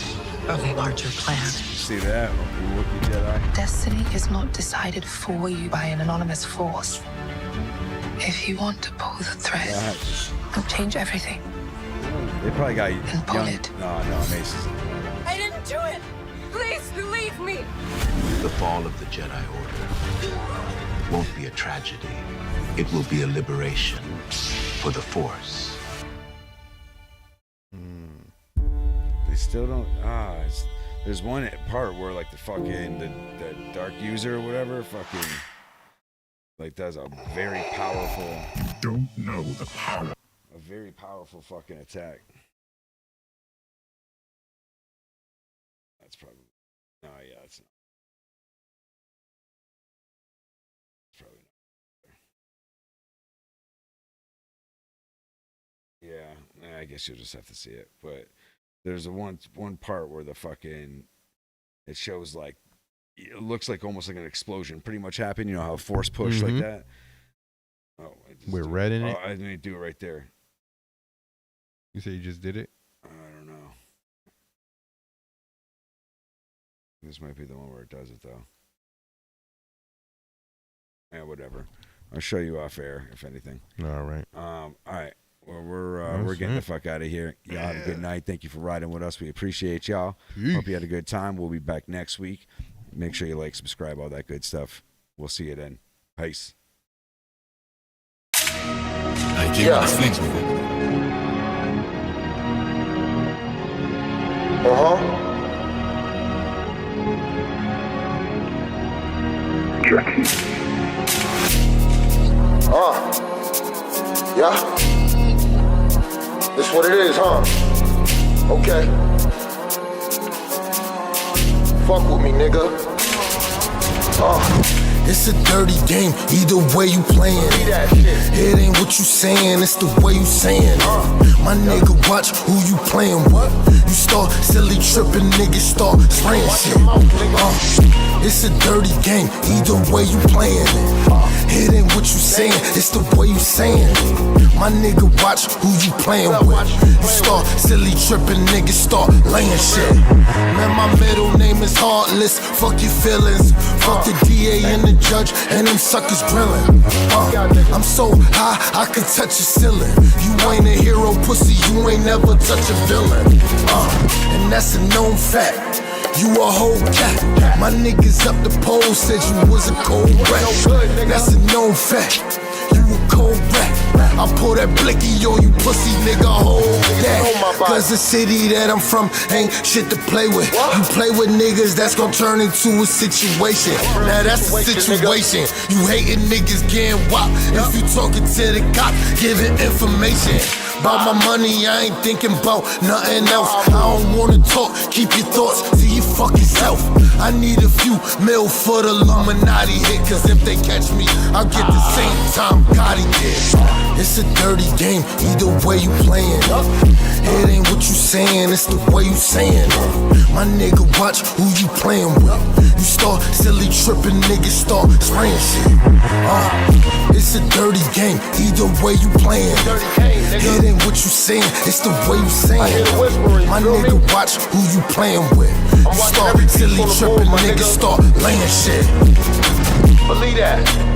of a larger plan. See that? Wookiee Jedi. Destiny is not decided for you by an anonymous force. If you want to pull the thread, it'll change everything. They probably got pull young. it. No, Mace's. I didn't do it! Please, believe me! The fall of the Jedi Order won't be a tragedy. It will be a liberation for the Force. They still don't. There's one part where like the dark user or whatever fucking like does a very powerful. Don't know the power. A very powerful fucking attack. That's probably. No, yeah, it's not. It's probably not. Yeah, I guess you'll just have to see it. But there's a one part where the fucking it shows like it looks like almost like an explosion pretty much happened. You know how a force push like that. Oh, We're red in it. Oh, I didn't do it right there. You say you just did it? I don't know. This might be the one where it does it though. Yeah, whatever. I'll show you off air if anything. All right. All right. Well, we're getting the fuck out of here. Y'all have a good night. Thank you for riding with us. We appreciate y'all. Hope you had a good time. We'll be back next week. Make sure you like, subscribe, all that good stuff. We'll see you then. Peace. I did nothing. Yeah? This what it is, huh? Okay. Fuck with me, nigga. It's a dirty game, either way you playin'. It ain't what you saying, it's the way you saying. My nigga, watch who you playin' with. You start silly trippin', niggas start spraying shit. It's a dirty game, either way you playin' it. It ain't what you saying, it's the way you saying it. My nigga, watch who you playin' with. You start silly trippin', niggas start layin' shit. Man, my middle name is Heartless, fuck your feelings. Fuck the DA and the judge and them suckers grillin'. I'm so high, I can touch a ceiling. You ain't a hero, pussy, you ain't never touch a villain. And that's a known fact. You a whole cat. My niggas up the pole said you was a cold rat. That's a known fact. You a cold rat. I pull that blicky on you pussy nigga, hold that. Cause the city that I'm from ain't shit to play with. You play with niggas, that's gon' turn into a situation. Now that's a situation. You hating niggas getting wop. If you talking to the cop, giving information. About my money, I ain't thinking about nothing else. I don't wanna talk, keep your thoughts to your fucking self. I need a few mil for the Illuminati hit. Cause if they catch me, I'll get the same time Gotti did. It's a dirty game, either way you playin'. It ain't what you saying, it's the way you saying it. My nigga, watch who you playin' with. You start silly trippin', niggas start spraying shit. It's a dirty game, either way you playin'. It ain't what you saying, it's the way you saying it. My nigga, watch who you playin' with. You start silly trippin', niggas start layin' shit. Believe that.